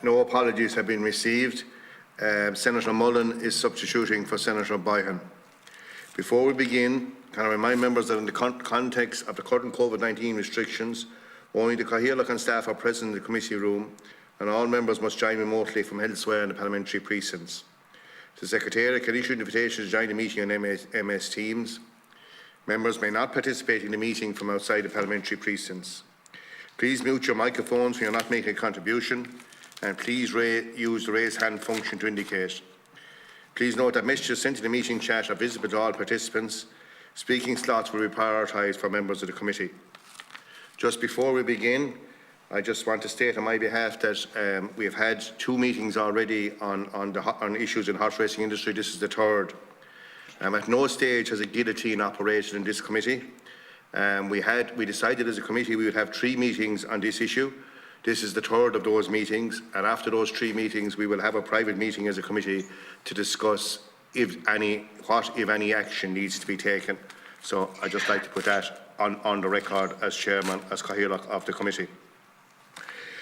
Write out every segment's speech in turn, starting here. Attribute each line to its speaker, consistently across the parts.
Speaker 1: No apologies have been received. Senator Mullen is substituting for Senator Byhan. Before we begin, can I remind members that in the context of the current COVID-19 restrictions, only the Cahill and staff are present in the committee room, and all members must join remotely from elsewhere in the parliamentary precincts. The Secretariat can issue invitations to join the meeting on MS Teams. Members may not participate in the meeting from outside the parliamentary precincts. Please mute your microphones when you are not making a contribution, and please use the raise hand function to indicate. Please note that messages sent to the meeting chat are visible to all participants. Speaking slots will be prioritised for members of the committee. Just before we begin, I just want to state on my behalf that we have had 2 meetings already on issues in the horse racing industry. This is the 3rd. At no stage has a guillotine operated in this committee. We decided as a committee we would have 3 meetings on this issue. This is the 3rd of those meetings, and after those 3 meetings we will have a private meeting as a committee to discuss what, if any, action needs to be taken. So I'd just like to put that on the record as Chairman, as Cahill of the committee.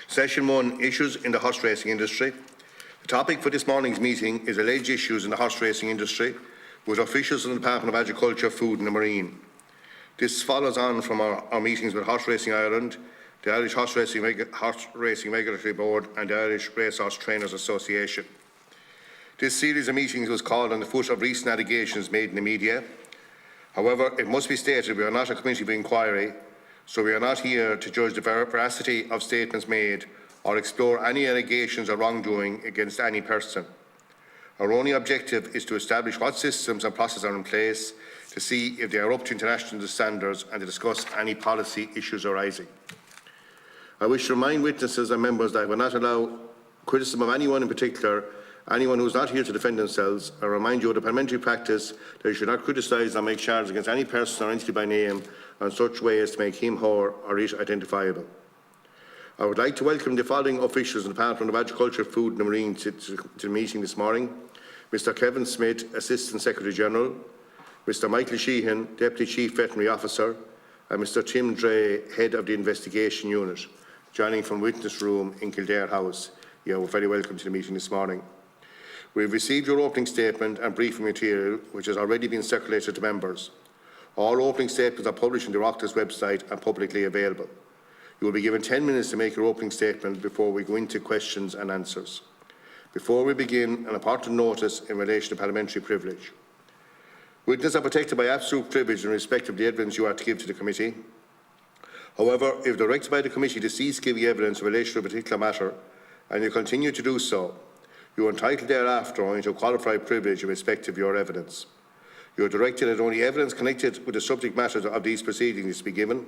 Speaker 1: Session 1, Issues in the Horse Racing Industry. The topic for this morning's meeting is alleged issues in the horse racing industry with officials in the Department of Agriculture, Food and the Marine. This follows on from our meetings with Horse Racing Ireland, the Irish Horse Racing Regulatory Board and the Irish Racehorse Trainers Association. This series of meetings was called on the foot of recent allegations made in the media. However, it must be stated we are not a committee of inquiry, so we are not here to judge the veracity of statements made or explore any allegations or wrongdoing against any person. Our only objective is to establish what systems and processes are in place to see if they are up to international standards and to discuss any policy issues arising. I wish to remind witnesses and members that I will not allow criticism of anyone in particular, anyone who is not here to defend themselves. I remind you of the parliamentary practice that you should not criticise or make charges against any person or entity by name in such way as to make him, her or it identifiable. I would like to welcome the following officials in the Department of Agriculture, Food and the Marine to the meeting this morning. Mr Kevin Smith, Assistant Secretary General, Mr Michael Sheahan, Deputy Chief Veterinary Officer, and Mr Tim Drea, Head of the Investigation Unit, joining from Witness Room in Kildare House. You are very welcome to the meeting this morning. We have received your opening statement and briefing material, which has already been circulated to members. All opening statements are published on the Oireachtas website and publicly available. You will be given 10 minutes to make your opening statement before we go into questions and answers. Before we begin, an important notice in relation to parliamentary privilege. Witnesses are protected by absolute privilege in respect of the evidence you are to give to the committee. However, if directed by the committee to cease giving evidence in relation to a particular matter, and you continue to do so, you are entitled thereafter only to a qualified privilege in respect of your evidence. You are directed that only evidence connected with the subject matter of these proceedings is to be given,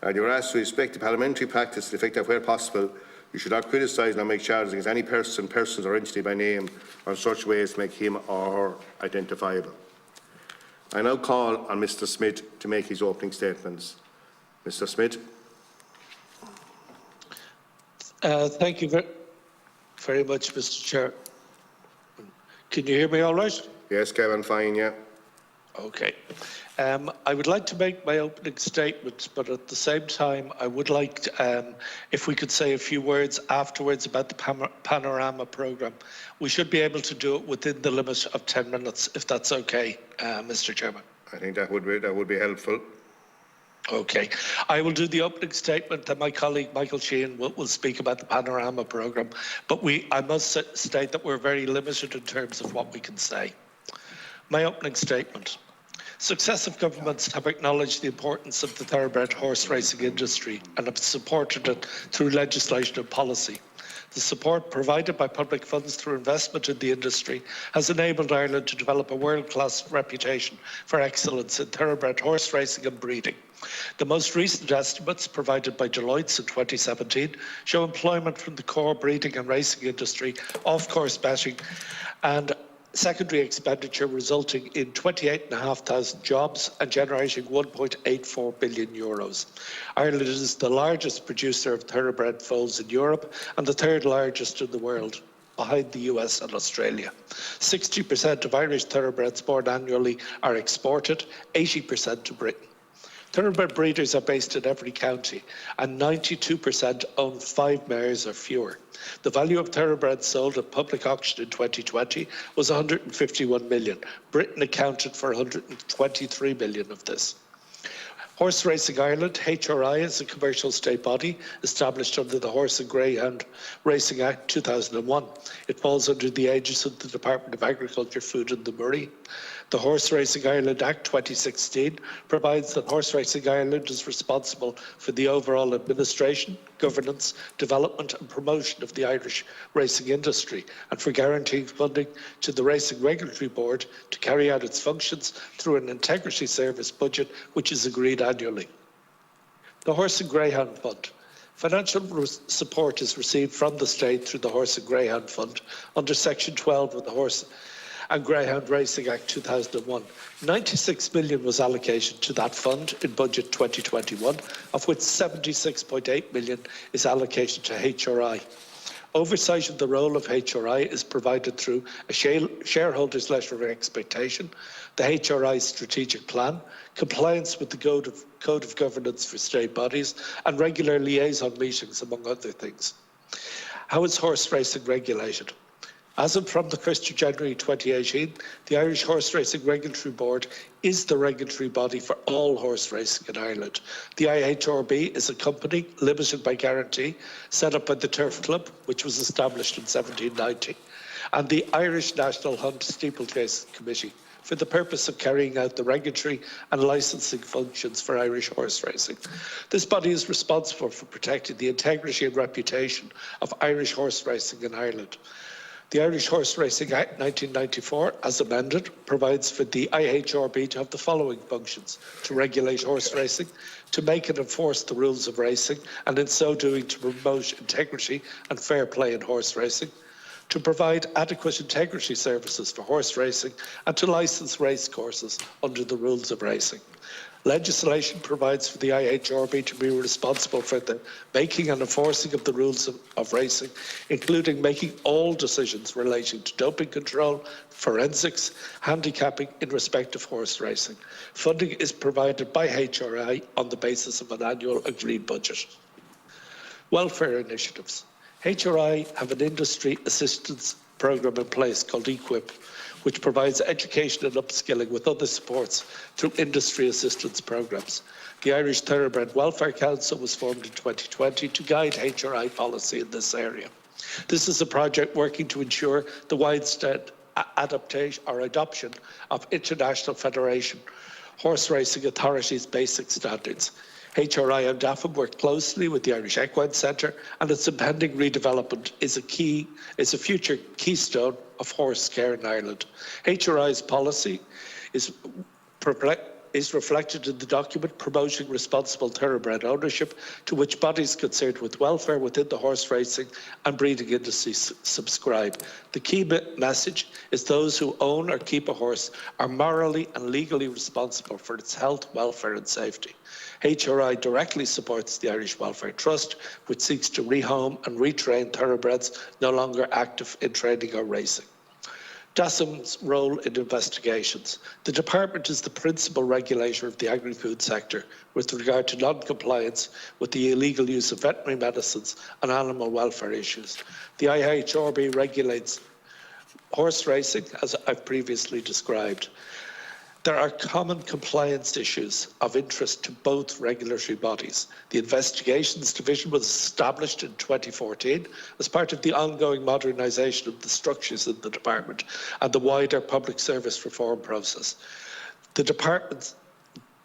Speaker 1: and you are asked to respect the parliamentary practice to the effect that where possible, you should not criticise nor make charges against any person, persons or entity by name or in such way as to make him or her identifiable. I now call on Mr Smith to make his opening statements. Mr Smith.
Speaker 2: Thank you very much, Mr Chair. Can you hear me all right?
Speaker 1: Yes, Kevin, fine, yeah.
Speaker 2: Okay. I would like to make my opening statement, but at the same time, I would like to, if we could say a few words afterwards about the Panorama programme. We should be able to do it within the limit of 10 minutes, if that's okay, Mr Chairman.
Speaker 1: I think that would be helpful.
Speaker 2: Okay. I will do the opening statement and my colleague Michael Sheahan will speak about the Panorama programme, but I must state that we're very limited in terms of what we can say. My opening statement. Successive governments have acknowledged the importance of the thoroughbred horse racing industry and have supported it through legislation and policy. The support provided by public funds through investment in the industry has enabled Ireland to develop a world-class reputation for excellence in thoroughbred horse racing and breeding. The most recent estimates provided by Deloitte in 2017 show employment from the core breeding and racing industry, off-course betting and secondary expenditure resulting in 28,500 jobs and generating €1.84 billion. Ireland is the largest producer of thoroughbred foals in Europe and the 3rd largest in the world, behind the US and Australia. 60% of Irish thoroughbreds born annually are exported, 80% to Britain. Thoroughbred breeders are based in every county, and 92% own 5 mares or fewer. The value of thoroughbreds sold at public auction in 2020 was 151 million. Britain accounted for 123 million of this. Horse Racing Ireland, HRI, is a commercial state body established under the Horse and Greyhound Racing Act 2001. It falls under the aegis of the Department of Agriculture, Food and the Marine. The Horse Racing Ireland Act 2016 provides that Horse Racing Ireland is responsible for the overall administration, governance, development and promotion of the Irish racing industry, and for guaranteeing funding to the Racing Regulatory Board to carry out its functions through an integrity service budget which is agreed annually. The Horse and Greyhound Fund. Financial support is received from the state through the Horse and Greyhound Fund under Section 12 of the Horse and Greyhound Racing Act 2001. 96 million was allocated to that fund in budget 2021, of which 76.8 million is allocated to HRI. Oversight of the role of HRI is provided through a shareholders' letter of expectation, the HRI strategic plan, compliance with the Code of Governance for state bodies, and regular liaison meetings, among other things. How is horse racing regulated? As of from the 1st of January 2018, the Irish Horse Racing Regulatory Board is the regulatory body for all horse racing in Ireland. The IHRB is a company limited by guarantee set up by the Turf Club, which was established in 1790, and the Irish National Hunt Steeplechase Committee for the purpose of carrying out the regulatory and licensing functions for Irish horse racing. This body is responsible for protecting the integrity and reputation of Irish horse racing in Ireland. The Irish Horse Racing Act 1994, as amended, provides for the IHRB to have the following functions: to regulate horse racing, to make and enforce the rules of racing, and in so doing to promote integrity and fair play in horse racing, to provide adequate integrity services for horse racing, and to license race courses under the rules of racing. Legislation provides for the IHRB to be responsible for the making and enforcing of the rules of racing, including making all decisions relating to doping control, forensics, handicapping in respect of horse racing. Funding is provided by HRI on the basis of an annual agreed budget. Welfare initiatives. HRI have an industry assistance programme in place called EQUIP, which provides education and upskilling with other supports through industry assistance programmes. The Irish Thoroughbred Welfare Council was formed in 2020 to guide HRI policy in this area. This is a project working to ensure the widespread adaptation or adoption of International Federation Horse Racing Authority's basic standards. HRI and DAFM work closely with the Irish Equine Centre, and its impending redevelopment is a future keystone of horse care in Ireland. HRI's policy is reflected in the document Promoting Responsible Thoroughbred Ownership, to which bodies concerned with welfare within the horse racing and breeding industry subscribe. The key message is those who own or keep a horse are morally and legally responsible for its health, welfare and safety. HRI directly supports the Irish Welfare Trust, which seeks to rehome and retrain thoroughbreds no longer active in training or racing. DASM's role in investigations. The department is the principal regulator of the agri-food sector with regard to non-compliance with the illegal use of veterinary medicines and animal welfare issues. The IHRB regulates horse racing, as I've previously described. There are common compliance issues of interest to both regulatory bodies. The Investigations Division was established in 2014 as part of the ongoing modernisation of the structures in the department and the wider public service reform process. The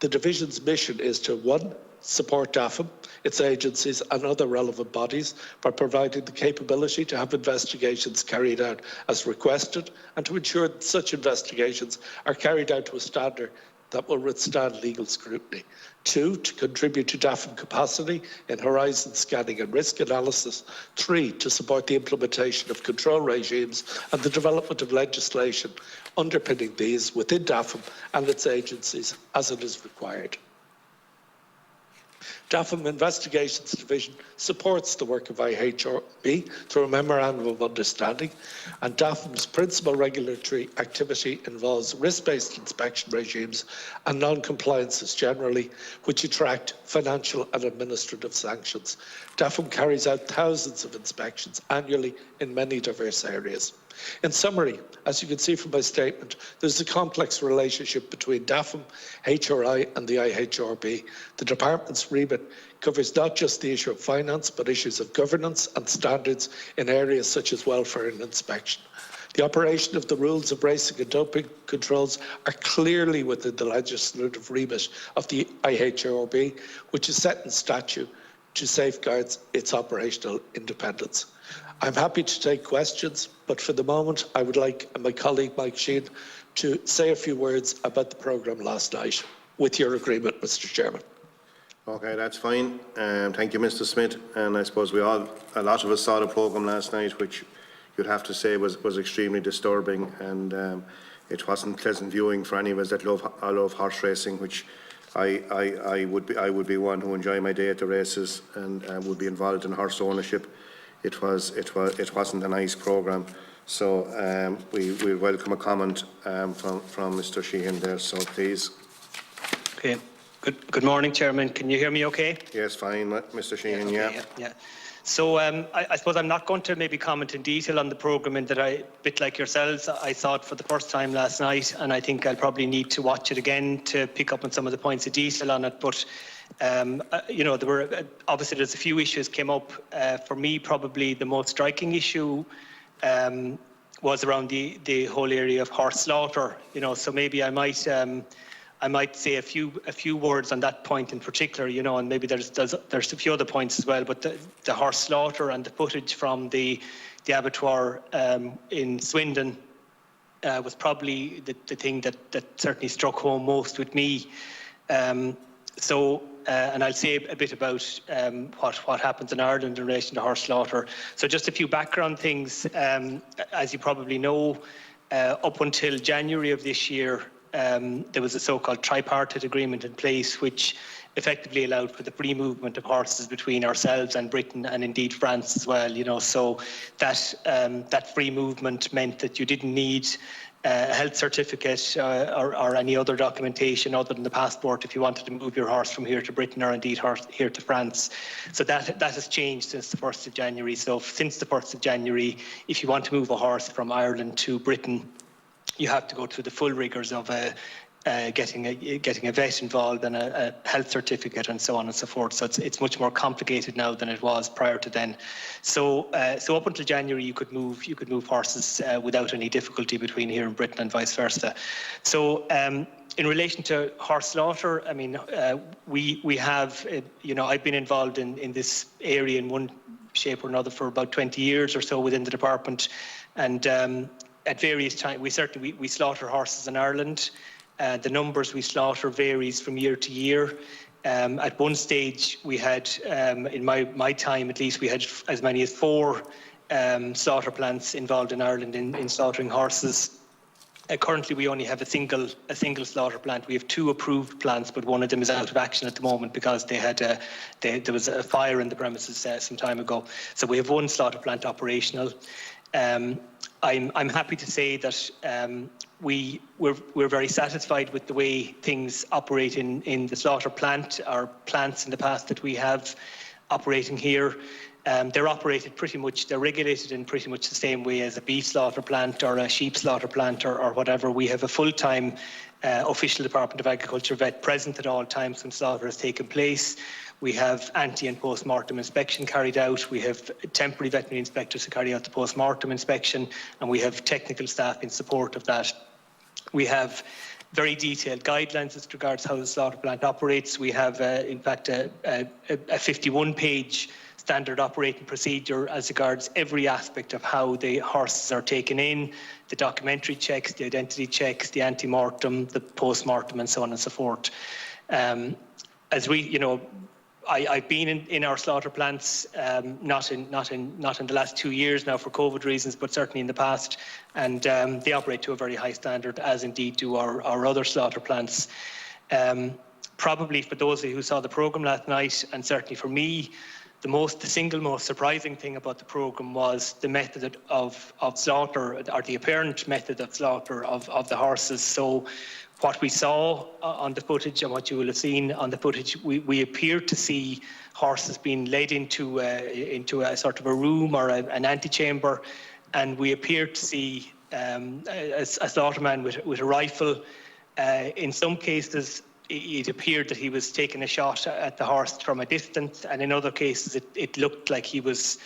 Speaker 2: division's mission is to, 1, support DAFM, its agencies and other relevant bodies by providing the capability to have investigations carried out as requested and to ensure that such investigations are carried out to a standard that will withstand legal scrutiny. 2, to contribute to DAFM capacity in horizon scanning and risk analysis. 3, to support the implementation of control regimes and the development of legislation underpinning these within DAFM and its agencies as it is required. DAFM Investigations Division supports the work of IHRB through a Memorandum of Understanding, and DAFM's principal regulatory activity involves risk-based inspection regimes and non-compliances generally, which attract financial and administrative sanctions. DAFM carries out thousands of inspections annually in many diverse areas. In summary, as you can see from my statement, there's a complex relationship between DAFM, HRI and the IHRB. The department's remit covers not just the issue of finance, but issues of governance and standards in areas such as welfare and inspection. The operation of the rules of racing and doping controls are clearly within the legislative remit of the IHRB, which is set in statute to safeguard its operational independence. I'm happy to take questions, but for the moment, I would like my colleague Mike Sheahan to say a few words about the programme last night, with your agreement, Mr. Chairman.
Speaker 1: Okay, that's fine. Thank you, Mr. Smith. And I suppose a lot of us saw the programme last night, which you'd have to say was extremely disturbing, and it wasn't pleasant viewing for any of us that love horse racing, which I would be one who enjoy my day at the races and would be involved in horse ownership. It wasn't a nice programme, so we welcome a comment from Mr. Sheahan there. So please.
Speaker 3: Okay. Good morning, Chairman. Can you hear me okay?
Speaker 1: Yes, fine, Mr. Sheahan.
Speaker 3: Yeah. So I suppose I'm not going to maybe comment in detail on the programme, in that a bit like yourselves, I saw it for the first time last night, and I think I'll probably need to watch it again to pick up on some of the points of detail on it. But you know, there were obviously there's a few issues came up. For me, probably the most striking issue was around the whole area of horse slaughter. You know, so maybe I might say a few words on that point in particular. You know, and maybe there's a few other points as well. But the horse slaughter and the footage from the abattoir in Swindon was probably the thing that certainly struck home most with me. And I'll say a bit about what happens in Ireland in relation to horse slaughter. So just a few background things. As you probably know, up until January of this year, there was a so-called tripartite agreement in place, which effectively allowed for the free movement of horses between ourselves and Britain, and indeed France as well. You know, so that free movement meant that you didn't need a health certificate or any other documentation other than the passport if you wanted to move your horse from here to Britain, or indeed here to France. So that has changed since the 1st of January. So since the 1st of January, if you want to move a horse from Ireland to Britain, you have to go through the full rigours of getting a vet involved and a health certificate and so on and so forth. So it's much more complicated now than it was prior to then. So up until January, you could move horses without any difficulty between here and Britain and vice versa. So in relation to horse slaughter, I mean, we have, you know, I've been involved in this area in one shape or another for about 20 years or so within the department, and at various times we slaughter horses in Ireland. The numbers we slaughter varies from year to year. At one stage, we had, in my time at least, we had as many as 4 slaughter plants involved in Ireland in slaughtering horses. Currently, we only have a single slaughter plant. We have 2 approved plants, but one of them is out of action at the moment because there was a fire in the premises some time ago. So we have 1 slaughter plant operational. I'm happy to say that we're very satisfied with the way things operate in the slaughter plant, or plants in the past that we have operating here. They're regulated in pretty much the same way as a beef slaughter plant or a sheep slaughter plant or whatever. We have a full-time official Department of Agriculture vet present at all times when slaughter has taken place. We have ante and post-mortem inspection carried out. We have temporary veterinary inspectors who carry out the post-mortem inspection, and we have technical staff in support of that. We have very detailed guidelines as regards how the slaughter plant operates. We have, in fact, a 51-page standard operating procedure as regards every aspect of how the horses are taken in, the documentary checks, the identity checks, the ante-mortem, the post-mortem, and so on and so forth. I've been in our slaughter plants, not in the last 2 years now for COVID reasons, but certainly in the past, and they operate to a very high standard, as indeed do our other slaughter plants. probably for those of you who saw the programme last night, and certainly for me, the single most surprising thing about the programme was the method of slaughter, or the apparent method of slaughter of the horses. So what we saw on the footage and what you will have seen on the footage, we appeared to see horses being led into a sort of a room or an antechamber, and we appeared to see a slaughterman with a rifle. In some cases, it appeared that he was taking a shot at the horse from a distance, and in other cases it looked like he was,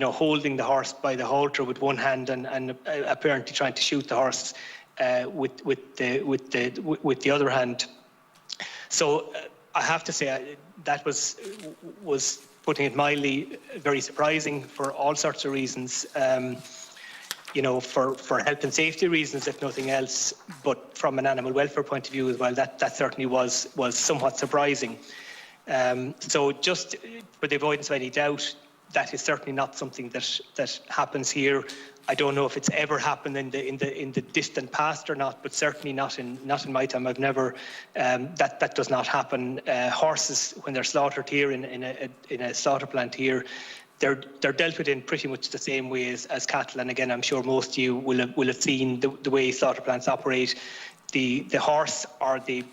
Speaker 3: holding the horse by the halter with one hand and apparently trying to shoot the horse with the other hand. So I have to say that was putting it mildly very surprising for all sorts of reasons. For health and safety reasons, if nothing else, but from an animal welfare point of view as well, that certainly was somewhat surprising. So just for the avoidance of any doubt, that is certainly not something that happens here. I don't know if it's ever happened in the distant past or not, but certainly not in my time. I've never that does not happen. Horses, when they're slaughtered here in a slaughter plant here, they're dealt with in pretty much the same way as cattle. And again, I'm sure most of you will have seen the way slaughter plants operate. The horse or the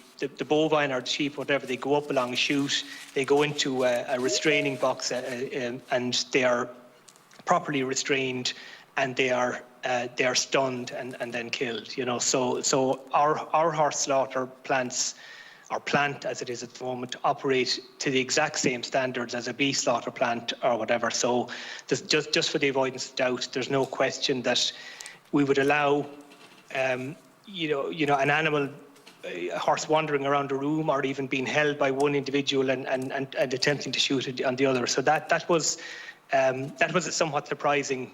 Speaker 3: bovine or the sheep, whatever, they go up along a chute, they go into a restraining box, and they are properly restrained, and they are stunned and then killed. So our horse slaughter plants, our plant as it is at the moment, operate to the exact same standards as a beef slaughter plant or whatever. So just for the avoidance of doubt, there's no question that we would allow an animal, a horse wandering around a room or even being held by one individual and attempting to shoot it on the other. So that was a somewhat surprising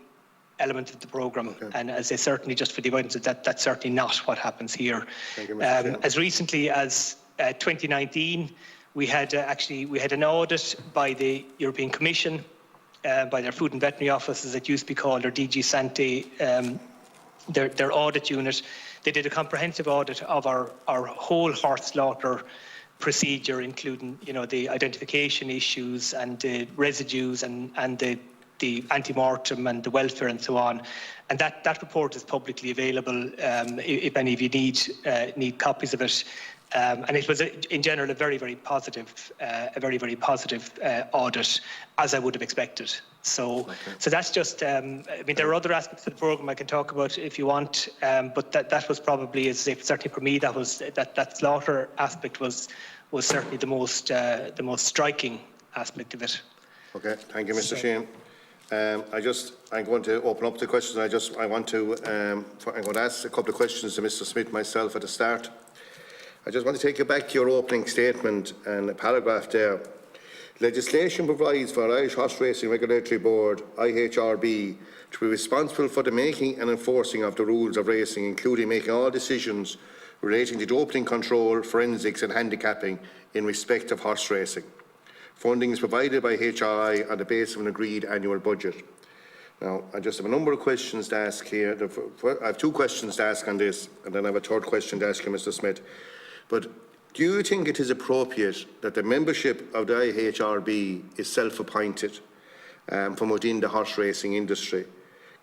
Speaker 3: element of the programme. Okay. And as I say, certainly just for the avoidance of that, that's certainly not what happens here.
Speaker 1: Thank you, Mr. Chairman.
Speaker 3: As recently as 2019, we had an audit by the European Commission, by their Food and Veterinary Office, as it used to be called, or DG Sante, their audit unit. They did a comprehensive audit of our whole horse slaughter procedure, including the identification issues and the residues and the ante-mortem and the welfare and so on. And that report is publicly available if any of you need copies of it. And it was, in general, a very, very positive audit, as I would have expected. So that's just. There are other aspects of the programme I can talk about if you want, but that was probably, as if certainly for me, that slaughter aspect was certainly the most striking aspect of it.
Speaker 1: Okay, thank you, Mr. Sheahan. I'm going to open up the questions. I'm going to ask a couple of questions to Mr. Smith myself at the start. I just want to take you back to your opening statement and a paragraph there. Legislation provides for Irish Horse Racing Regulatory Board, IHRB, to be responsible for the making and enforcing of the rules of racing, including making all decisions relating to doping control, forensics and handicapping in respect of horse racing. Funding is provided by HRI on the basis of an agreed annual budget. Now, I just have a number of questions to ask here. I have two questions to ask on this, and then I have a third question to ask you, Mr. Smith. But do you think it is appropriate that the membership of the IHRB is self-appointed from within the horse racing industry,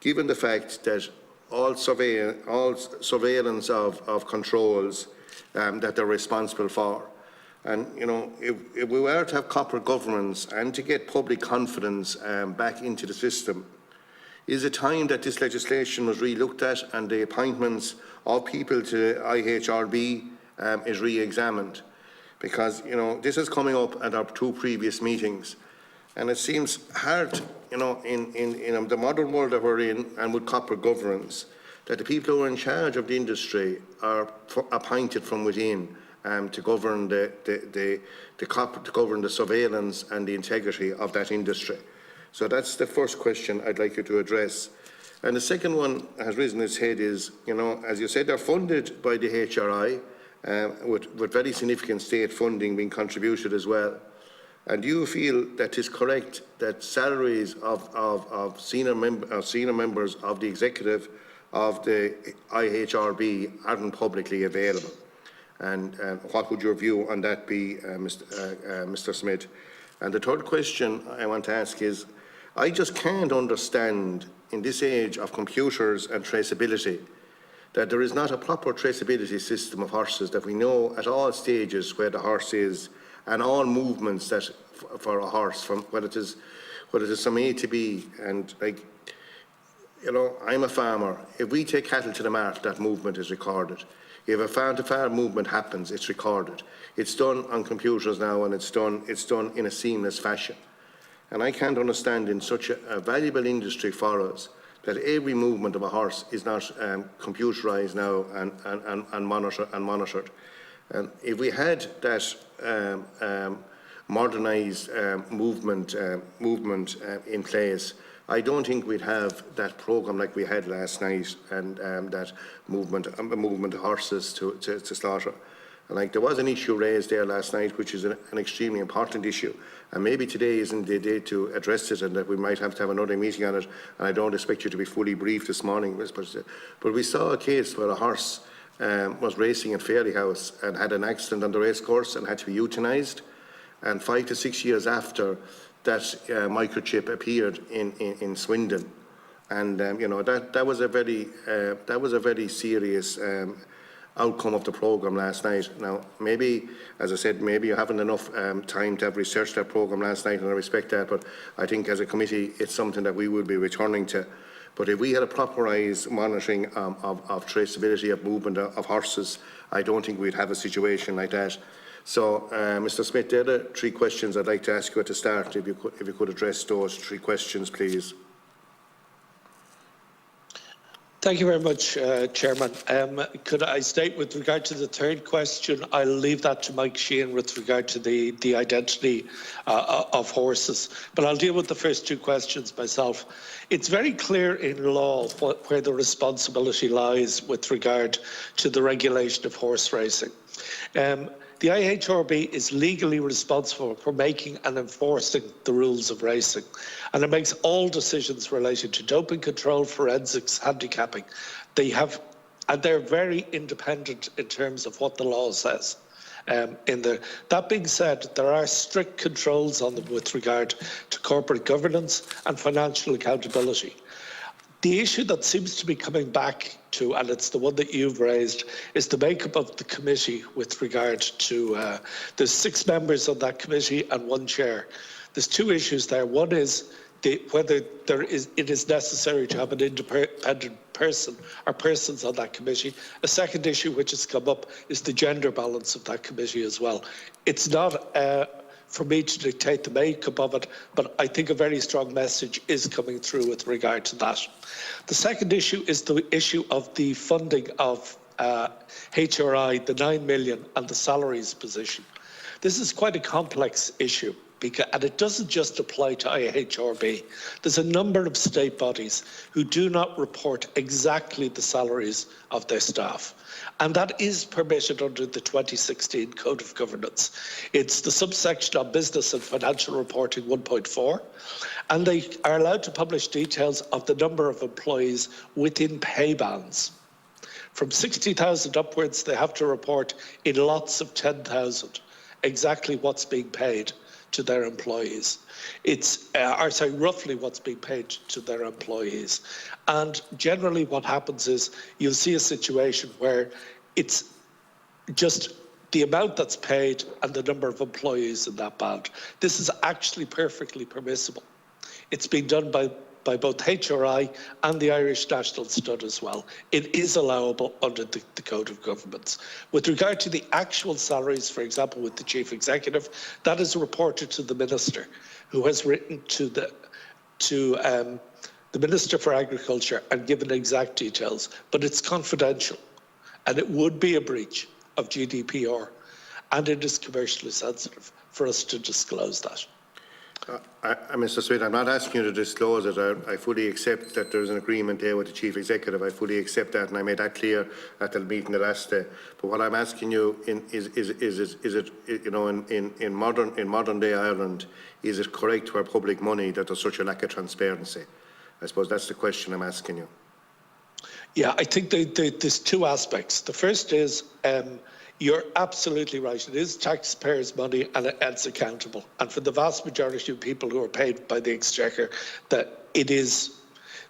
Speaker 1: given the fact that all surveillance of controls that they're responsible for? And, if we were to have corporate governance and to get public confidence back into the system, is it time that this legislation was re-looked at and the appointments of people to IHRB is re-examined? Because, this is coming up at our two previous meetings, and it seems hard, in the modern world that we're in and with corporate governance, that the people who are in charge of the industry are appointed from within to govern to govern the surveillance and the integrity of that industry. So that's the first question I'd like you to address. And the second one has risen its head is, as you said, they're funded by the HRI, with very significant state funding being contributed as well. And do you feel that it's correct that salaries of senior members of the executive of the IHRB aren't publicly available? And what would your view on that be, Mr. Smith? And the third question I want to ask is, I just can't understand in this age of computers and traceability that there is not a proper traceability system of horses, that we know at all stages where the horse is and all movements that for a horse, from whether it is from A to B. And like, you know, I'm a farmer. If we take cattle to the mart, that movement is recorded. If a farm-to-farm movement happens, it's recorded. It's done on computers now, and it's done in a seamless fashion. And I can't understand in such a valuable industry for us that every movement of a horse is not computerised now and monitored. And if we had that modernised movement in place, I don't think we'd have that programme like we had last night, and that movement of horses to slaughter. And like, there was an issue raised there last night, which is an extremely important issue. And maybe today isn't the day to address it, and that we might have to have another meeting on it. And I don't expect you to be fully briefed this morning. But we saw a case where a horse was racing at Fairley House and had an accident on the race course and had to be euthanised. And 5 to 6 years after, that microchip appeared in Swindon. And you know, that was a very serious outcome of the programme last night. Now, maybe, as I said, maybe you haven't enough time to have researched that programme last night, and I respect that, but I think as a committee it's something that we will be returning to. But if we had a properised monitoring of traceability of movement of horses, I don't think we'd have a situation like that. So, Mr. Smith, there are the 3 questions I'd like to ask you at the start. If you could address those 3 questions, please.
Speaker 2: Thank you very much, Chairman. Could I state with regard to the third question, I'll leave that to Mike Sheahan with regard to the identity of horses, but I'll deal with the first 2 questions myself. It's very clear in law where the responsibility lies with regard to the regulation of horse racing. The IHRB is legally responsible for making and enforcing the rules of racing, and it makes all decisions related to doping control, forensics, handicapping. They're very independent in terms of what the law says. That being said, there are strict controls on them with regard to corporate governance and financial accountability. The issue that seems to be coming back to, and it's the one that you've raised, is the makeup of the committee with regard to, there's 6 members on that committee and 1 chair. There's 2 issues there. One is whether it is necessary to have an independent person or persons on that committee. A second issue which has come up is the gender balance of that committee as well. It's not for me to dictate the makeup of it, but I think a very strong message is coming through with regard to that. The second issue is the issue of the funding of HRI, the 9 million, and the salaries position. This is quite a complex issue, and it doesn't just apply to IHRB. There's a number of state bodies who do not report exactly the salaries of their staff. And that is permitted under the 2016 Code of Governance. It's the subsection on business and financial reporting 1.4, and they are allowed to publish details of the number of employees within pay bands. From 60,000 upwards, they have to report in lots of 10,000 exactly what's being paid to their employees. Roughly what's being paid to their employees. And generally what happens is you'll see a situation where it's just the amount that's paid and the number of employees in that band. This is actually perfectly permissible. It's been done by both HRI and the Irish National Stud as well. It is allowable under the Code of Governance. With regard to the actual salaries, for example, with the Chief Executive, that is reported to the Minister, who has written to the Minister for Agriculture and given exact details, but it's confidential, and it would be a breach of GDPR, and it is commercially sensitive for us to disclose that.
Speaker 1: Mr. Smith, I'm not asking you to disclose it. I fully accept that there's an agreement there with the Chief Executive. I fully accept that, and I made that clear at the meeting the last day. But what I'm asking you is it, you know, in modern day Ireland, is it correct for public money that there's such a lack of transparency? I suppose that's the question I'm asking you.
Speaker 2: Yeah, I think there's 2 aspects. The first is You're absolutely right. It is taxpayers' money and it's accountable. And for the vast majority of people who are paid by the Exchequer, that it is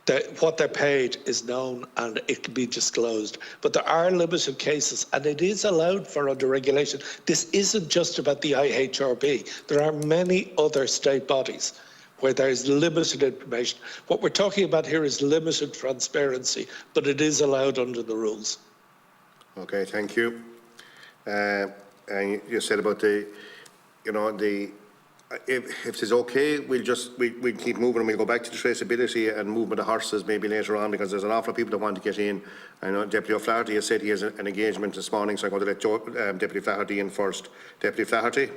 Speaker 2: that what they're paid is known and it can be disclosed. But there are limited cases, and it is allowed for under regulation. This isn't just about the IHRB. There are many other state bodies where there is limited information. What we're talking about here is limited transparency, but it is allowed under the rules.
Speaker 1: Okay, thank you. And you said about the, if it's okay, we'll keep moving and we'll go back to the traceability and movement of horses maybe later on, because there's an awful lot of people that want to get in. I know Deputy Flaherty has said he has an engagement this morning, so I'm going to let Deputy Flaherty in first. Deputy Flaherty.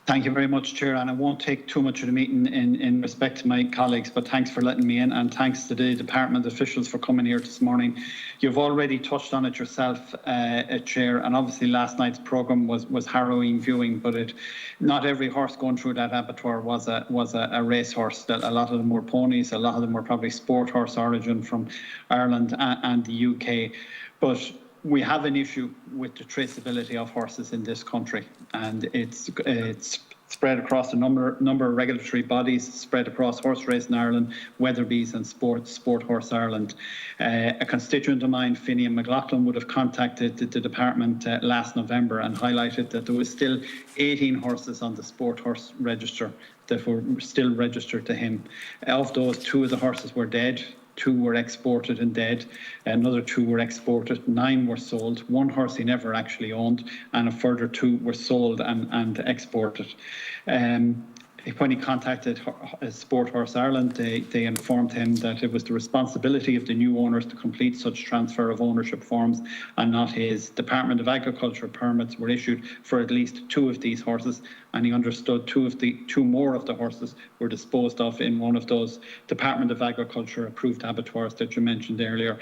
Speaker 4: Thank you very much, Chair, and I won't take too much of the meeting in respect to my colleagues, but thanks for letting me in, and thanks to the department officials for coming here this morning. You've already touched on it yourself, Chair, and obviously last night's programme was harrowing viewing, but not every horse going through that abattoir was a racehorse. A lot of them were ponies, a lot of them were probably sport horse origin from Ireland and the UK, but we have an issue with the traceability of horses in this country, and it's spread across a number of regulatory bodies, spread across horse racing Ireland, Weatherby's and Sport Horse Ireland. A constituent of mine, Fianna McLaughlin, would have contacted the department last November and highlighted that there was still 18 horses on the Sport Horse register that were still registered to him. Of those, 2 of the horses were dead. 2 were exported and dead, another 2 were exported, 9 were sold, 1 horse he never actually owned, and a further 2 were sold and exported. When he contacted Sport Horse Ireland, they informed him that it was the responsibility of the new owners to complete such transfer of ownership forms and not his. Department of Agriculture permits were issued for at least 2 of these horses, and he understood 2 more of the horses were disposed of in one of those Department of Agriculture approved abattoirs that you mentioned earlier.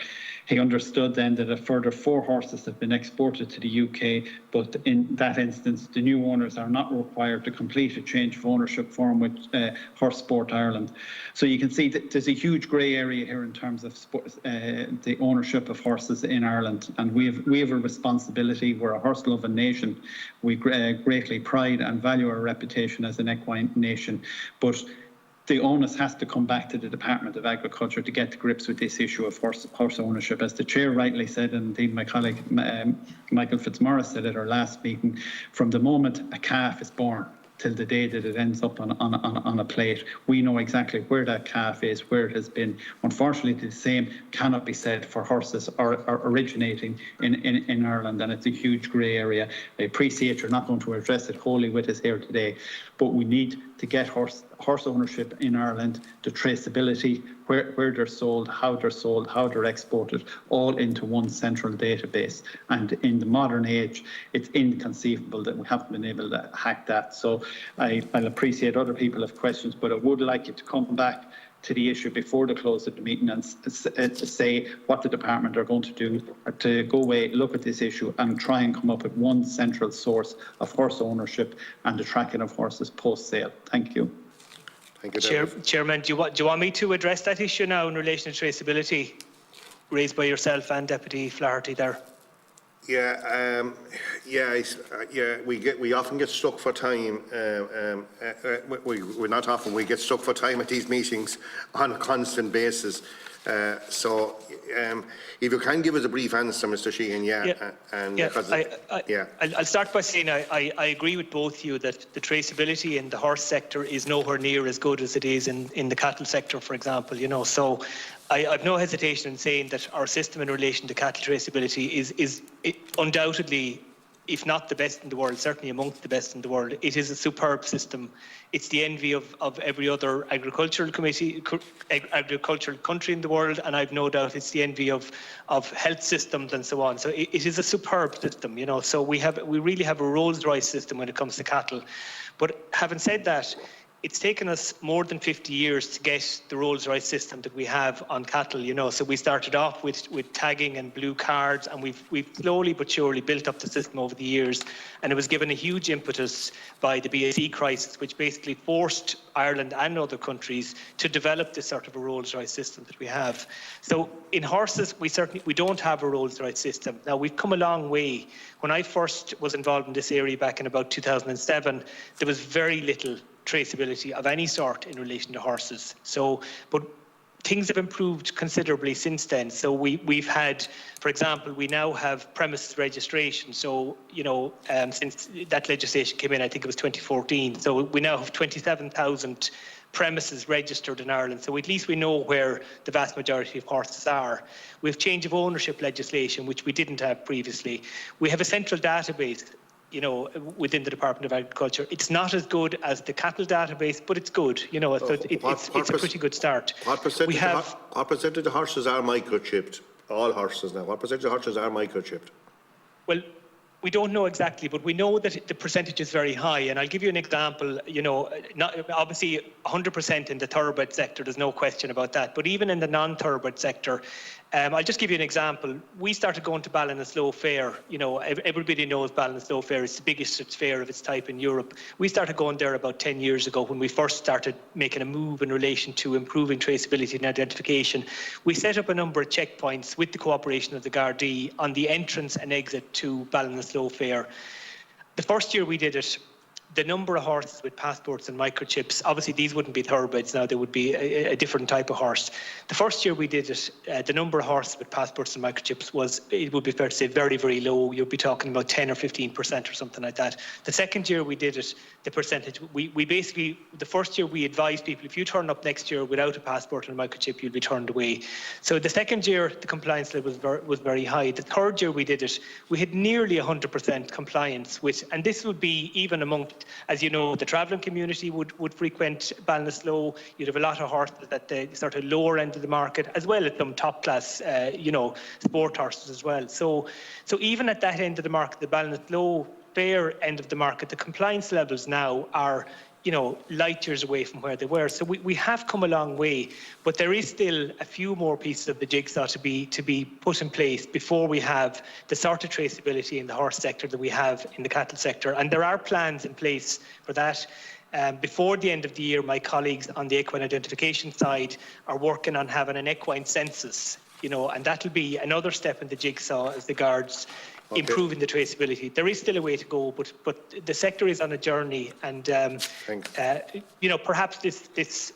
Speaker 4: He understood then that a further 4 horses have been exported to the UK, but in that instance, the new owners are not required to complete a change of ownership form with Horse Sport Ireland. So you can see that there's a huge grey area here in terms of the ownership of horses in Ireland, and we have a responsibility. We're a horse-loving nation. We greatly pride and value our reputation as an equine nation, but the onus has to come back to the Department of Agriculture to get to grips with this issue of horse ownership. As the Chair rightly said, and indeed my colleague Michael Fitzmaurice said at our last meeting, from the moment a calf is born till the day that it ends up on a plate, we know exactly where that calf is, where it has been. Unfortunately, the same cannot be said for horses originating in Ireland, and it's a huge grey area. I appreciate you're not going to address it wholly with us here today, but we need to get horse ownership in Ireland, the traceability, where they're sold, how they're exported, all into one central database. And in the modern age, it's inconceivable that we haven't been able to hack that. So I'll appreciate other people have questions, but I would like you to come back to the issue before the close of the meeting and to say what the department are going to do to go away, look at this issue and try and come up with one central source of horse ownership and the tracking of horses post-sale. Thank you.
Speaker 1: Thank you,
Speaker 3: Chairman, do you want me to address that issue now in relation to traceability raised by yourself and Deputy Flaherty there?
Speaker 1: Yeah, we often get stuck for time. We not often, we get stuck for time at these meetings on a constant basis. So if you can give us a brief answer, Mr. Sheahan,
Speaker 3: I'll start by saying I agree with both of you that the traceability in the horse sector is nowhere near as good as it is in the cattle sector, for example. So I've no hesitation in saying that our system in relation to cattle traceability is undoubtedly, if not the best in the world, certainly amongst the best in the world. It is a superb system. It's the envy of every other agricultural country in the world, and I've no doubt it's the envy of health systems and so on. So it is a superb system, So we really have a Rolls-Royce system when it comes to cattle. But having said that, it's taken us more than 50 years to get the Rolls-Royce system that we have on cattle, you know. So we started off with tagging and blue cards, and we've slowly but surely built up the system over the years. And it was given a huge impetus by the BSE crisis, which basically forced Ireland and other countries to develop this sort of a Rolls-Royce system that we have. So in horses, we don't have a Rolls-Royce system. Now, we've come a long way. When I first was involved in this area back in about 2007, there was very little traceability of any sort in relation to horses. So, but things have improved considerably since then. So we've had, for example, we now have premises registration. So, you know, since that legislation came in, I think it was 2014. So we now have 27,000 premises registered in Ireland. So at least we know where the vast majority of horses are. We have change of ownership legislation, which we didn't have previously. We have a central database, you know, within the Department of Agriculture. It's not as good as the cattle database, but it's good, you know, so it's a pretty good start.
Speaker 1: What percentage of horses are microchipped? All horses now. What percentage of horses are microchipped?
Speaker 3: Well, we don't know exactly, but we know that the percentage is very high. And I'll give you an example, you know, obviously 100% in the thoroughbred sector, there's no question about that. But even in the non-thoroughbred sector, I'll just give you an example. We started going to Ballinasloe Fair. You know, everybody knows Ballinasloe Fair is the biggest fair of its type in Europe. We started going there about 10 years ago when we first started making a move in relation to improving traceability and identification. We set up a number of checkpoints with the cooperation of the Gardaí on the entrance and exit to Ballinasloe Fair. The first year we did it, the number of horses with passports and microchips, obviously these wouldn't be thoroughbreds now, they would be a different type of horse. The first year we did it, the number of horses with passports and microchips was, it would be fair to say, very, very low. You'd be talking about 10 or 15% or something like that. The second year we did it, the percentage, we basically, the first year we advised people, if you turn up next year without a passport and a microchip, you'll be turned away. So the second year, the compliance level was very high. The third year we did it, we had nearly 100% compliance with, and this would be even among, as you know, the travelling community would frequent Ballinasloe. You'd have a lot of horses at the sort of lower end of the market, as well as some top class, you know, sport horses as well. So even at that end of the market, the Ballinasloe Fair end of the market, the compliance levels now are, you know, light years away from where they were. So we have come a long way, but there is still a few more pieces of the jigsaw to be put in place before we have the sort of traceability in the horse sector that we have in the cattle sector. And there are plans in place for that. Before the end of the year, my colleagues on the equine identification side are working on having an equine census, you know, and that'll be another step in the jigsaw as the guards improving the traceability. There is still a way to go, but the sector is on a journey, and you know, perhaps this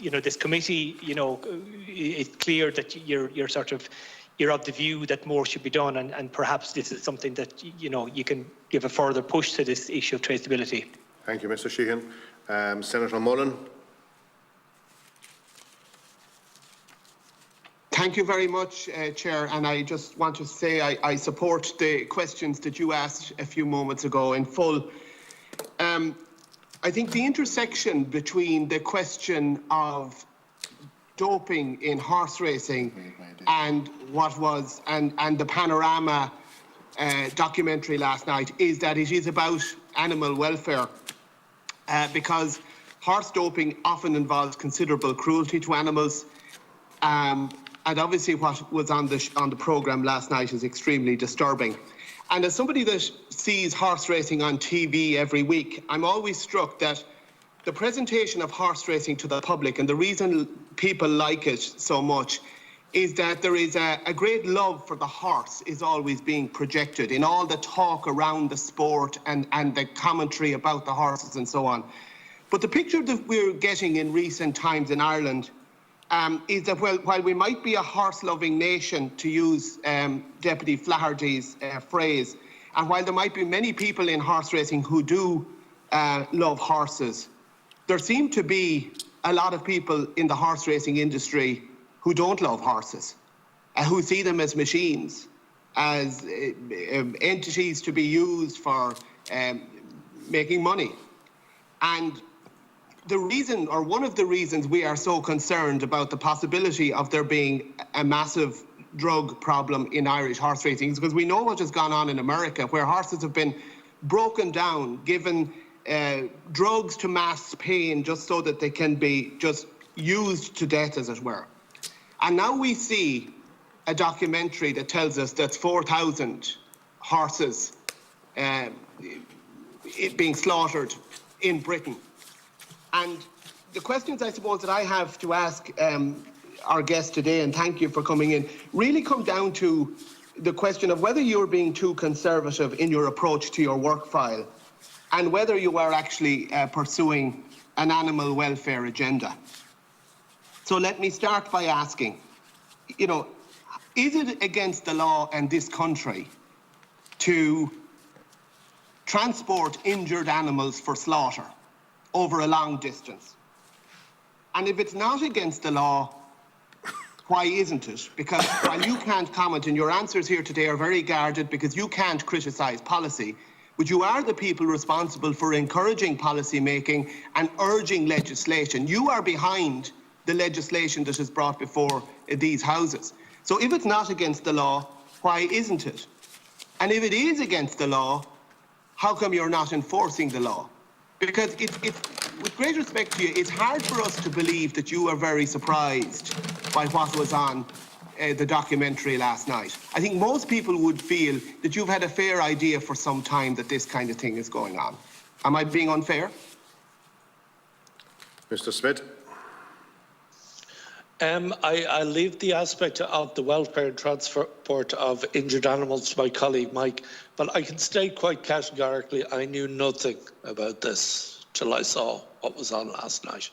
Speaker 3: you know, this committee, you know, it's clear that you're of the view that more should be done, and perhaps this is something that, you know, you can give a further push to this issue of traceability.
Speaker 1: Thank you, Mr. Sheahan. Senator Mullen.
Speaker 5: Thank you very much, Chair, and I just want to say I support the questions that you asked a few moments ago in full. I think the intersection between the question of doping in horse racing and what was and the Panorama documentary last night is that it is about animal welfare, because horse doping often involves considerable cruelty to animals. And obviously what was on the programme last night is extremely disturbing. And as somebody that sees horse racing on TV every week, I'm always struck that the presentation of horse racing to the public, and the reason people like it so much, is that there is a great love for the horse is always being projected in all the talk around the sport and the commentary about the horses and so on. But the picture that we're getting in recent times in Ireland is that while we might be a horse-loving nation, to use Deputy Flaherty's phrase, and while there might be many people in horse racing who do love horses, there seem to be a lot of people in the horse racing industry who don't love horses, who see them as machines, as entities to be used for making money. And the reason, or one of the reasons we are so concerned about the possibility of there being a massive drug problem in Irish horse racing is because we know what has gone on in America, where horses have been broken down, given drugs to mask pain just so that they can be just used to death, as it were. And now we see a documentary that tells us that 4,000 horses being slaughtered in Britain. And the questions, I suppose, that I have to ask our guest today, and thank you for coming in, really come down to the question of whether you're being too conservative in your approach to your work file and whether you are actually pursuing an animal welfare agenda. So let me start by asking, you know, is it against the law in this country to transport injured animals for slaughter over a long distance? And if it's not against the law, why isn't it? Because while you can't comment, and your answers here today are very guarded because you can't criticise policy, but you are the people responsible for encouraging policy making and urging legislation. You are behind the legislation that is brought before these houses. So if it's not against the law, why isn't it? And if it is against the law, how come you're not enforcing the law? Because it's with great respect to you, it's hard for us to believe that you are very surprised by what was on the documentary last night. I think most people would feel that you've had a fair idea for some time that this kind of thing is going on. Am I being unfair?
Speaker 1: Mr. Smith.
Speaker 2: I leave the aspect of the welfare and transport of injured animals to my colleague Mike, but I can state quite categorically I knew nothing about this till I saw what was on last night.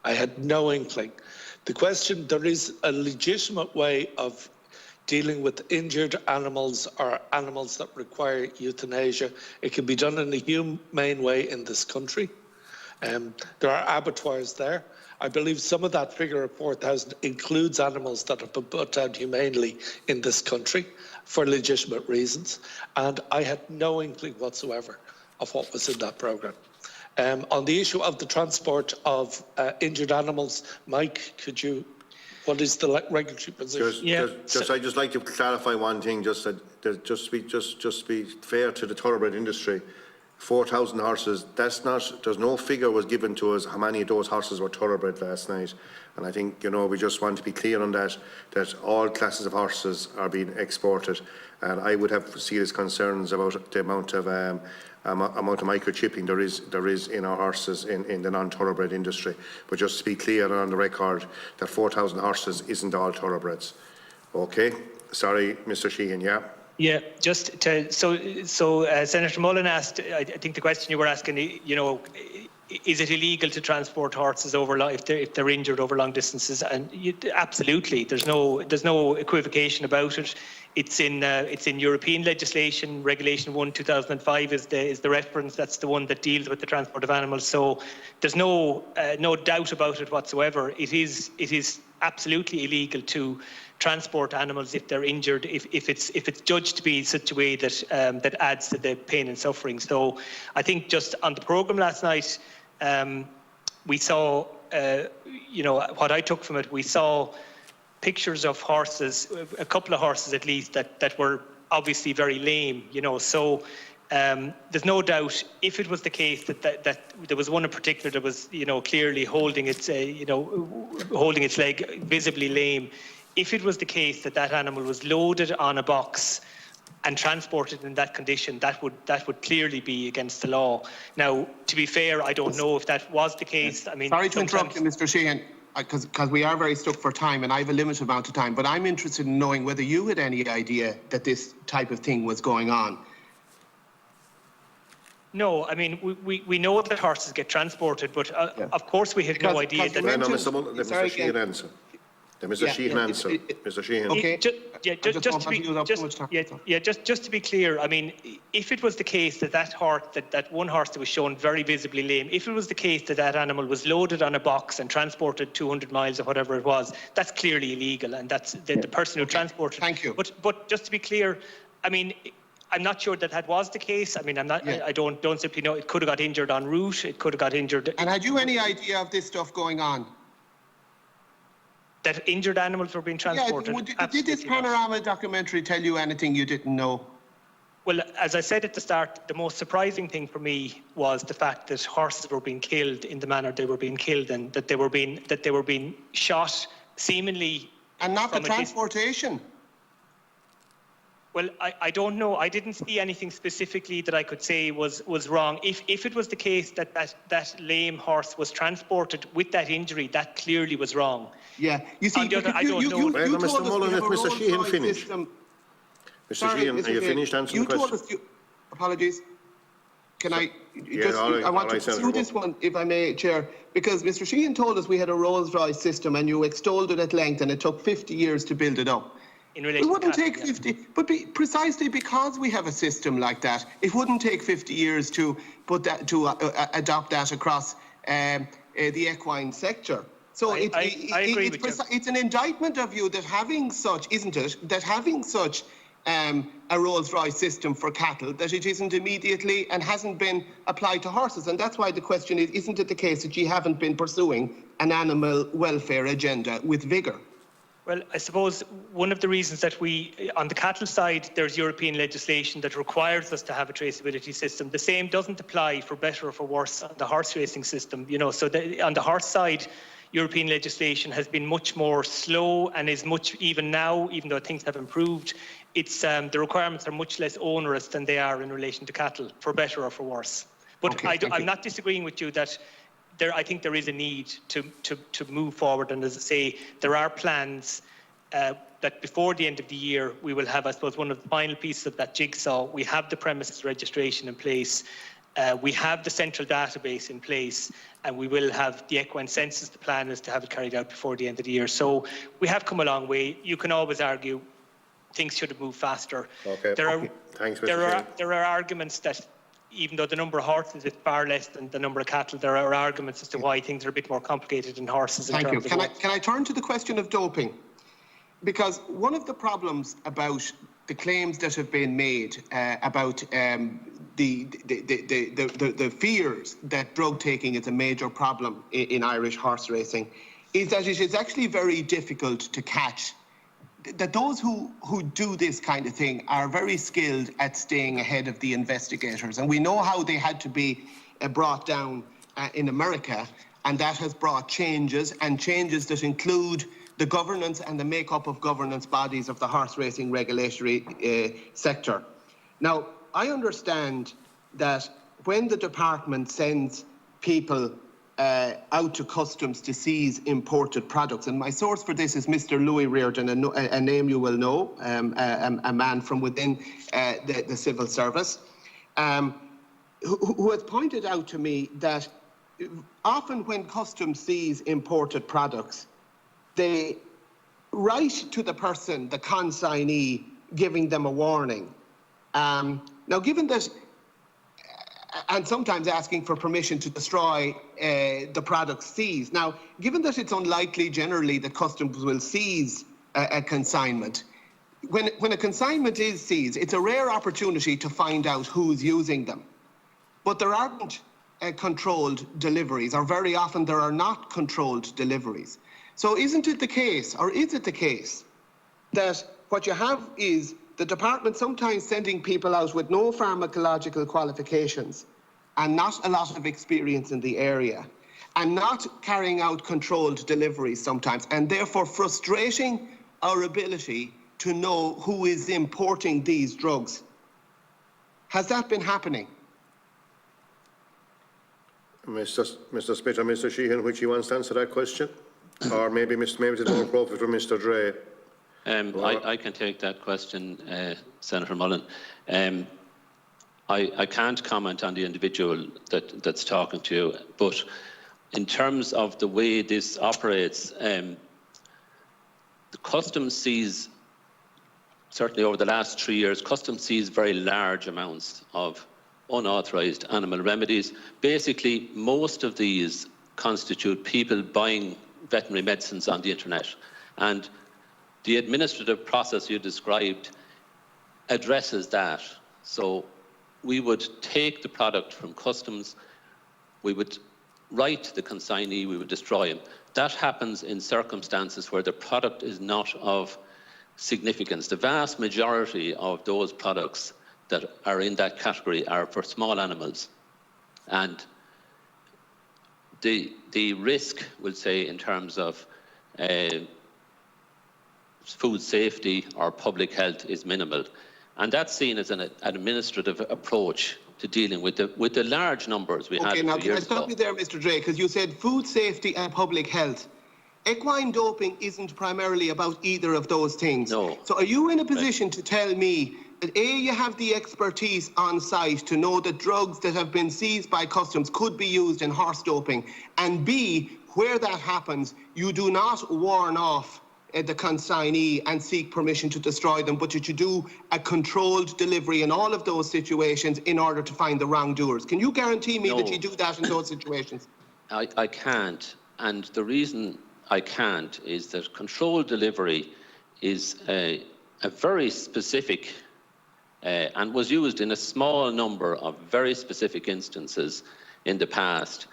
Speaker 2: I had no inkling. The question, there is a legitimate way of dealing with injured animals or animals that require euthanasia. It can be done in a humane way in this country. There are abattoirs there. I believe some of that figure of 4,000 includes animals that have been put down humanely in this country for legitimate reasons. And I had no inkling whatsoever of what was in that programme. On the issue of the transport of injured animals, Mike, what is the regulatory position?
Speaker 1: I'd just like to clarify one thing, just be fair to the thoroughbred industry. 4,000 horses, there's no figure was given to us how many of those horses were thoroughbred last night. And I think, you know, we just want to be clear on that all classes of horses are being exported. And I would have serious concerns about the amount of microchipping there is in our horses in the non-thoroughbred industry. But just to be clear and on the record, that 4,000 horses isn't all thoroughbreds. Okay, sorry, Mr. Sheahan, yeah?
Speaker 3: Yeah, just to, Senator Mullen asked, I think the question you were asking, you know, is it illegal to transport horses over if they're injured over long distances? And absolutely, there's no equivocation about it. It's in European legislation. Regulation 1/2005 is the reference. That's the one that deals with the transport of animals. So there's no doubt about it whatsoever. It is absolutely illegal to transport animals if they're injured, if it's judged to be such a way that that adds to the pain and suffering. So I think just on the programme last night, we saw, you know, what I took from it, we saw pictures of horses, a couple of horses at least, that were obviously very lame, you know. So there's no doubt, if it was the case that there was one in particular that was, you know, clearly holding its leg visibly lame, if it was the case that animal was loaded on a box and transported in that condition, that would clearly be against the law. Now, to be fair, I don't know if that was the case. I mean,
Speaker 5: sorry to interrupt you, Mr. Sheahan, because we are very stuck for time and I have a limited amount of time, but I'm interested in knowing whether you had any idea that this type of thing was going on.
Speaker 3: No, I mean, we know that horses get transported, but of course we have no idea that...
Speaker 1: Mr. Sheahan answer. Mr. Sheahan answer. Mr. Sheahan.
Speaker 5: Okay.
Speaker 3: Just to be clear, I mean, if it was the case that one horse that was shown very visibly lame, if it was the case that animal was loaded on a box and transported 200 miles or whatever it was, that's clearly illegal, and that's the person who transported.
Speaker 5: Thank you.
Speaker 3: But just to be clear, I mean, I'm not sure that was the case. I mean, I'm not. I don't simply know. It could have got injured en route. It could have got injured.
Speaker 5: And had you any idea of this stuff going on?
Speaker 3: That injured animals were being transported?
Speaker 5: Yeah, did this Panorama documentary tell you anything you didn't know?
Speaker 3: Well, as I said at the start, the most surprising thing for me was the fact that horses were being killed in the manner they were being killed, and that they were being shot seemingly.
Speaker 5: And not the transportation.
Speaker 3: Well, I don't know. I didn't see anything specifically that I could say was wrong. If it was the case that lame horse was transported with that injury, that clearly was wrong.
Speaker 5: Yeah, you see,
Speaker 3: I don't know.
Speaker 1: Mr. Mullen, if Mr. Sheahan finished. Mr. Sheahan, are you finished answering the question?
Speaker 5: Apologies. Can I
Speaker 1: Yeah,
Speaker 5: I want to pursue this one, if I may, Chair, because Mr. Sheahan told us we had a Rolls-Royce system and you extolled it at length and it took 50 years to build it up. It wouldn't take 50, but precisely because we have a system like that, it wouldn't take 50 years to put that adopt that across the equine sector. So
Speaker 3: I agree with you.
Speaker 5: It's an indictment of you that having such, isn't it? That having such a Rolls-Royce system for cattle, that it isn't immediately and hasn't been applied to horses, and that's why the question is: isn't it the case that you haven't been pursuing an animal welfare agenda with vigour?
Speaker 3: Well, I suppose one of the reasons that on the cattle side, there's European legislation that requires us to have a traceability system. The same doesn't apply, for better or for worse, on the horse racing system. So on the horse side, European legislation has been much more slow and is much, even now, even though things have improved, it's the requirements are much less onerous than they are in relation to cattle, for better or for worse. But
Speaker 5: okay,
Speaker 3: I'm not disagreeing with you that I think there is a need to move forward, and as I say, there are plans that before the end of the year we will have, I suppose, one of the final pieces of that jigsaw. We have the premises registration in place, we have the central database in place, and we will have the equine census. The plan is to have it carried out before the end of the year. So we have come a long way. You can always argue things should have moved faster.
Speaker 1: Okay. Thanks, Mr. Sheahan.
Speaker 3: There are arguments that, even though the number of horses is far less than the number of cattle, there are arguments as to why things are a bit more complicated in horses.
Speaker 5: Thank you. Can I turn to the question of doping? Because one of the problems about the claims that have been made about the fears that drug taking is a major problem in Irish horse racing is that it is actually very difficult to catch. That those who do this kind of thing are very skilled at staying ahead of the investigators. And we know how they had to be brought down in America, and that has brought changes, and changes that include the governance and the makeup of governance bodies of the horse racing regulatory sector. Now, I understand that when the department sends people out to customs to seize imported products, and my source for this is Mr. Louis Reardon, a name you will know, a man from within the civil service, who has pointed out to me that often when customs seize imported products, they write to the person, the consignee, giving them a warning. Now, given that, and sometimes asking for permission to destroy the products seized. Now, given that it's unlikely generally that customs will seize a consignment, when a consignment is seized, it's a rare opportunity to find out who's using them. But there aren't controlled deliveries, or very often there are not controlled deliveries. So isn't it the case, or is it the case, that what you have is the department sometimes sending people out with no pharmacological qualifications and not a lot of experience in the area, and not carrying out controlled deliveries sometimes, and therefore frustrating our ability to know who is importing these drugs? Has that been happening?
Speaker 1: Mr. Smith or Mr. Sheahan, which you wants to answer that question? Or maybe it's more appropriate for Mr. Drea.
Speaker 6: I can take that question, Senator Mullen. I can't comment on the individual that's talking to you, but in terms of the way this operates, the customs sees, certainly over the last 3 years, customs sees very large amounts of unauthorised animal remedies. Basically, most of these constitute people buying veterinary medicines on the internet, and the administrative process you described addresses that. So we would take the product from customs, we would write the consignee, we would destroy him. That happens in circumstances where the product is not of significance. The vast majority of those products that are in that category are for small animals. And the risk, we'll say, in terms of food safety or public health is minimal. And that's seen as an administrative approach to dealing with the large numbers we had a few years ago.
Speaker 5: Okay, now can I stop you there, Mr. Drea, because you said food safety and public health. Equine doping isn't primarily about either of those things.
Speaker 6: No.
Speaker 5: So are you in a position to tell me that A, you have the expertise on site to know that drugs that have been seized by customs could be used in horse doping, and B, where that happens, you do not warn off the consignee and seek permission to destroy them, but that you do a controlled delivery in all of those situations in order to find the wrongdoers? Can you guarantee me that you do that in those situations?
Speaker 6: I can't, and the reason I can't is that controlled delivery is a very specific and was used in a small number of very specific instances in the past.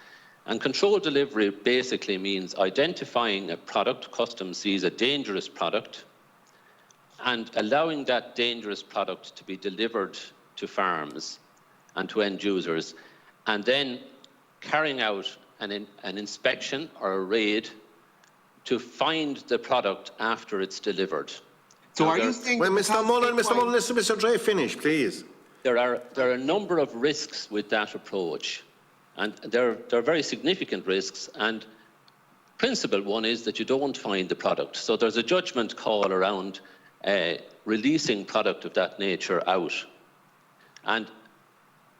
Speaker 6: And controlled delivery basically means identifying a product, customs sees a dangerous product, and allowing that dangerous product to be delivered to farms and to end users, and then carrying out an inspection or a raid to find the product after it's delivered.
Speaker 5: So
Speaker 6: now,
Speaker 5: are you saying...
Speaker 1: Well, Mr. Mullen, listen, Mr. Drea, finish, please.
Speaker 6: There are a number of risks with that approach. And there are very significant risks, and principal one is that you don't find the product. So there's a judgment call around releasing product of that nature out. And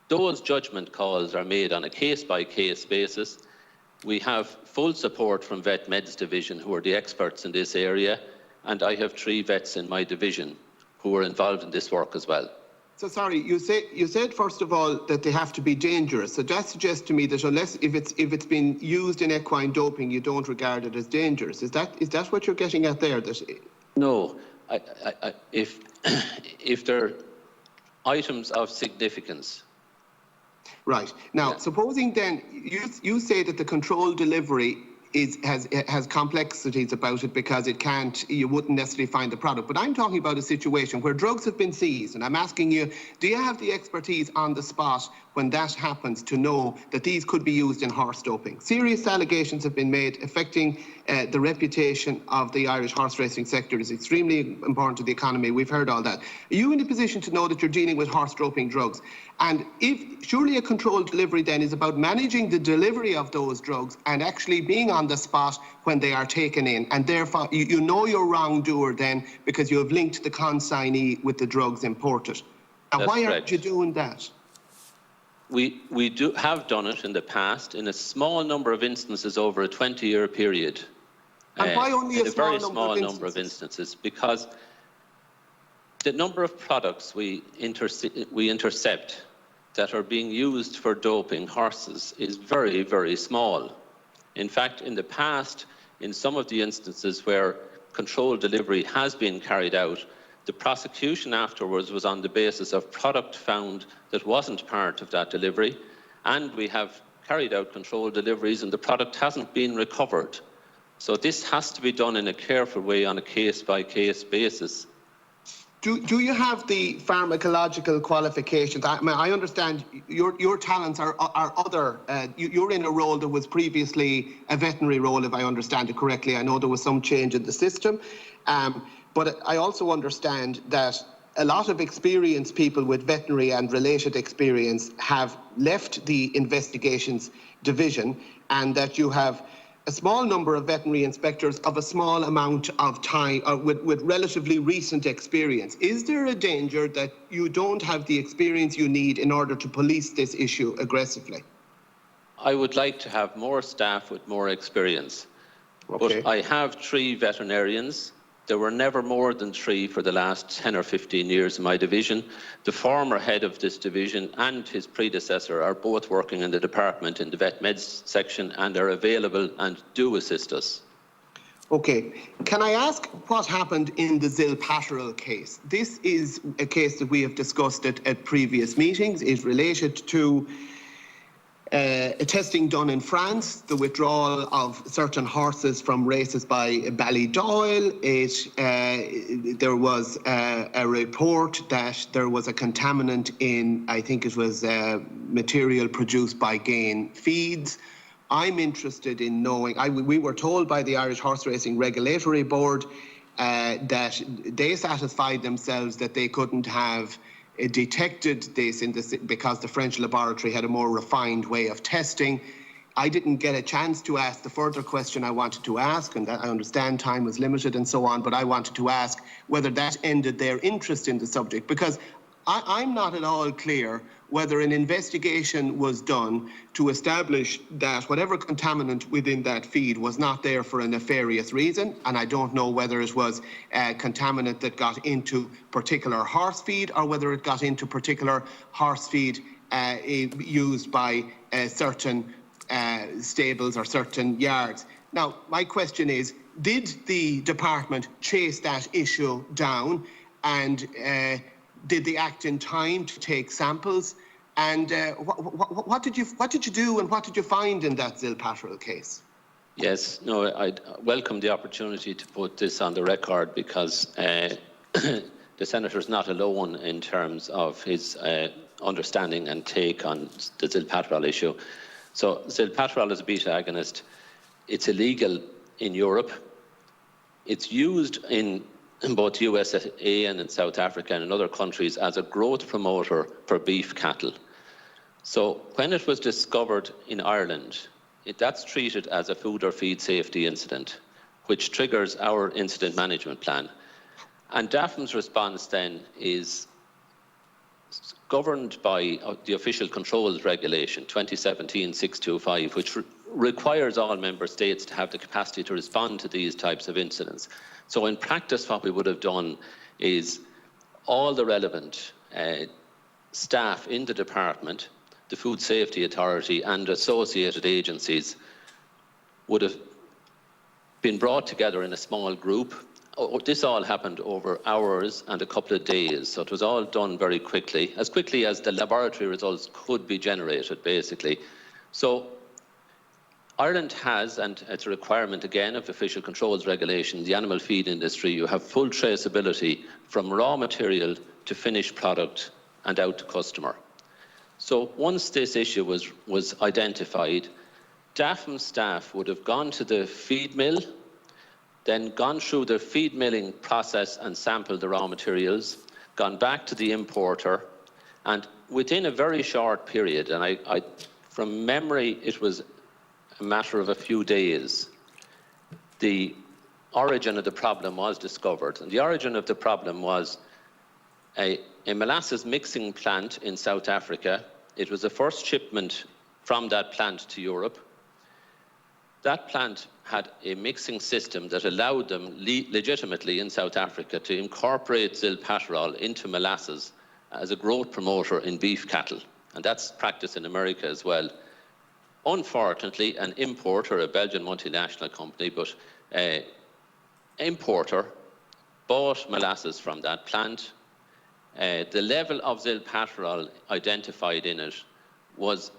Speaker 6: those judgment calls are made on a case-by-case basis. We have full support from Vet Meds Division, who are the experts in this area, and I have 3 vets in my division who are involved in this work as well.
Speaker 5: So sorry, you said first of all that they have to be dangerous. So that suggests to me that unless if it's been used in equine doping, you don't regard it as dangerous. Is that what you're getting at there?
Speaker 6: No, if they're items of significance.
Speaker 5: Right. Now,
Speaker 6: Yeah.
Speaker 5: Supposing then you say that the controlled delivery has complexities about it because you wouldn't necessarily find the product. But I'm talking about a situation where drugs have been seized, and I'm asking you, do you have the expertise on the spot when that happens to know that these could be used in horse doping? Serious allegations have been made affecting the reputation of the Irish horse racing sector. Is extremely important to the economy. We've heard all that. Are you in a position to know that you're dealing with horse doping drugs? And surely a controlled delivery then is about managing the delivery of those drugs and actually being on the spot when they are taken in, and therefore you know you're wrongdoer then because you have linked the consignee with the drugs imported. And why aren't you doing that?
Speaker 6: We have done it in the past in a small number of instances over a 20-year period.
Speaker 5: And why only
Speaker 6: a very small number of instances? Because the number of products we intercept that are being used for doping horses is very, very small. In fact, in the past, in some of the instances where controlled delivery has been carried out, the prosecution afterwards was on the basis of product found that wasn't part of that delivery, and we have carried out controlled deliveries and the product hasn't been recovered. So this has to be done in a careful way on a case-by-case basis.
Speaker 5: Do you have the pharmacological qualifications? I understand your talents are other. You're in a role that was previously a veterinary role, if I understand it correctly. I know there was some change in the system, but I also understand that a lot of experienced people with veterinary and related experience have left the investigations division, and that you have a small number of veterinary inspectors of a small amount of time with relatively recent experience. Is there a danger that you don't have the experience you need in order to police this issue aggressively?
Speaker 6: I would like to have more staff with more experience.
Speaker 5: Okay.
Speaker 6: But I have 3 veterinarians. There were never more than 3 for the last 10 or 15 years in my division. The former head of this division and his predecessor are both working in the department in the vet meds section and are available and do assist us.
Speaker 5: Okay. Can I ask what happened in the Zilpaterol case? This is a case that we have discussed at previous meetings. It's related to testing done in France, the withdrawal of certain horses from races by Ballydoyle. There was a report that there was a contaminant in, I think it was material produced by Gain Feeds. I'm interested in knowing, we were told by the Irish Horse Racing Regulatory Board that they satisfied themselves that they couldn't have detected this because the French laboratory had a more refined way of testing. I didn't get a chance to ask the further question I wanted to ask, and I understand time was limited and so on, but I wanted to ask whether that ended their interest in the subject, because I'm not at all clear whether an investigation was done to establish that whatever contaminant within that feed was not there for a nefarious reason, and I don't know whether it was a contaminant that got into particular horse feed or whether it got into particular horse feed used by certain stables or certain yards. Now, my question is, did the department chase that issue down, and did they act in time to take samples? And what did you do and what did you find in that Zilpatrol case?
Speaker 6: Yes, no, I welcome the opportunity to put this on the record, because the Senator is not alone in terms of his understanding and take on the Zilpatrol issue. So Zilpatrol is a beta agonist. It's illegal in Europe. It's used in both USA and in South Africa and in other countries as a growth promoter for beef cattle. So when it was discovered in Ireland, that's treated as a food or feed safety incident, which triggers our incident management plan. And DAFM's response then is governed by the Official Controls Regulation 2017-625, which requires all member states to have the capacity to respond to these types of incidents. So in practice, what we would have done is all the relevant staff in the department, the Food Safety Authority and associated agencies would have been brought together in a small group. This all happened over hours and a couple of days, so it was all done very quickly, as quickly as the laboratory results could be generated, basically. So Ireland has, and it's a requirement again of Official Controls Regulation, the animal feed industry, you have full traceability from raw material to finished product and out to customer. So once this issue was identified, DAFM staff would have gone to the feed mill, then gone through the feed milling process and sampled the raw materials, gone back to the importer, and within a very short period, and I from memory it was a matter of a few days, the origin of the problem was discovered. And the origin of the problem was a molasses mixing plant in South Africa. It was the first shipment from that plant to Europe. That plant had a mixing system that allowed them legitimately in South Africa to incorporate Zilpatrol into molasses as a growth promoter in beef cattle. And that's practiced in America as well. Unfortunately, an importer, a Belgian multinational company, but an importer bought molasses from that plant. The level of Zilpatrol identified in it was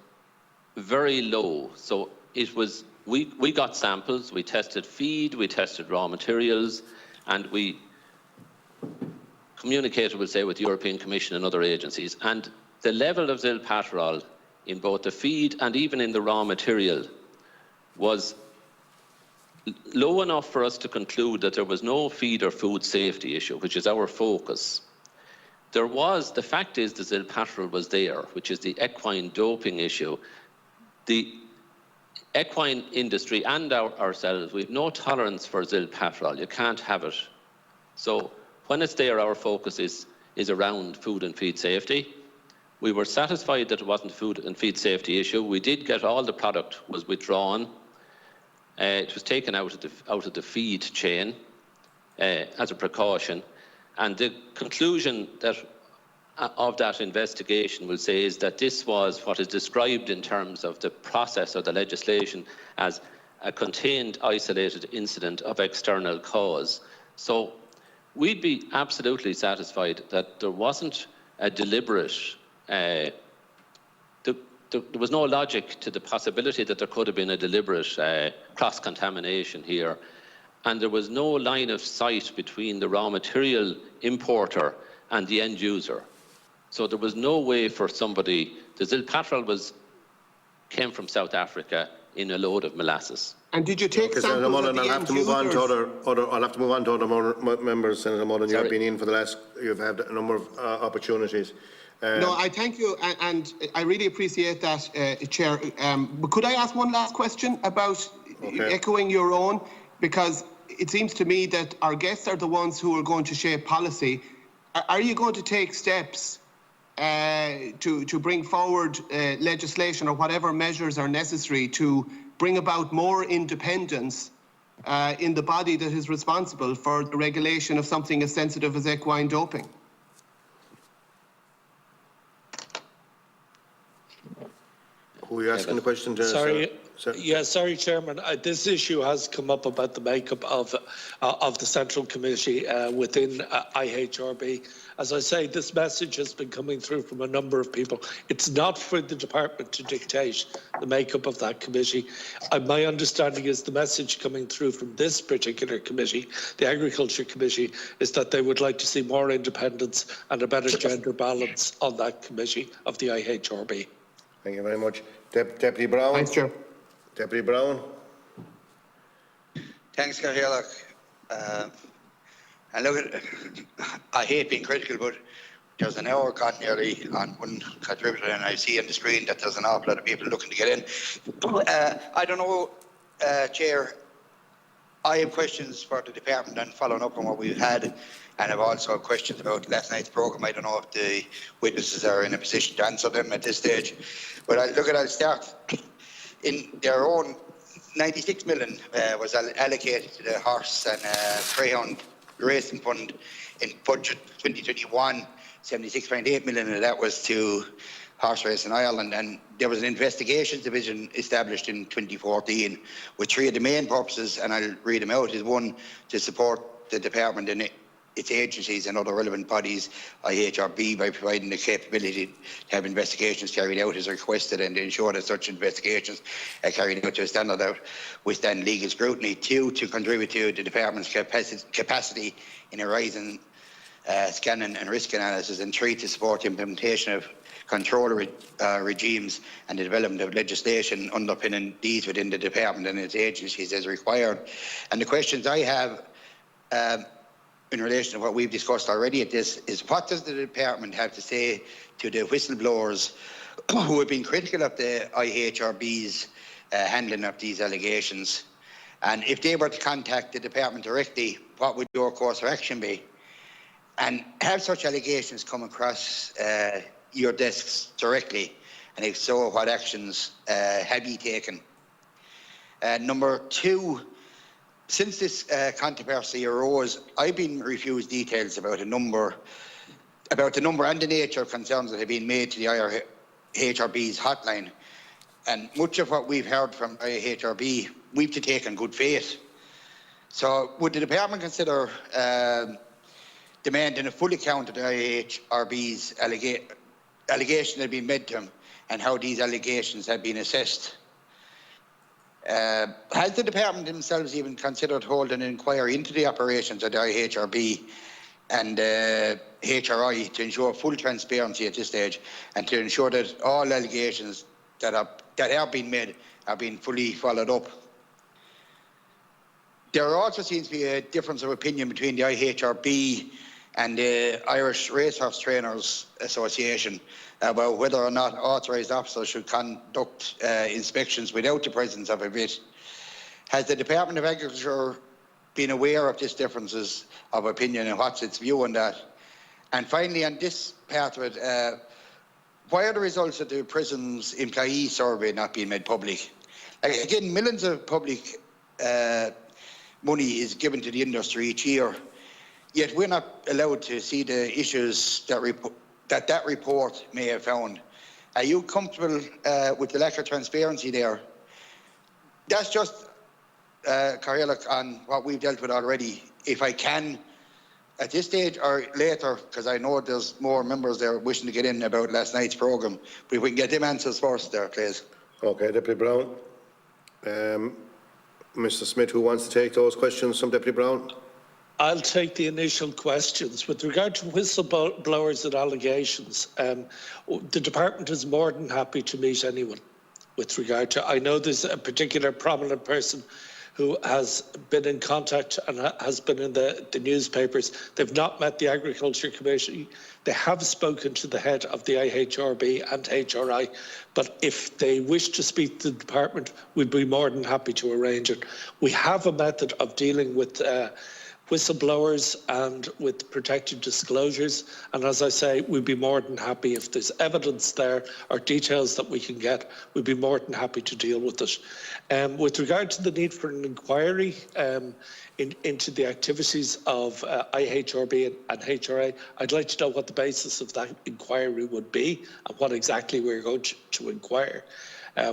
Speaker 6: very low. So it was, we got samples, we tested feed, we tested raw materials, and we communicated, we'll say, with the European Commission and other agencies. And the level of Zilpatrol in both the feed and even in the raw material was low enough for us to conclude that there was no feed or food safety issue, which is our focus. There was, the fact is the Zilpatrol was there, which is the equine doping issue. The equine industry and ourselves, we have no tolerance for Zilpatrol. You can't have it. So when it's there, our focus is around food and feed safety. We were satisfied that it wasn't a food and feed safety issue. We did get all the product was withdrawn. It was taken out of the feed chain as a precaution. And the conclusion of that investigation, we'll say, is that this was what is described in terms of the process or the legislation as a contained, isolated incident of external cause. So we'd be absolutely satisfied that there wasn't a deliberate there was no logic to the possibility that there could have been a deliberate cross-contamination here. And there was no line of sight between the raw material importer and the end user. So there was no way for somebody, the Zilpatrol came from South Africa in a load of molasses.
Speaker 5: And did you take
Speaker 1: Okay,
Speaker 5: samples
Speaker 1: Senator Mullen,
Speaker 5: of the
Speaker 1: I'll have
Speaker 5: end
Speaker 1: to move on to
Speaker 5: users?
Speaker 1: I'll have to move on to other members, Senator Mullen. You have
Speaker 6: Sorry.
Speaker 1: been in for you've had a number of opportunities.
Speaker 5: No, I thank you, and I really appreciate that, Chair. But could I ask one last question about echoing your own? Because it seems to me that our guests are the ones who are going to shape policy. Are you going to take steps to bring forward legislation or whatever measures are necessary to bring about more independence in the body that is responsible for the regulation of something as sensitive as equine doping?
Speaker 1: Who are you asking the question to?
Speaker 2: Sorry. Yeah, sorry, Chairman. This issue has come up about the makeup of the Central Committee within IHRB. As I say, this message has been coming through from a number of people. It's not for the department to dictate the makeup of that committee. My understanding is the message coming through from this particular committee, the Agriculture Committee, is that they would like to see more independence and a better gender balance on that committee of the IHRB.
Speaker 1: Thank you very much. Deputy Brown.
Speaker 5: Thanks, Chair.
Speaker 1: Deputy Brown.
Speaker 7: Thanks, Cahill. And look, I hate being critical, but there's an hour gone nearly on one contributor, and I see on the screen that there's an awful lot of people looking to get in. I don't know, Chair, I have questions for the department and following up on what we've had, and I've also questions about last night's programme. I don't know if the witnesses are in a position to answer them at this stage. But I'll start. In their own 96 million was allocated to the horse and greyhound racing fund in budget 2021. 76.8 million of that was to horse racing Ireland, and there was an investigations division established in 2014 with three of the main purposes, and I'll read them out. Is one, to support the department and its agencies and other relevant bodies, IHRB, by providing the capability to have investigations carried out as requested and to ensure that such investigations are carried out to a standard that withstand legal scrutiny. Two, to contribute to the department's capacity in horizon scanning and risk analysis. And three, to support the implementation of control regimes and the development of legislation underpinning these within the department and its agencies as required. And the questions I have in relation to what we've discussed already at this is, what does the department have to say to the whistleblowers who have been critical of the IHRB's handling of these allegations? And if they were to contact the department directly, what would your course of action be? And have such allegations come across your desks directly? And if so, what actions have you taken? Number two, since this controversy arose, I've been refused details about the number and the nature of concerns that have been made to the IHRB's hotline. And much of what we've heard from IHRB, we've to take in good faith. So would the department consider demanding a full account of the IHRB's allegations that have been made to them and how these allegations have been assessed? Has the department themselves even considered holding an inquiry into the operations of the IHRB and HRI to ensure full transparency at this stage and to ensure that all allegations that have been made are being fully followed up? There also seems to be a difference of opinion between the IHRB and the Irish Racehorse Trainers Association about whether or not authorised officers should conduct inspections without the presence of a vet. Has the Department of Agriculture been aware of these differences of opinion, and what's its view on that? And finally, on this part of it, why are the results of the prison's employee survey not being made public? Again, millions of public money is given to the industry each year, yet we're not allowed to see the issues that report may have found. Are you comfortable with the lack of transparency there? That's just Cahill on what we've dealt with already. If I can at this stage or later, because I know there's more members there wishing to get in about last night's programme, but if we can get them answers first there, please.
Speaker 1: Okay, Deputy Brown. Mr. Smith, who wants to take those questions from Deputy Brown?
Speaker 2: I'll take the initial questions. With regard to whistleblowers and allegations, the department is more than happy to meet anyone with regard to, I know there's a particular prominent person who has been in contact and has been in the newspapers. They've not met the Agriculture Committee. They have spoken to the head of the IHRB and HRI, but if they wish to speak to the department, we'd be more than happy to arrange it. We have a method of dealing with whistleblowers and with protected disclosures, and as I say, we'd be more than happy if there's evidence there or details that we can get, we'd be more than happy to deal with it. With regard to the need for an inquiry into the activities of IHRB and HRA, I'd like to know what the basis of that inquiry would be and what exactly we're going to inquire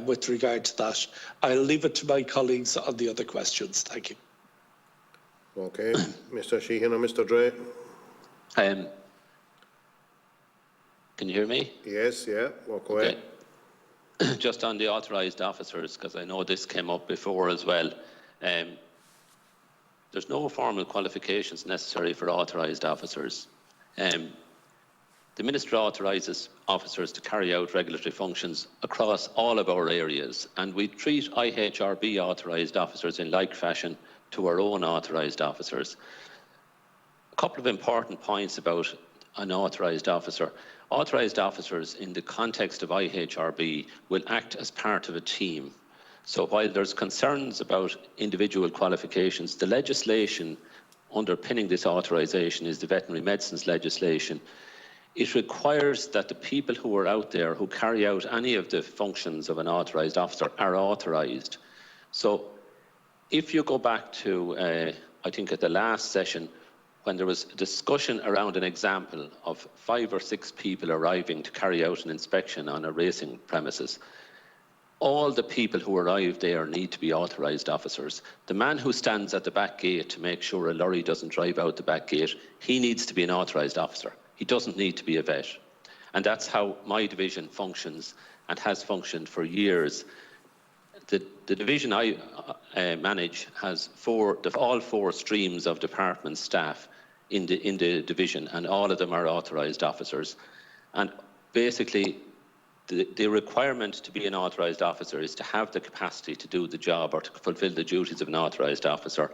Speaker 2: with regard to that. I'll leave it to my colleagues on the other questions. Thank you.
Speaker 1: Okay, Mr. Sheahan or Mr. Drea?
Speaker 6: Can you hear me?
Speaker 1: Yes, yeah, walk away.
Speaker 6: Okay. Just on the authorised officers, because I know this came up before as well. There's no formal qualifications necessary for authorised officers. The Minister authorises officers to carry out regulatory functions across all of our areas, and we treat IHRB authorised officers in like fashion to our own authorised officers. A couple of important points about an authorised officer. Authorised officers in the context of IHRB will act as part of a team. So while there's concerns about individual qualifications, the legislation underpinning this authorisation is the veterinary medicines legislation. It requires that the people who are out there who carry out any of the functions of an authorised officer are authorised. So if you go back to, I think at the last session, when there was a discussion around an example of 5 or 6 people arriving to carry out an inspection on a racing premises, all the people who arrive there need to be authorised officers. The man who stands at the back gate to make sure a lorry doesn't drive out the back gate, he needs to be an authorised officer. He doesn't need to be a vet. And that's how my division functions and has functioned for years. The division I manage has all 4 streams of department staff in the division, and all of them are authorised officers. And basically, the requirement to be an authorised officer is to have the capacity to do the job or to fulfil the duties of an authorised officer.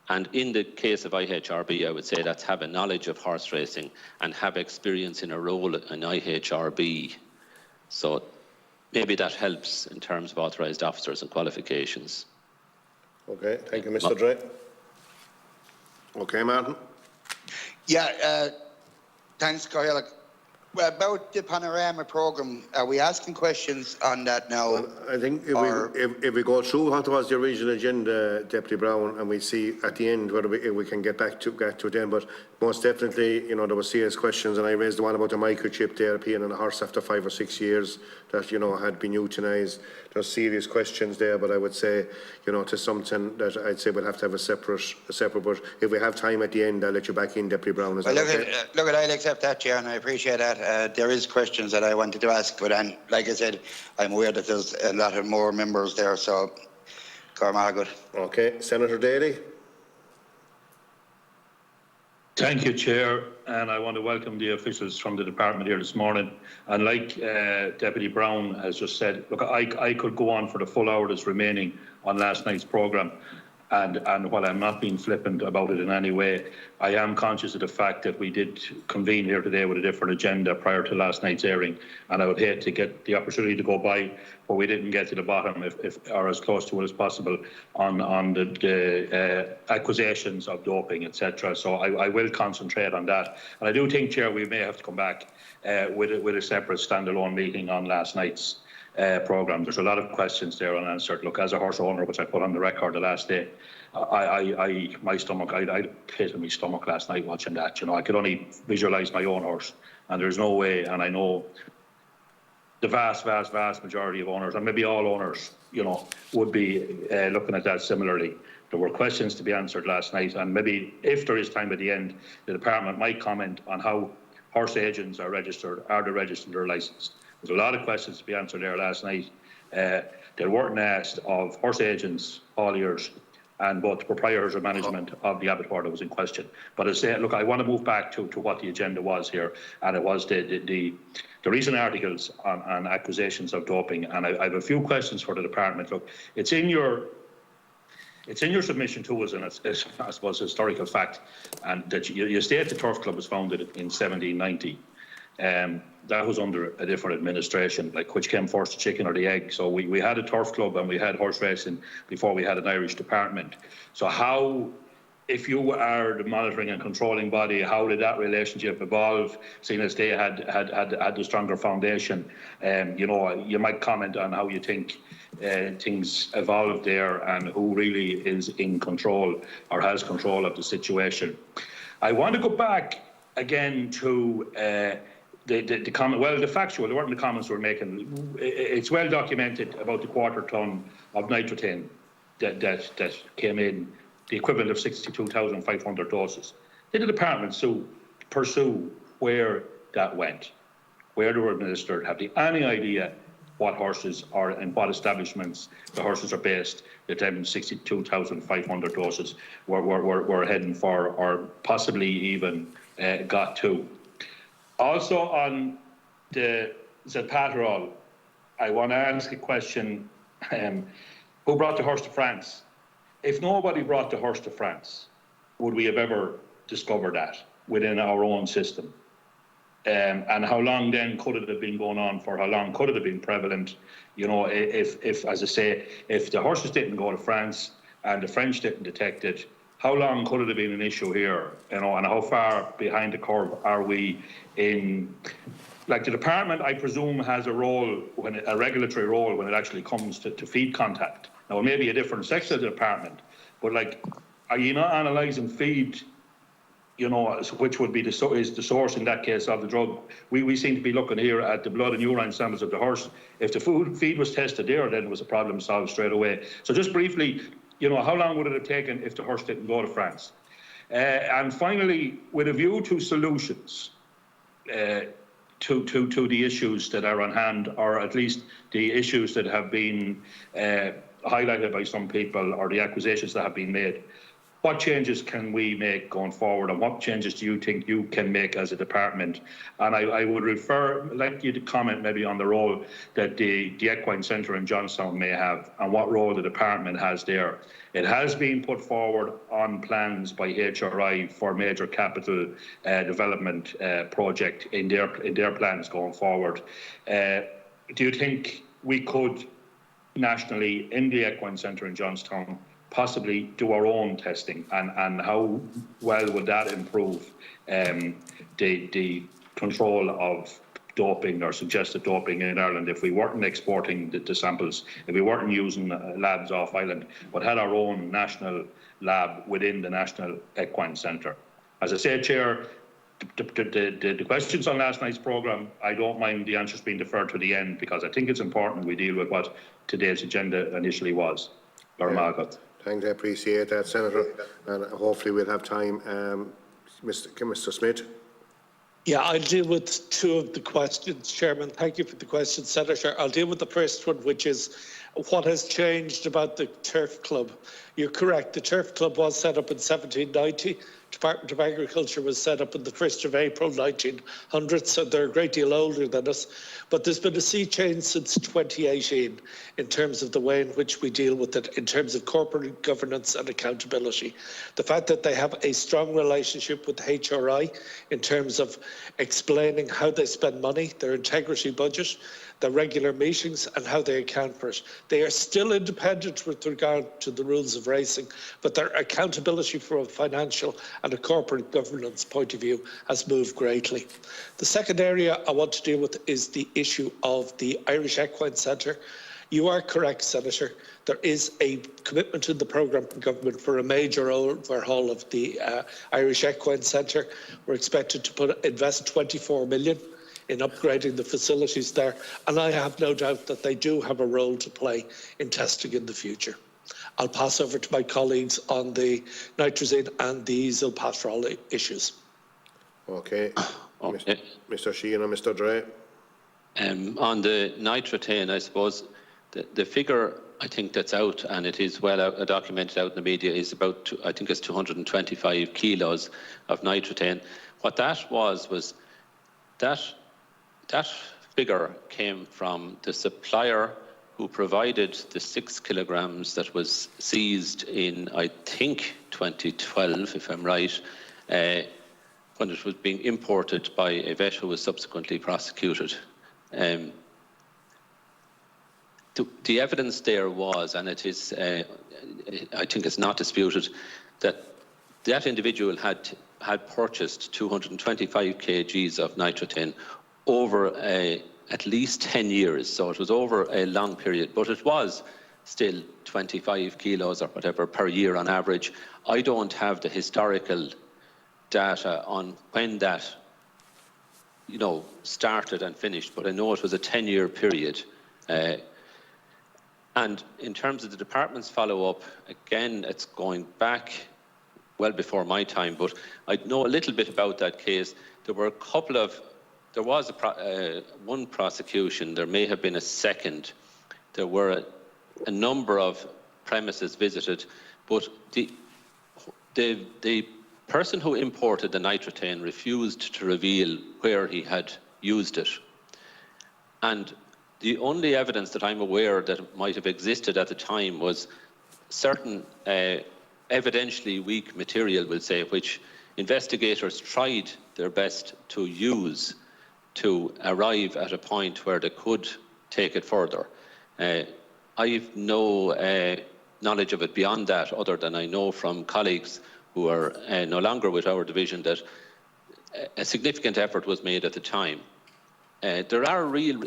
Speaker 6: And in the case of IHRB, I would say that's have a knowledge of horse racing and have experience in a role in IHRB. So maybe that helps in terms of authorised officers and qualifications.
Speaker 1: Okay, thank you, Mr. Drea. Okay, Martin?
Speaker 7: Yeah, thanks, Cahill. About the Panorama programme, are we asking questions on that now?
Speaker 1: Well, I think if we go through what was the original agenda, Deputy Brown, and we see at the end whether we can get back to it then, but most definitely, you know, there were serious questions, and I raised the one about the microchip there, peeing on a horse after 5 or 6 years that, you know, had been euthanised. There's serious questions there, but I would say, you know, to something that I'd say we'll have to have a separate, but if we have time at the end, I'll let you back in, Deputy Brown. Is
Speaker 7: well,
Speaker 1: that okay?
Speaker 7: I'll accept that, Chair, and I appreciate that. There is questions that I wanted to ask, but like I said, I'm aware that there's a lot of more members there, so good.
Speaker 1: Okay, Senator Daly.
Speaker 8: Thank you, Chair, and I want to welcome the officials from the department here this morning. And like Deputy Brown has just said, look, I could go on for the full hour that's remaining on last night's programme. And while I'm not being flippant about it in any way, I am conscious of the fact that we did convene here today with a different agenda prior to last night's airing, and I would hate to get the opportunity to go by but we didn't get to the bottom, or as close to it as possible, on the accusations of doping, etc. So I will concentrate on that. And I do think, Chair, we may have to come back with a separate standalone meeting on last night's programme. There's a lot of questions there unanswered. Look, as a horse owner, which I put on the record the last day, I pit in my stomach last night watching that. You know, I could only visualise my own horse, and there's no way. And I know the vast majority of owners, and maybe all owners, would be looking at that similarly. There were questions to be answered last night, and maybe if there is time at the end, the department might comment on how horse agents are registered, are they registered or licensed. There's a lot of questions to be answered there last night. They weren't asked of horse agents, hauliers, and both the proprietors or management of the abattoir that was in question. But as I say, look, I want to move back to what the agenda was here, and it was the recent articles on accusations of doping. And I have a few questions for the department. Look, it's in your submission to us, and it's I suppose, historical fact, and that you state the Turf Club was founded in 1790. That was under a different administration, like which came first, the chicken or the egg. So we had a turf club and we had horse racing before we had an Irish department. So how, if you are the monitoring and controlling body, how did that relationship evolve, seeing as they had the stronger foundation? You might comment on how you think things evolved there and who really is in control or has control of the situation. I want to go back again to the comment. Well, the factual, they weren't the comments we're making. It's well documented about the quarter ton of nitrogen that came in, the equivalent of 62,500 doses. Did the department pursue where that went, where they were administered? Have they any idea what horses are and what establishments the horses are based that them 62,500 doses were heading for, or possibly even got to? Also on the Zepatterol, I want to ask a question. Who brought the horse to France? If nobody brought the horse to France, would we have ever discovered that within our own system? And how long then could it have been going on for? How long could it have been prevalent? If as I say, if the horses didn't go to France and the French didn't detect it, how long could it have been an issue here? And how far behind the curve are we in? Like the department, I presume, has a role, a regulatory role, when it actually comes to feed contact. Now, it may be a different section of the department, but like, are you not analysing feed? Which would be the source in that case of the drug. We seem to be looking here at the blood and urine samples of the horse. If the feed was tested there, then it was a problem solved straight away. So just briefly, how long would it have taken if the horse didn't go to France? And finally, with a view to solutions to the issues that are on hand, or at least the issues that have been highlighted by some people, or the accusations that have been made, what changes can we make going forward, and what changes do you think you can make as a department? And I would like you to comment maybe on the role that the Equine Centre in Johnstown may have, and what role the department has there. It has been put forward on plans by HRI for major capital development project in their plans going forward. Do you think we could nationally in the Equine Centre in Johnstown possibly do our own testing, and how well would that improve the control of doping or suggested doping in Ireland if we weren't exporting the samples, if we weren't using labs off island, but had our own national lab within the National Equine Centre? As I said, Chair, the questions on last night's programme, I don't mind the answers being deferred to the end, because I think it's important we deal with what today's agenda initially was.
Speaker 1: Thanks, I appreciate that, Senator, and hopefully we'll have time. Mr. Smith.
Speaker 2: Yeah, I'll deal with two of the questions, Chairman. Thank you for the question, Senator. I'll deal with the first one, which is what has changed about the Turf Club. You're correct, the Turf Club was set up in 1790. Department of Agriculture was set up on the 1st of April 1900, so they're a great deal older than us. But there's been a sea change since 2018 in terms of the way in which we deal with it, in terms of corporate governance and accountability. The fact that they have a strong relationship with HRI in terms of explaining how they spend money, their integrity budget, their regular meetings, and how they account for it. They are still independent with regard to the rules of racing, but their accountability from a financial and a corporate governance point of view has moved greatly. The second area I want to deal with is the issue of the Irish Equine Centre. You are correct, Senator. There is a commitment in the programme from government for a major overhaul of the Irish Equine Centre. We're expected to invest 24 million in upgrading the facilities there, and I have no doubt that they do have a role to play in testing in the future. I'll pass over to my colleagues on the nitrazine and the easel pastoral issues.
Speaker 1: Okay.
Speaker 6: Okay.
Speaker 1: Mr. Sheahan and Mr. Drea.
Speaker 6: On the nitratane, I suppose the figure I think that's out, and it is well documented out in the media, is about, I think it's 225 kilos of nitratane. What that was that figure came from the supplier who provided the 6 kilograms that was seized in, I think, 2012, if I'm right, when it was being imported by a vet who was subsequently prosecuted. The evidence there was, and it is, I think it's not disputed, that that individual had purchased 225 kgs of nitratane over at least 10 years, so it was over a long period, but it was still 25 kilos or whatever per year on average. I don't have the historical data on when that, started and finished, but I know it was a 10-year period. And in terms of the department's follow-up, again, it's going back well before my time, but I know a little bit about that case. There was one prosecution, there may have been a second. There were a number of premises visited, but the person who imported the nitratane refused to reveal where he had used it. And the only evidence that I'm aware that might have existed at the time was certain evidentially weak material, we'll say, which investigators tried their best to use to arrive at a point where they could take it further. I've no knowledge of it beyond that, other than I know from colleagues who are no longer with our division that a significant effort was made at the time. There are real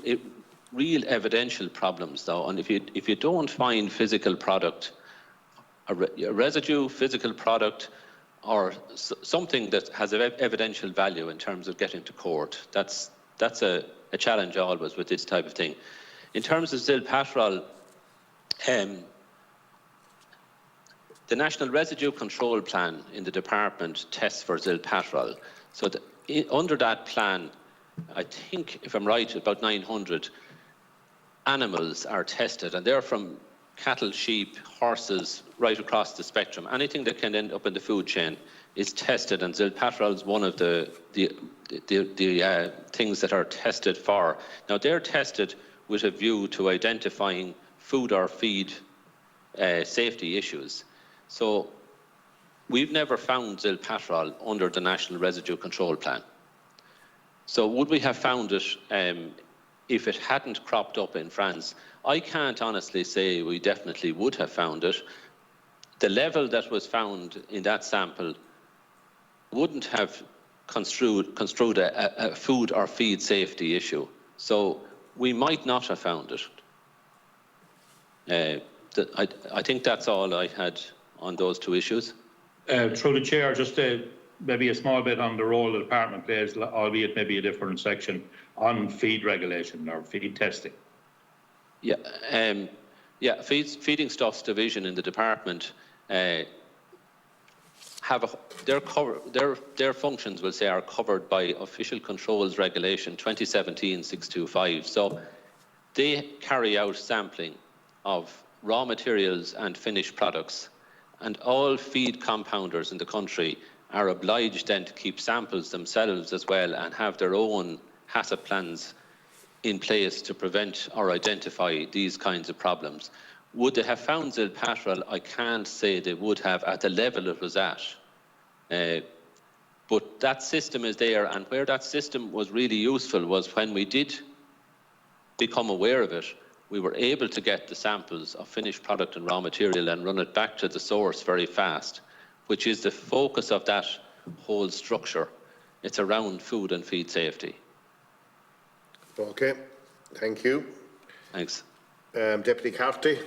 Speaker 6: evidential problems, though, and if you don't find physical product, a residue, physical product, or something that has evidential value in terms of getting to court, that's a challenge always with this type of thing. In terms of Zilpatrol, the National Residue Control Plan in the department tests for Zilpatrol. So under that plan, I think, if I'm right, about 900 animals are tested, and they're from cattle, sheep, horses, right across the spectrum. Anything that can end up in the food chain is tested, and Zilpatrol is one of the things that are tested for. Now, they're tested with a view to identifying food or feed safety issues. So we've never found Zilpatrol under the National Residue Control Plan. So would we have found it if it hadn't cropped up in France? I can't honestly say we definitely would have found it. The level that was found in that sample wouldn't have construed a food or feed safety issue. So we might not have found it. I think that's all I had on those two issues.
Speaker 8: Through the chair, just maybe a small bit on the role the department plays, albeit maybe a different section, on feed regulation or feed testing. Yeah, feeding stuffs division in the department their functions, we'll say, are covered by Official Controls Regulation 2017-625. So they carry out sampling of raw materials and finished products, and all feed compounders in the country are obliged then to keep samples themselves as well and have their own HACCP plans in place to prevent or identify these kinds of problems. Would they have found Zilpatrol? I can't say they would have at the level it was at. But that system is there, and where that system was really useful was when we did become aware of it, we were able to get the samples of finished product and raw material and run it back to the source very fast, which is the focus of that whole structure. It's around food and feed safety.
Speaker 1: Okay, thank you.
Speaker 6: Thanks.
Speaker 1: Deputy Carty.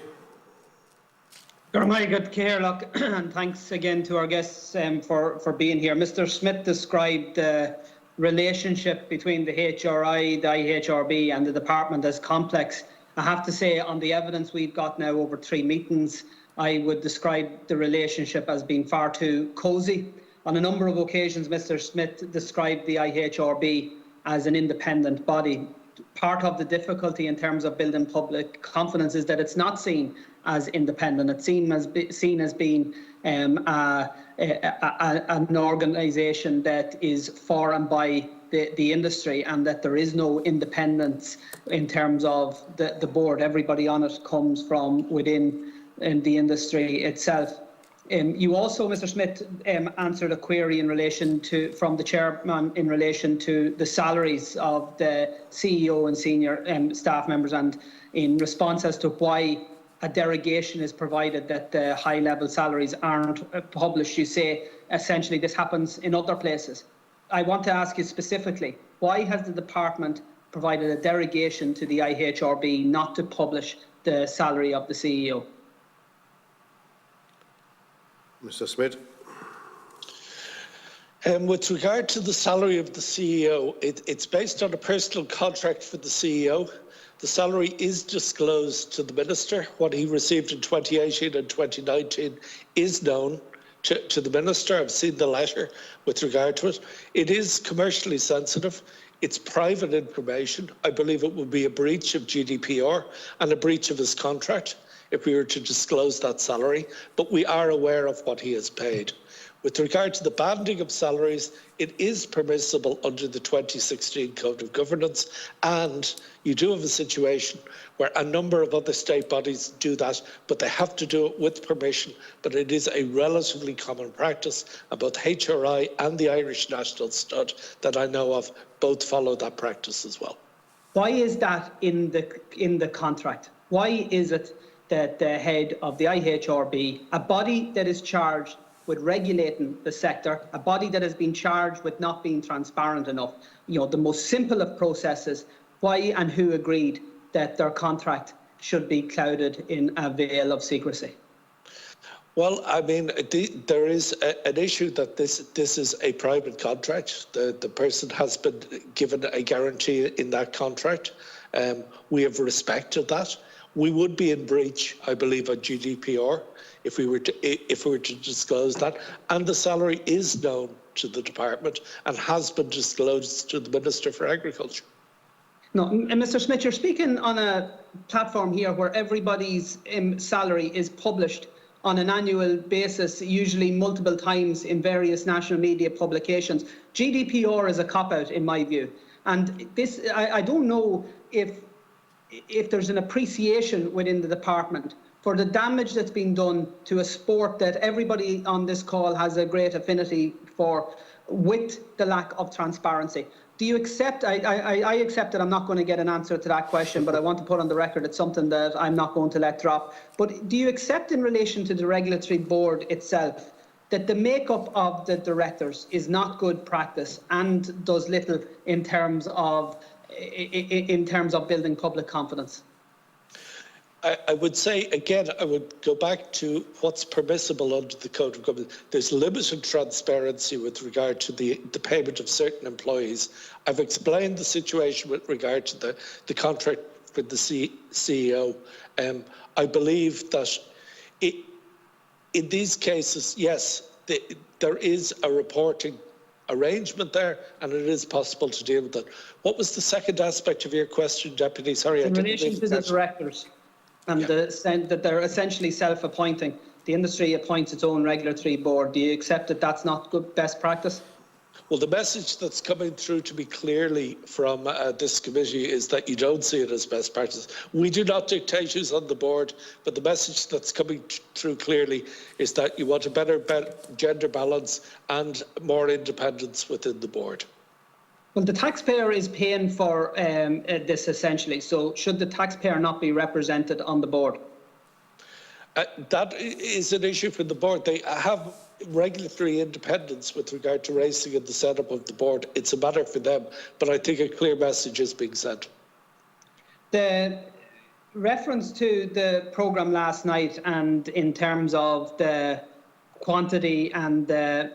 Speaker 9: Good care, and thanks again to our guests for being here. Mr. Smith described relationship between the HRI, the IHRB and the department as complex. I have to say, on the evidence we've got now over 3 meetings, I would describe the relationship as being far too cosy. On a number of occasions, Mr. Smith described the IHRB as an independent body. Part of the difficulty in terms of building public confidence is that it's not seen as independent. It's seen as being an organisation that is for and by the industry, and that there is no independence in terms of the board. Everybody on it comes from within the industry itself. You also, Mr. Smith, answered a query in relation from the chairman in relation to the salaries of the CEO and senior staff members, and in response as to why a derogation is provided that the high-level salaries aren't published. You say essentially this happens in other places. I want to ask you specifically, why has the department provided a derogation to the IHRB not to publish the salary of the CEO?
Speaker 1: Mr. Smith.
Speaker 2: With regard to the salary of the CEO, it's based on a personal contract for the CEO. The salary is disclosed to the Minister. What he received in 2018 and 2019 is known to the Minister. I've seen the letter with regard to it. It is commercially sensitive. It's private information. I believe it would be a breach of GDPR and a breach of his contract if we were to disclose that salary, but we are aware of what he has paid. With regard to the banding of salaries, it is permissible under the 2016 Code of Governance, and you do have a situation where a number of other state bodies do that, but they have to do it with permission. But it is a relatively common practice, and both HRI and the Irish National Stud that I know of both follow that practice as well.
Speaker 9: Why is that in the contract? Why is it that the head of the IHRB, a body that is charged with regulating the sector, a body that has been charged with not being transparent enough, the most simple of processes, why and who agreed that their contract should be clouded in a veil of secrecy?
Speaker 2: Well, I mean, there is an issue that this is a private contract. The person has been given a guarantee in that contract. We have respected that. We would be in breach, I believe, of GDPR if we were to disclose that. And the salary is known to the department and has been disclosed to the Minister for Agriculture.
Speaker 9: No, Mr. Smith, you're speaking on a platform here where everybody's salary is published on an annual basis, usually multiple times in various national media publications. GDPR is a cop-out in my view. And this, I don't know if there's an appreciation within the department for the damage that's been done to a sport that everybody on this call has a great affinity for, with the lack of transparency. Do you accept, I accept that I'm not going to get an answer to that question, but I want to put on the record it's something that I'm not going to let drop. But do you accept in relation to the regulatory board itself that the makeup of the directors is not good practice and does little in terms of building public confidence?
Speaker 2: I would say, again, I would go back to what's permissible under the Code of Governance. There's limited transparency with regard to the payment of certain employees. I've explained the situation with regard to the contract for the CEO. I believe that in these cases, yes, there is a reporting arrangement there, and it is possible to deal with that. What was the second aspect of your question, Deputy? Sorry,
Speaker 9: in relation to the directors and that they're essentially self-appointing. The industry appoints its own regulatory board. Do you accept that that's not good best practice?
Speaker 2: Well, the message that's coming through to me clearly from this committee is that you don't see it as best practice. We do not dictate who's on the board, but the message that's coming through clearly is that you want a better gender balance and more independence within the board.
Speaker 9: Well, the taxpayer is paying for this essentially, so should the taxpayer not be represented on the board?
Speaker 2: That is an issue for the board. They have regulatory independence with regard to racing and the setup of the board. It's a matter for them, but I think a clear message is being sent.
Speaker 9: The reference to the programme last night and in terms of the quantity and the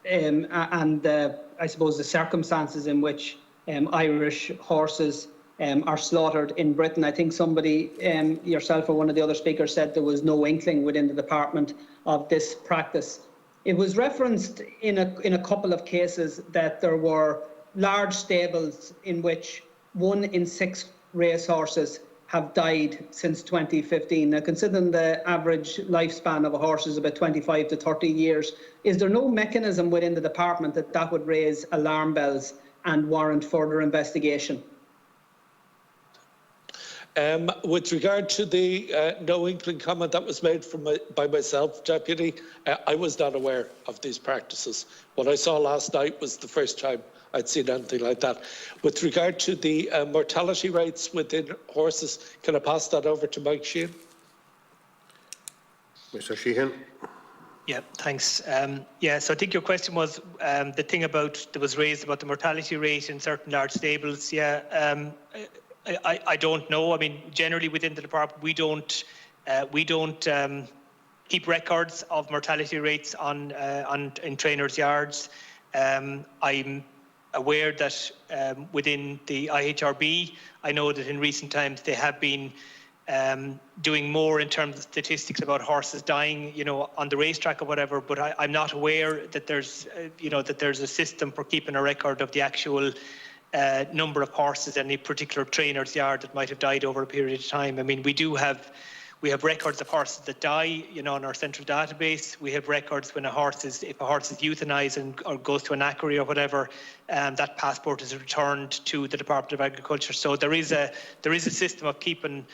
Speaker 9: I suppose the circumstances in which Irish horses are slaughtered in Britain. I think somebody, yourself or one of the other speakers, said there was no inkling within the department of this practice. It was referenced in a couple of cases that there were large stables in which 1 in 6 racehorses have died since 2015. Now, considering the average lifespan of a horse is about 25 to 30 years, is there no mechanism within the department that would raise alarm bells and warrant further investigation?
Speaker 2: With regard to the no inkling comment that was made by myself, Deputy, I was not aware of these practices. What I saw last night was the first time I'd seen anything like that. With regard to the mortality rates within horses, can I pass that over to Mike Sheahan?
Speaker 1: Mr. Sheahan.
Speaker 3: Yeah, thanks. So I think your question was the thing that was raised about the mortality rate in certain large stables. I don't know. I mean, generally within the department, we don't keep records of mortality rates in trainers' yards. I'm aware that within the IHRB, I know that in recent times they have been doing more in terms of statistics about horses dying, on the racetrack or whatever. But I'm not aware that there's a system for keeping a record of the actual number of horses in a particular trainer's yard that might have died over a period of time. I mean, we have records of horses that die, on our central database. We have records when if a horse is euthanized or goes to an equerry or whatever, that passport is returned to the Department of Agriculture. So there is a system of keeping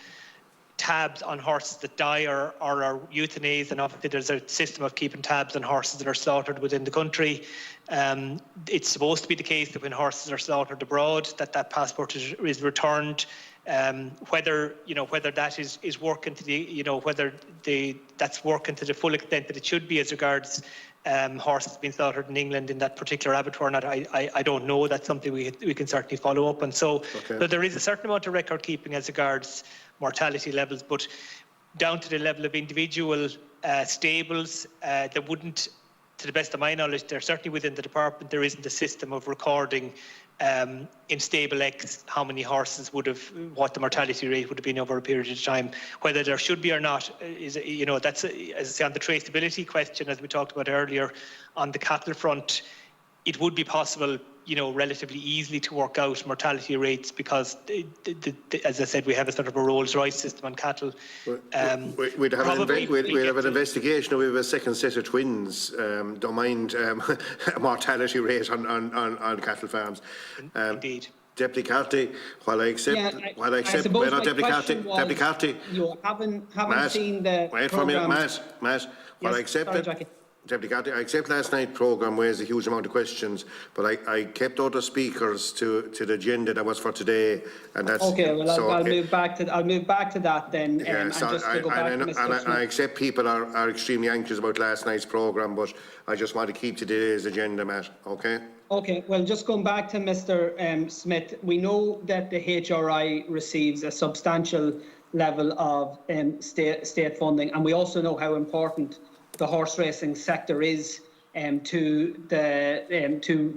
Speaker 3: tabs on horses that die or are euthanized, and obviously there's a system of keeping tabs on horses that are slaughtered within the country. It's supposed to be the case that when horses are slaughtered abroad, that passport is returned. Whether that is working to that's working to the full extent that it should be as regards horses being slaughtered in England in that particular abattoir, I don't know. That's something we can certainly follow up on. So there is a certain amount of record keeping as regards mortality levels, but down to the level of individual stables, there wouldn't, to the best of my knowledge, there certainly within the department, there isn't a system of recording in stable X how many horses what the mortality rate would have been over a period of time. Whether there should be or not is, that's, as I say, on the traceability question, as we talked about earlier, on the cattle front, it would be possible, relatively easily to work out mortality rates because, as I said, we have a sort of a Rolls-Royce system on cattle.
Speaker 1: We'd have an investigation. We have a second set of twins. Don't mind mortality rate on cattle farms.
Speaker 9: Indeed.
Speaker 1: Deputy Carty, while I accept, Deputy Carty,
Speaker 9: you haven't seen the
Speaker 1: wait for a minute, Matt. While I accept it. Deputy Carty, I accept last night's programme raised a huge amount of questions, but I kept other speakers to the agenda that was for today, and that's
Speaker 9: okay. Well, so I'll move back to that then.
Speaker 1: Yeah,
Speaker 9: and just to go back to Mr. Smith.
Speaker 1: I accept people are extremely anxious about last night's programme, but I just want to keep to today's agenda, Matt. Okay.
Speaker 9: Okay. Well, just going back to Mr. Smith, we know that the HRI receives a substantial level of state funding, and we also know how important the horse racing sector is to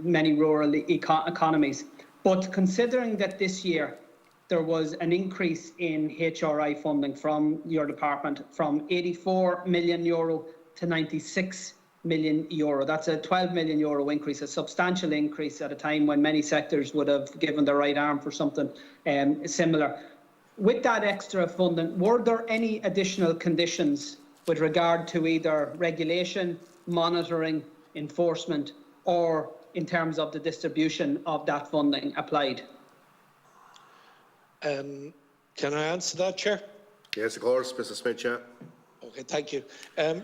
Speaker 9: many rural economies. But considering that this year there was an increase in HRI funding from your department from €84 million to €96 million, that's a €12 million increase, a substantial increase at a time when many sectors would have given their right arm for something similar. With that extra funding, were there any additional conditions with regard to either regulation, monitoring, enforcement, or in terms of the distribution of that funding applied?
Speaker 2: Can I answer that, Chair?
Speaker 1: Yes, of course, Mr. Smith, yeah.
Speaker 2: Okay, thank you.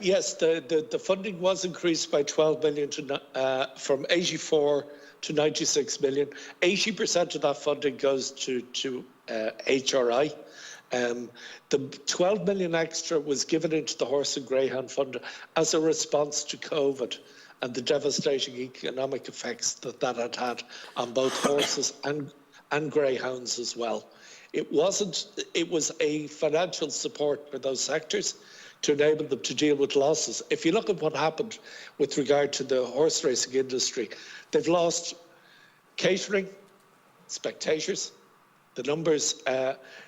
Speaker 2: Yes, the funding was increased by 12 million from 84 to 96 million. 80% of that funding goes to HRI. The 12 million extra was given into the Horse and Greyhound Fund as a response to COVID and the devastating economic effects that had on both horses and greyhounds as well. It was a financial support for those sectors. to enable them to deal with losses. If you look at what happened with regard to the horse racing industry, they've lost catering, spectators, the numbers,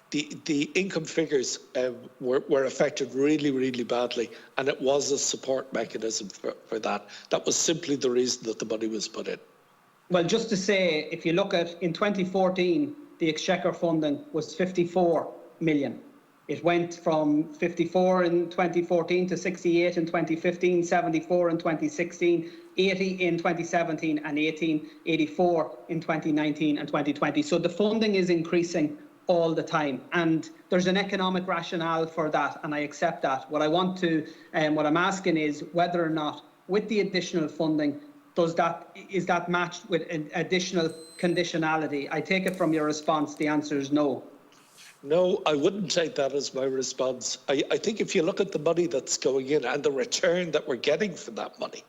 Speaker 2: the income figures were affected really, really badly, and it was a support mechanism for that. That was simply the reason that the money was put in.
Speaker 9: Well, just to say, if you look at, in 2014, the Exchequer funding was 54 million. It went from 54 in 2014 to 68 in 2015, 74 in 2016, 80 in 2017 and 84 in 2019 and 2020. So the funding is increasing all the time, and there's an economic rationale for that, and I accept that. What I want to, what I'm asking is whether or not, with the additional funding, is that matched with an additional conditionality? I take it from your response, the answer is no.
Speaker 2: No, I wouldn't take that as my response. I think if you look at the money that's going in and the return that we're getting for that money,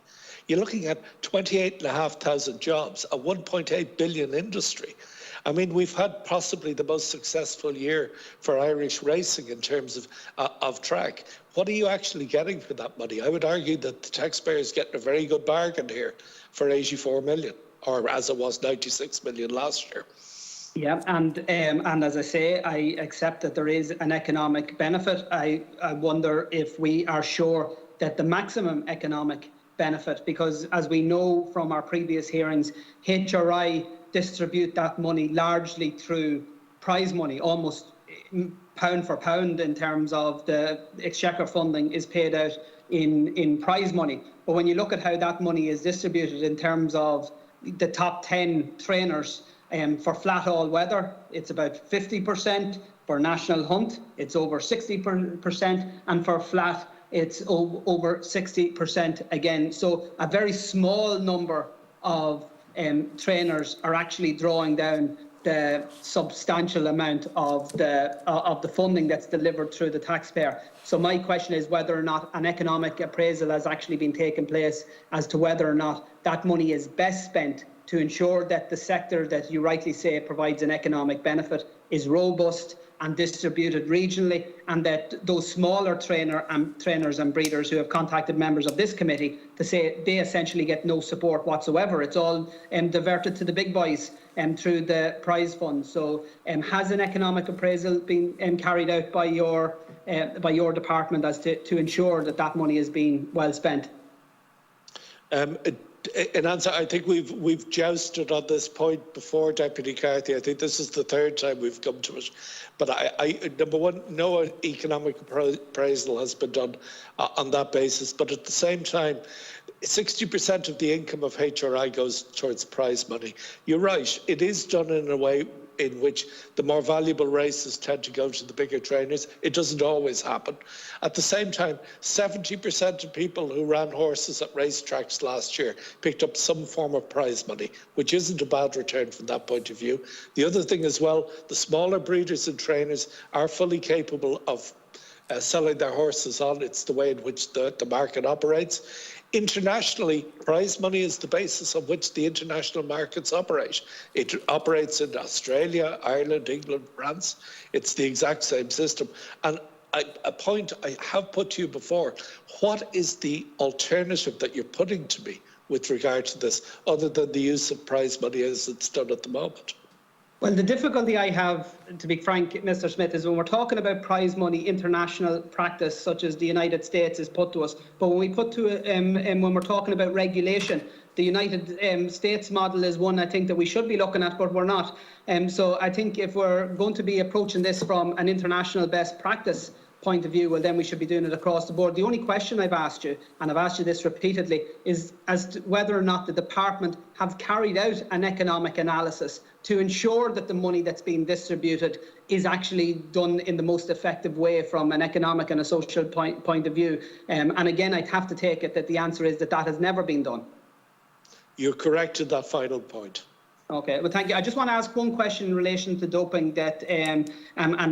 Speaker 2: you're looking at 28,500 jobs, a 1.8 billion industry. I mean, we've had possibly the most successful year for Irish racing in terms of track. What are you actually getting for that money? I would argue that the taxpayer is getting a very good bargain here for 84 million, or as it was 96 million last year.
Speaker 9: Yeah, and as I say, I accept that there is an economic benefit. I wonder if we are sure that the maximum economic benefit, because as we know from our previous hearings, HRI distribute that money largely through prize money, almost pound for pound in terms of the Exchequer funding is paid out in prize money. But when you look at how that money is distributed in terms of the top 10 trainers, for flat all weather, it's about 50%. For national hunt, it's over 60%. And for flat, it's over 60% again. So a very small number of trainers are actually drawing down the substantial amount of the funding that's delivered through the taxpayer. So my question is whether or not an economic appraisal has actually been taking place as to whether or not that money is best spent to ensure that the sector that you rightly say provides an economic benefit is robust and distributed regionally, and that those smaller trainers and breeders who have contacted members of this committee to say they essentially get no support whatsoever. It's all diverted to the big boys through the prize fund. So has an economic appraisal been carried out by your department as to ensure that that money is being well spent?
Speaker 2: In answer, I think we've jousted on this point before, Deputy Carthy. I think this is the third time we've come to it. But number one, no economic appraisal has been done on that basis. But at the same time, 60% of the income of HRI goes towards prize money. You're right, it is done in a way in which the more valuable races tend to go to the bigger trainers. It doesn't always happen. At the same time, 70% of people who ran horses at racetracks last year picked up some form of prize money, which isn't a bad return from that point of view. The other thing as well, the smaller breeders and trainers are fully capable of selling their horses on. It's the way in which the market operates. Internationally, prize money is the basis on which the international markets operate. It operates in Australia, Ireland, England, France. It's the exact same system. And a point I have put to you before, what is the alternative that you're putting to me with regard to this, other than the use of prize money as it's done at the moment?
Speaker 9: Well, the difficulty I have, to be frank, Mr. Smith, is when we're talking about prize money, international practice such as the United States is put to us. But when we put to it, when we're talking about regulation, the United States model is one I think that we should be looking at, but we're not. So I think if we're going to be approaching this from an international best practice point of view, well, then we should be doing it across the board. The only question I've asked you, and I've asked you this repeatedly, is as to whether or not the department have carried out an economic analysis to ensure that the money that's being distributed is actually done in the most effective way from an economic and a social point of view. And again, I'd have to take it that the answer is that that has never been done.
Speaker 2: You're correct in that final point.
Speaker 9: Okay, well, thank you. I just want to ask one question in relation to doping that, and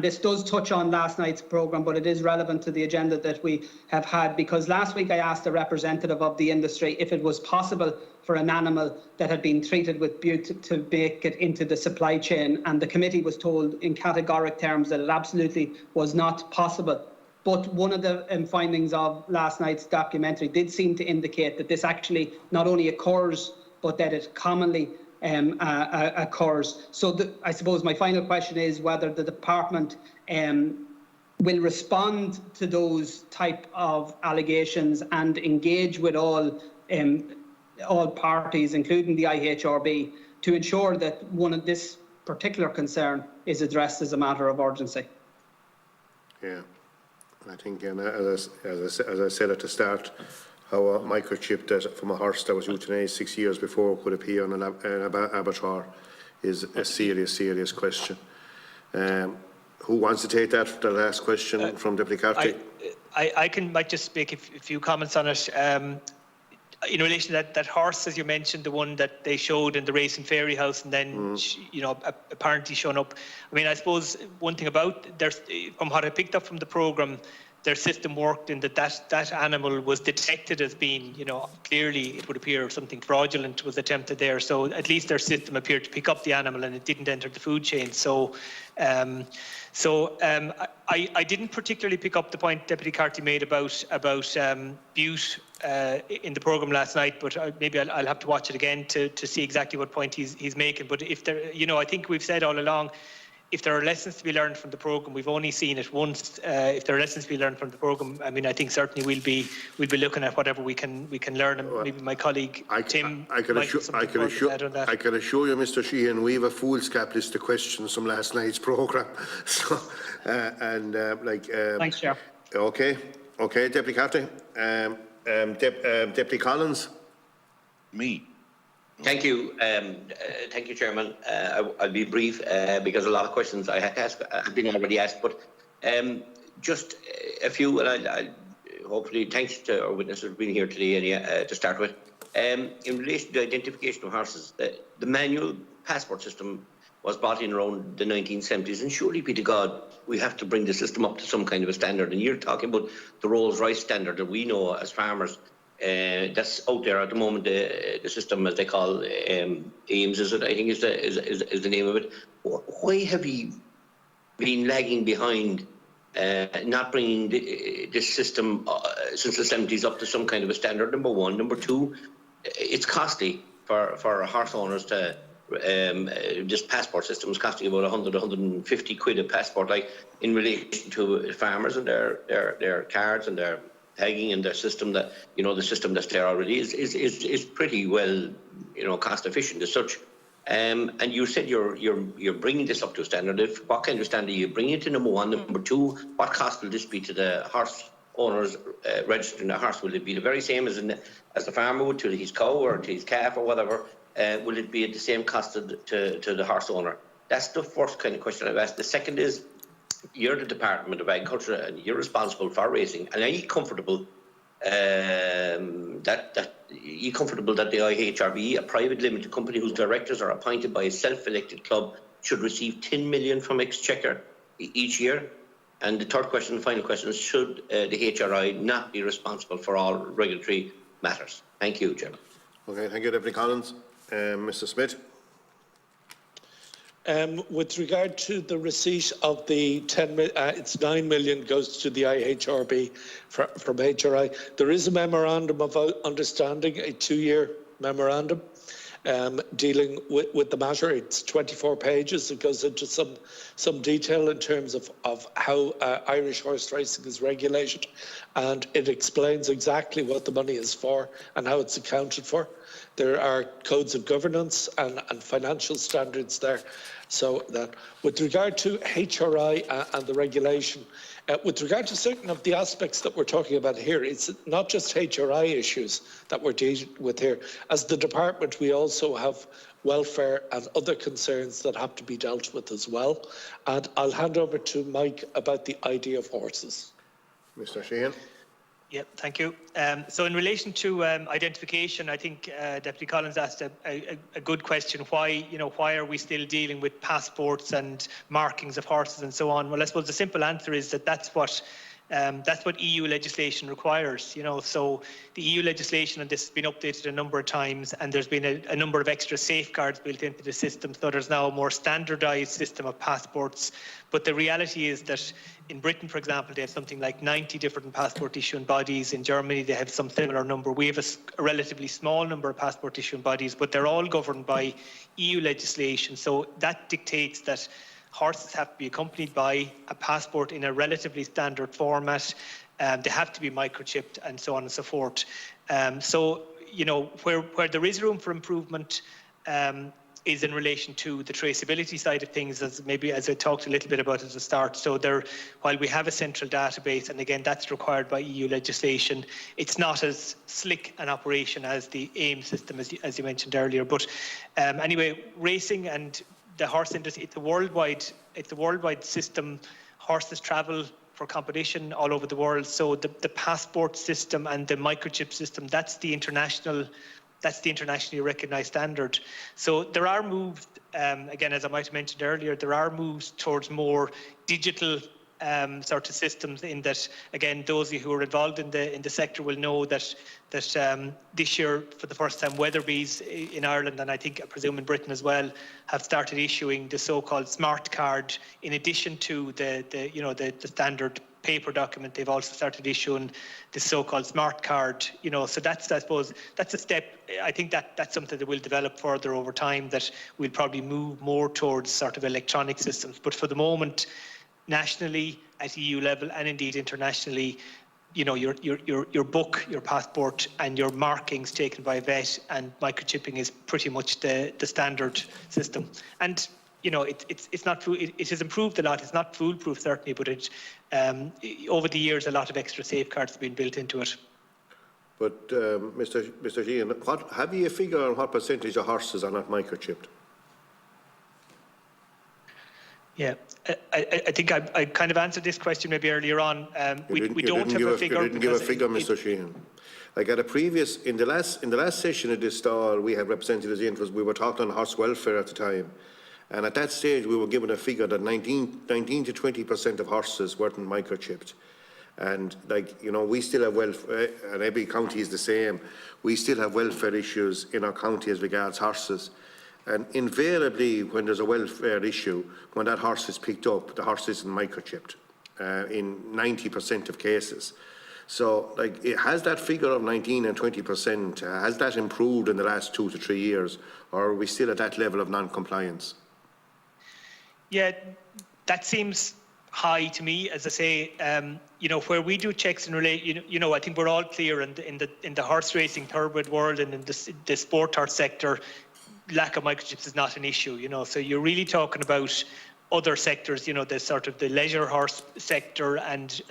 Speaker 9: this does touch on last night's programme, but it is relevant to the agenda that we have had, because last week I asked a representative of the industry if it was possible for an animal that had been treated with bute to make it into the supply chain, and the committee was told in categoric terms that it absolutely was not possible. But one of the findings of last night's documentary did seem to indicate that this actually not only occurs, but that it commonly occurs. So I suppose my final question is whether the department will respond to those type of allegations and engage with all parties, including the IHRB, to ensure that one of this particular concern is addressed as a matter of urgency.
Speaker 1: Yeah, I think, and as I said at the start, how a microchip that from a horse that was euthanized 6 years before could appear on an abattoir is a serious question. Who wants to take that? The last question from Deputy Carty.
Speaker 3: I might just make a few comments on it. In relation to that horse, as you mentioned, the one that they showed in the race in Fairy House, and then apparently shown up. I mean, I suppose one thing about from what I picked up from the programme, their system worked in that animal was detected as being, clearly it would appear something fraudulent was attempted there. So at least their system appeared to pick up the animal and it didn't enter the food chain. So I didn't particularly pick up the point Deputy Carty made about Bute in the programme last night, but maybe I'll have to watch it again to see exactly what point he's making. But if there, I think we've said all along, if there are lessons to be learned from the programme, we've only seen it once. If there are lessons to be learned from the programme, I mean, I think certainly we'll be looking at whatever we can learn. And maybe my colleague Tim
Speaker 1: I can assure you, Mr. Sheahan, we have a fool's cap list of questions from last night's programme. So,
Speaker 9: Thanks, Chair.
Speaker 1: Okay, Deputy Carty. Deputy Collins.
Speaker 10: Me.
Speaker 11: Thank you, Chairman. I'll be brief because a lot of questions I had to ask have been already asked, but just a few, and I hopefully thanks to our witnesses for being here today to start with. In relation to the identification of horses, the manual passport system was brought in around the 1970s, and surely be to God, we have to bring the system up to some kind of a standard. And you're talking about the Rolls-Royce standard that we know as farmers. That's out there at the moment. The system, as they call AIMS, is it? I think is the name of it. Why have you been lagging behind, not bringing this system since the 70s up to some kind of a standard? Number one. Number two, it's costly for horse owners to. This passport system is costing about 100, 150 quid a passport, like in relation to farmers and their cards and their tagging and their system that, the system that's there already is pretty well, cost efficient as such. And you said you're bringing this up to a standard. What kind of standard are you bringing it to? Number one. Number two, what cost will this be to the horse owners registering a horse? Will it be the very same as the farmer would to his cow or to his calf or whatever? Will it be at the same cost to the horse owner? That's the first kind of question I've asked. The second is, you're the Department of Agriculture and you're responsible for racing. And are you comfortable that the IHRB, a private limited company whose directors are appointed by a self-elected club, should receive 10 million from Exchequer each year? And the third question, the final question, is should the HRI not be responsible for all regulatory matters? Thank you, Chairman.
Speaker 1: Okay, thank you, Deputy Collins. Mr. Smith.
Speaker 2: With regard to the receipt of the 10 million, it's 9 million goes to the IHRB from HRI. There is a memorandum of understanding, a 2-year memorandum dealing with the matter. It's 24 pages. It goes into some detail in terms of how Irish horse racing is regulated, and it explains exactly what the money is for and how it's accounted for. There are codes of governance and financial standards there. So that with regard to HRI and the regulation, with regard to certain of the aspects that we're talking about here, it's not just HRI issues that we're dealing with here. As the department, we also have welfare and other concerns that have to be dealt with as well. And I'll hand over to Mike about the ID of horses.
Speaker 1: Mr. Sheahan.
Speaker 3: Yeah, thank you. So in relation to identification, I think Deputy Collins asked a good question. Why are we still dealing with passports and markings of horses and so on? Well, I suppose the simple answer is that that's what That's what EU legislation requires, so the EU legislation on this has been updated a number of times, and there's been a number of extra safeguards built into the system, so there's now a more standardised system of passports. But the reality is that in Britain, for example, they have something like 90 different passport issuing bodies. In Germany, they have some similar number. We have a relatively small number of passport issuing bodies, but they're all governed by EU legislation. So that dictates that horses have to be accompanied by a passport in a relatively standard format. They have to be microchipped and so on and so forth. So, where there is room for improvement is in relation to the traceability side of things, as I talked a little bit about at the start. So while we have a central database, and again, that's required by EU legislation, it's not as slick an operation as the AIM system, as you mentioned earlier. But anyway, racing and the horse industry, it's a worldwide system. Horses travel for competition all over the world. So the passport system and the microchip system, that's the internationally recognised standard. So there are moves, again, as I might have mentioned earlier, there are moves towards more digital sort of systems, in that, again, those of you who are involved in the sector will know that this year, for the first time, Weatherby's in Ireland, and I presume in Britain as well, have started issuing the so-called smart card. In addition to the standard paper document, they've also started issuing the so-called smart card. So that's, I suppose, that's a step. I think that's something that will develop further over time, that we'll probably move more towards sort of electronic systems. But for the moment, nationally, at EU level, and indeed internationally, your book, your passport, and your markings taken by a vet, and microchipping is pretty much the standard system. And it's not. It has improved a lot. It's not foolproof, certainly, but over the years, a lot of extra safeguards have been built into it.
Speaker 1: But Mr. Sheahan, have you a figure on what percentage of horses are not microchipped?
Speaker 3: Yeah, I think I kind of answered this question maybe earlier on. We don't have a figure.
Speaker 1: You didn't give a figure, Mr. Sheahan. Like at a previous, in the last session of this stall, we had representatives in, because we were talking on horse welfare at the time. And at that stage, we were given a figure that 19 to 20% of horses weren't microchipped. And we still have welfare, and every county is the same. We still have welfare issues in our county as regards horses. And invariably, when there's a welfare issue, when that horse is picked up, the horse isn't microchipped in 90% of cases. So, it has that figure of 19 and 20%, has that improved in the last 2 to 3 years, or are we still at that level of non-compliance?
Speaker 3: Yeah, that seems high to me. As I say, where we do checks in relation, I think we're all clear in the horse racing thoroughbred world and in the sport horse sector, lack of microchips is not an issue. So you're really talking about other sectors, the sort of the leisure horse sector and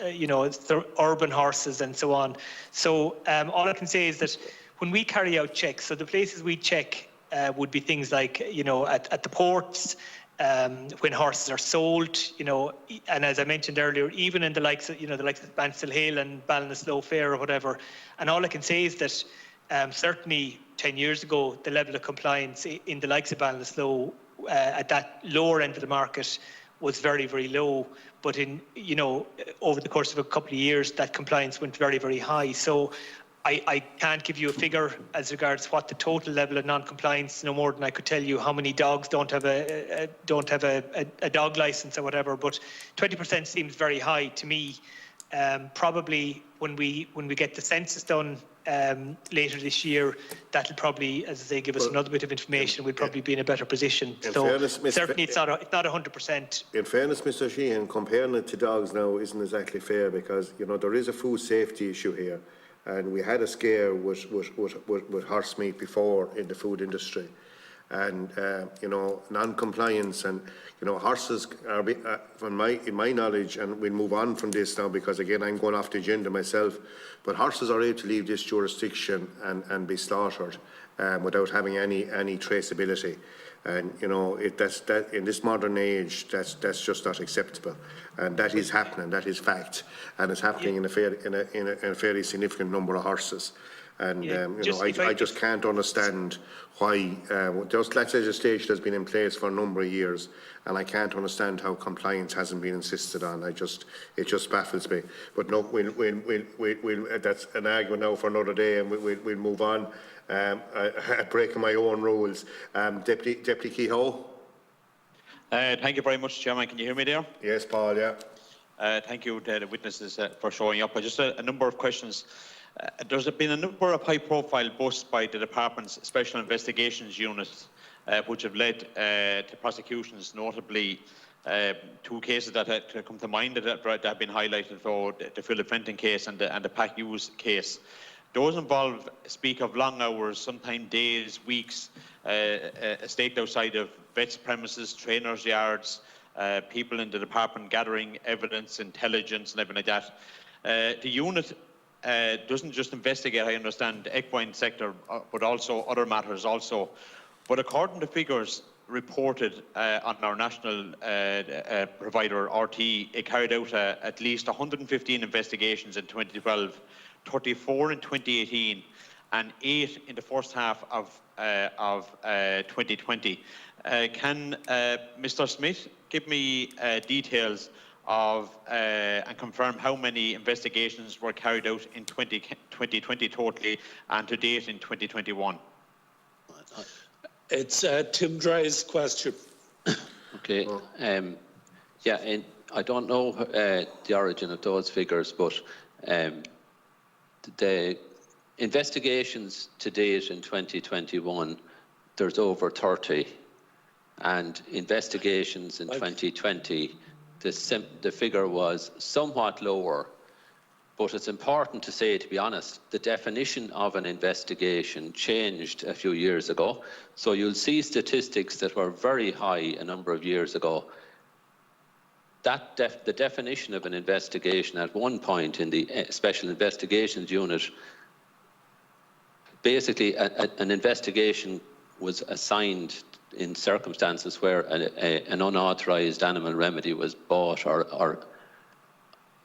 Speaker 3: urban horses and so on. So all I can say is that when we carry out checks, so the places we check would be things like at the ports. When horses are sold, and as I mentioned earlier, even in the likes of Cahill and Ballinasloe Fair or whatever. And all I can say is that certainly 10 years ago, the level of compliance in the likes of Ballinasloe at that lower end of the market was very, very low. But over the course of a couple of years, that compliance went very, very high. So I can't give you a figure as regards what the total level of non-compliance, no more than I could tell you how many dogs don't have a dog license or whatever. But 20% seems very high to me. Probably when we get the census done later this year, that'll probably, as I say, give us another bit of information. We'll probably be in a better position. So certainly it's not 100%.
Speaker 1: In fairness, Mr. Sheahan, comparing it to dogs now isn't exactly fair, because there is a food safety issue here. And we had a scare with horse meat before in the food industry, and non-compliance and horses are, in my knowledge, and we'll move on from this now because again I'm going off the agenda myself, but horses are able to leave this jurisdiction and be slaughtered without having any traceability. And that in this modern age, that's just not acceptable, and that is happening. That is fact, and it's happening in a fairly significant number of horses. And,
Speaker 3: Yeah,
Speaker 1: I just can't understand why, that legislation has been in place for a number of years, and I can't understand how compliance hasn't been insisted on. It just baffles me. But no, that's an argument now for another day, and we'll move on. Breaking my own rules. Deputy Cahill.
Speaker 10: Thank you very much, Chairman. Can you hear me there?
Speaker 1: Yes, Paul, yeah.
Speaker 10: Thank you to the witnesses for showing up. Just a number of questions. There's been a number of high-profile busts by the Department's Special Investigations Unit, which have led to prosecutions, notably 2 cases that come to mind that have been highlighted for the Philip Fenton case and the Pat Hughes case. Those involved speak of long hours, sometimes days, weeks, staked outside of vets' premises, trainers' yards, people in the department gathering evidence, intelligence and everything like that. The unit doesn't just investigate, I understand, the equine sector, but also other matters also. But according to figures reported on our national provider, RT, it carried out at least 115 investigations in 2012, 34 in 2018, and 8 in the first half of 2020. Can Mr. Smith give me details of and confirm how many investigations were carried out in 2020 totally and to date in 2021?
Speaker 2: It's Tim Drea's question.
Speaker 6: Okay. Yeah, and I don't know the origin of those figures, but the investigations to date in 2021, there's over 30, and investigations in 2020, the figure was somewhat lower. But it's important to say, to be honest, the definition of an investigation changed a few years ago. So you'll see statistics that were very high a number of years ago. The definition of an investigation at one point in the Special Investigations Unit, basically an investigation was assigned in circumstances where an unauthorised animal remedy was bought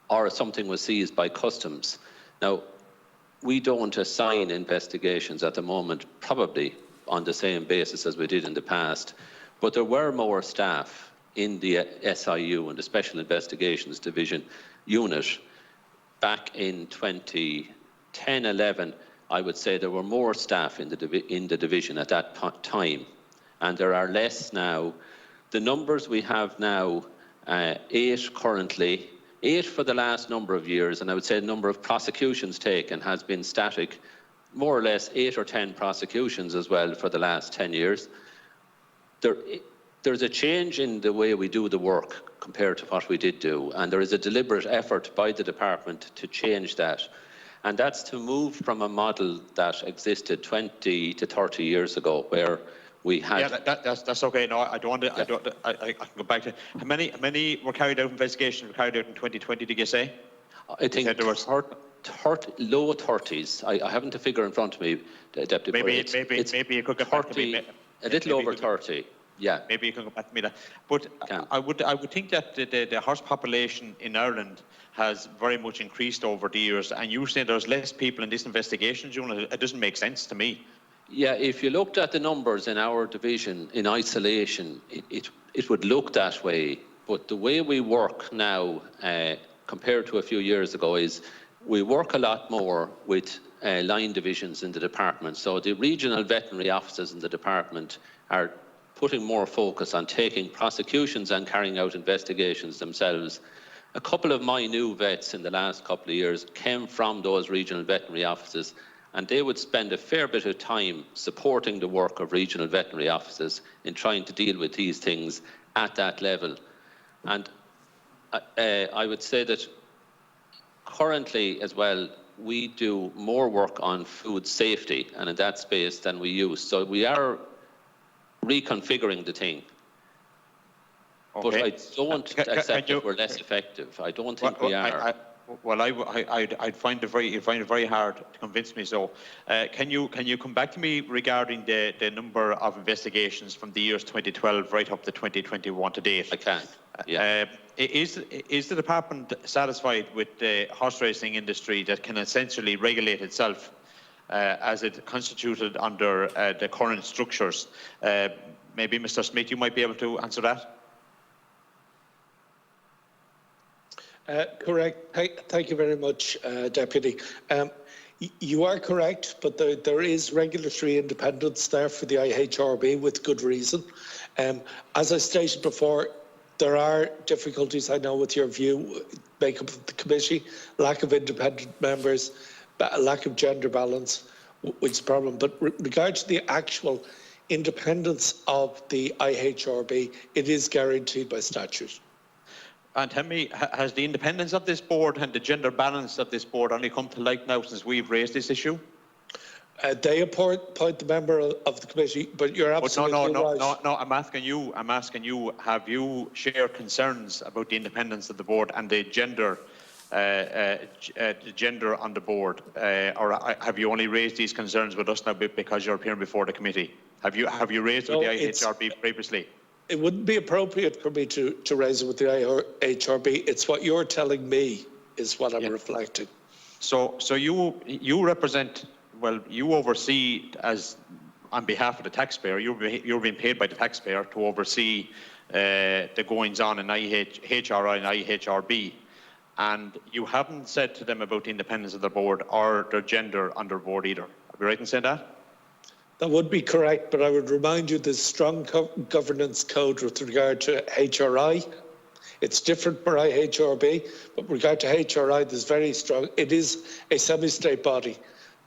Speaker 6: or something was seized by customs. Now, we don't assign investigations at the moment, probably on the same basis as we did in the past, but there were more staff in the SIU, and the Special Investigations Division unit, back in 2010-11, I would say there were more staff in the division at that time, and there are less now. The numbers we have now, 8 currently, 8 for the last number of years, and I would say the number of prosecutions taken has been static, more or less 8 or 10 prosecutions as well for the last 10 years. There's a change in the way we do the work compared to what we did do, and there is a deliberate effort by the department to change that. And that's to move from a model that existed 20 to 30 years ago, where we had...
Speaker 10: Yeah, that's okay. No, I don't want to... I can go back to... How many were carried out, investigations were carried out in 2020, did you say?
Speaker 6: I think there was low 30s. I haven't the figure in front of me, Deputy.
Speaker 10: Maybe you could get back to me.
Speaker 6: A little over 30. Yeah.
Speaker 10: Maybe you can go back to me. But I would think that the horse population in Ireland has very much increased over the years, and you say there's less people in this investigations unit. It doesn't make sense to me.
Speaker 6: Yeah, if you looked at the numbers in our division in isolation, it would look that way. But the way we work now, compared to a few years ago, is we work a lot more with line divisions in the department. So the regional veterinary officers in the department are putting more focus on taking prosecutions and carrying out investigations themselves. A couple of my new vets in the last couple of years came from those regional veterinary offices, and they would spend a fair bit of time supporting the work of regional veterinary officers in trying to deal with these things at that level. And I would say that currently as well, we do more work on food safety and in that space than we used. So we are reconfiguring the thing. Okay. But I don't accept that we're less effective. I don't think we are.
Speaker 10: I'd find it very hard to convince me. So, can you come back to me regarding the number of investigations from the years 2012 right up to 2021 to date?
Speaker 6: I can. Yeah.
Speaker 10: Is the department satisfied with the horse racing industry that can essentially regulate itself as it constituted under the current structures. Maybe Mr. Smith, you might be able to answer that.
Speaker 2: Correct. Thank you very much, Deputy. You are correct, but there is regulatory independence there for the IHRB with good reason. As I stated before, there are difficulties, I know, with your view, makeup of the committee, lack of independent members, lack of gender balance, which is a problem. But with regard to the actual independence of the IHRB, it is guaranteed by statute.
Speaker 10: And tell me, has the independence of this board and the gender balance of this board only come to light now since we've raised this issue?
Speaker 2: They appoint the member of the committee, but you're absolutely right.
Speaker 10: No, I'm asking you, have you shared concerns about the independence of the board and the gender on the board? Or have you only raised these concerns with us now because you're appearing before the committee? Have you raised it with the IHRB previously?
Speaker 2: It wouldn't be appropriate for me to raise it with the IHRB. It's what you're telling me is what I'm reflecting.
Speaker 10: So you represent, well, you oversee, as on behalf of the taxpayer, you're being paid by the taxpayer to oversee the goings on in HRI and IHRB, and you haven't said to them about the independence of the board or their gender on their board either. Am I right in saying that?
Speaker 2: That would be correct, but I would remind you there's strong governance code with regard to HRI. It's different for IHRB, but with regard to HRI, there's very strong. It is a semi-state body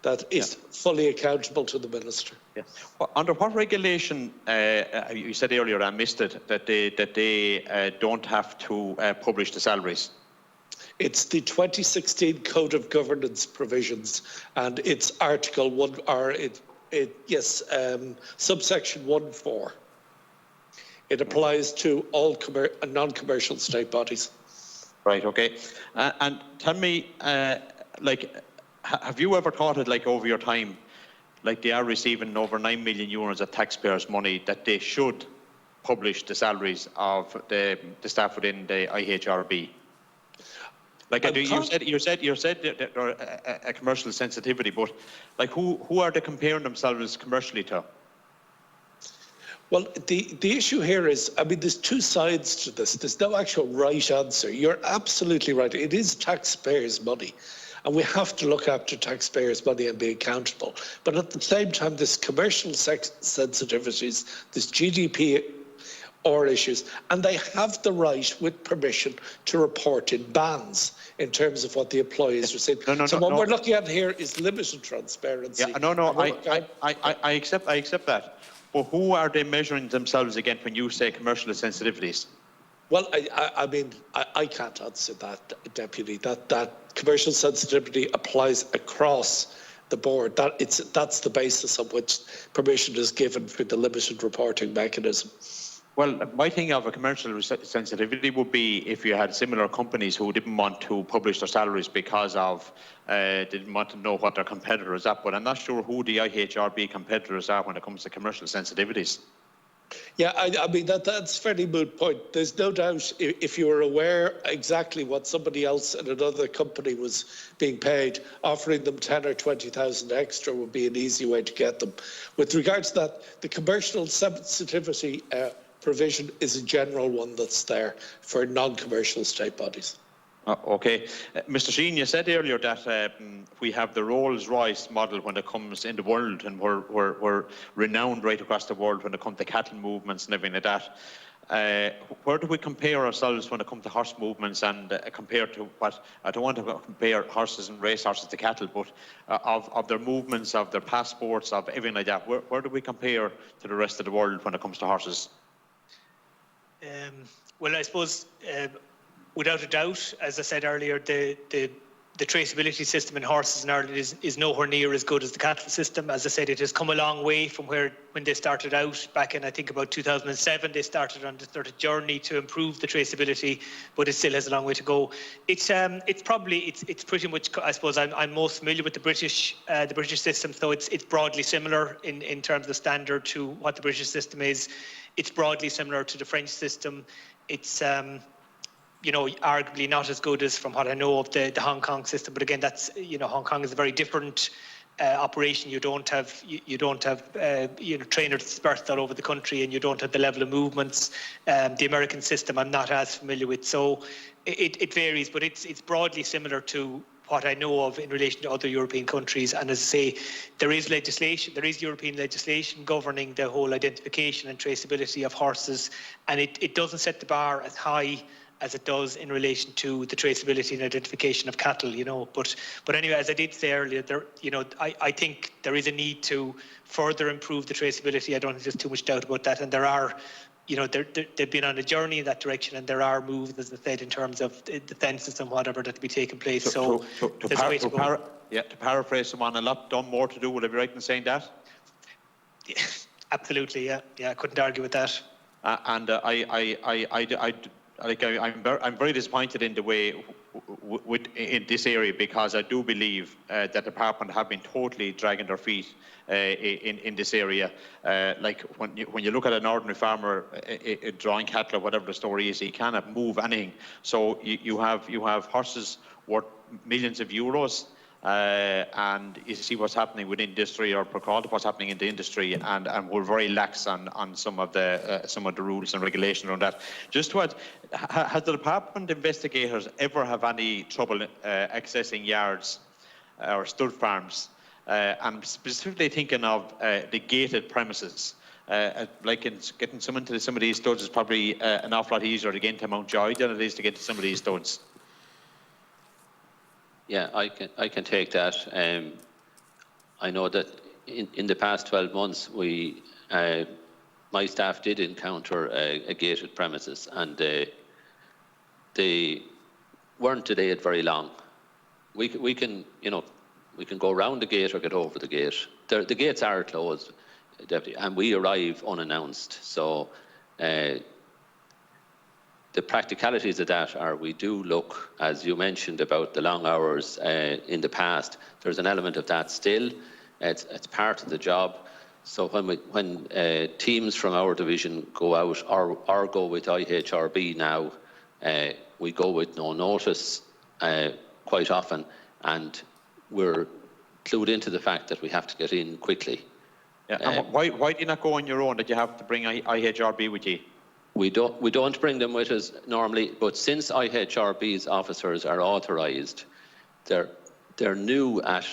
Speaker 2: that is fully accountable to the minister.
Speaker 10: Yes. Well, under what regulation? You said earlier, I missed it, that they don't have to publish the salaries.
Speaker 2: It's the 2016 Code of Governance provisions, and it's Article 1, or subsection 1(4). It applies to all non-commercial state bodies.
Speaker 10: Right. Okay. And tell me, have you ever thought it, over your time, they are receiving over €9 million of taxpayers' money, that they should publish the salaries of the staff within the IHRB? You said that there are a commercial sensitivity, but who are they comparing themselves commercially to?
Speaker 2: Well, the issue here is, there's two sides to this. There's no actual right answer. You're absolutely right. It is taxpayers' money, and we have to look after taxpayers' money and be accountable. But at the same time, there's commercial sensitivities, there's GDP or issues, and they have the right, with permission, to report in bands in terms of what the employees receive. What we're looking at here is limited transparency.
Speaker 10: I accept that. But who are they measuring themselves against when you say commercial sensitivities?
Speaker 2: Well, I can't answer that, Deputy. That commercial sensitivity applies across the board. That's the basis on which permission is given for the limited reporting mechanism.
Speaker 10: Well, my thing of a commercial sensitivity would be if you had similar companies who didn't want to publish their salaries because of they didn't want to know what their competitors are. But I'm not sure who the IHRB competitors are when it comes to commercial sensitivities.
Speaker 2: Yeah, that's a fairly moot point. There's no doubt if you were aware exactly what somebody else in another company was being paid, offering them 10 or 20,000 extra would be an easy way to get them. With regard to that, the commercial sensitivity provision is a general one that's there for non-commercial state bodies.
Speaker 10: Okay. Mr. Sheahan, you said earlier that we have the Rolls-Royce model when it comes in the world, and we're renowned right across the world when it comes to cattle movements and everything like that. Where do we compare ourselves when it comes to horse movements and compared to what, I don't want to compare horses and race horses to cattle, but of their movements, of their passports, of everything like that, where do we compare to the rest of the world when it comes to horses?
Speaker 3: Well, I suppose, without a doubt, as I said earlier, the traceability system in horses in Ireland is nowhere near as good as the cattle system. As I said, it has come a long way from when they started out back in, I think, about 2007. They started on this sort of journey to improve the traceability, but it still has a long way to go. It's pretty much, I suppose, I'm most familiar with the British system, so it's broadly similar in terms of standard to what the British system is. It's broadly similar to the French system. It's arguably not as good as, from what I know of, the Hong Kong system. But again, that's, Hong Kong is a very different operation. You don't have trainers dispersed all over the country, and you don't have the level of movements. The American system I'm not as familiar with, so it varies, but it's broadly similar to what I know of in relation to other European countries. And as I say, there is legislation, there is European legislation governing the whole identification and traceability of horses, and it doesn't set the bar as high as it does in relation to the traceability and identification of cattle, But anyway, as I did say earlier, I think there is a need to further improve the traceability. I don't think there's too much doubt about that, and there are. They've been on a journey in that direction, and there are moves, as I said, in terms of the fences and whatever that will be taking place. So there's a way to go.
Speaker 10: To paraphrase someone, a lot done, more to do. Would I be right in saying that?
Speaker 3: Yeah, absolutely, yeah. I couldn't argue with that.
Speaker 10: I'm very disappointed in the way in this area, because I do believe that the department have been totally dragging their feet in this area. Like when you look at an ordinary farmer drawing cattle or whatever the story is, he cannot move anything. So you have horses worth millions of euros. And you see what's happening with industry, or what's happening in the industry, and we're very lax on some of the rules and regulations around that. Just what has the department investigators ever have any trouble accessing yards or stud farms? I'm specifically thinking of the gated premises. Like getting someone to some of these studs is probably an awful lot easier to get into Mountjoy than it is to get to some of these studs.
Speaker 6: Yeah, I can take that. I know that in the past 12 months, my staff did encounter a gated premises, and they weren't delayed very long. We can go around the gate or get over the gate. The gates are closed, Deputy, and we arrive unannounced. So the practicalities of that are, we do look, as you mentioned, about the long hours in the past. There's an element of that still. It's part of the job. So when teams from our division go out or go with IHRB now, we go with no notice quite often, and we're clued into the fact that we have to get in quickly.
Speaker 10: Yeah. And why do you not go on your own, that you have to bring IHRB with you?
Speaker 6: We don't bring them with us normally, but since IHRB's officers are authorised, they're new at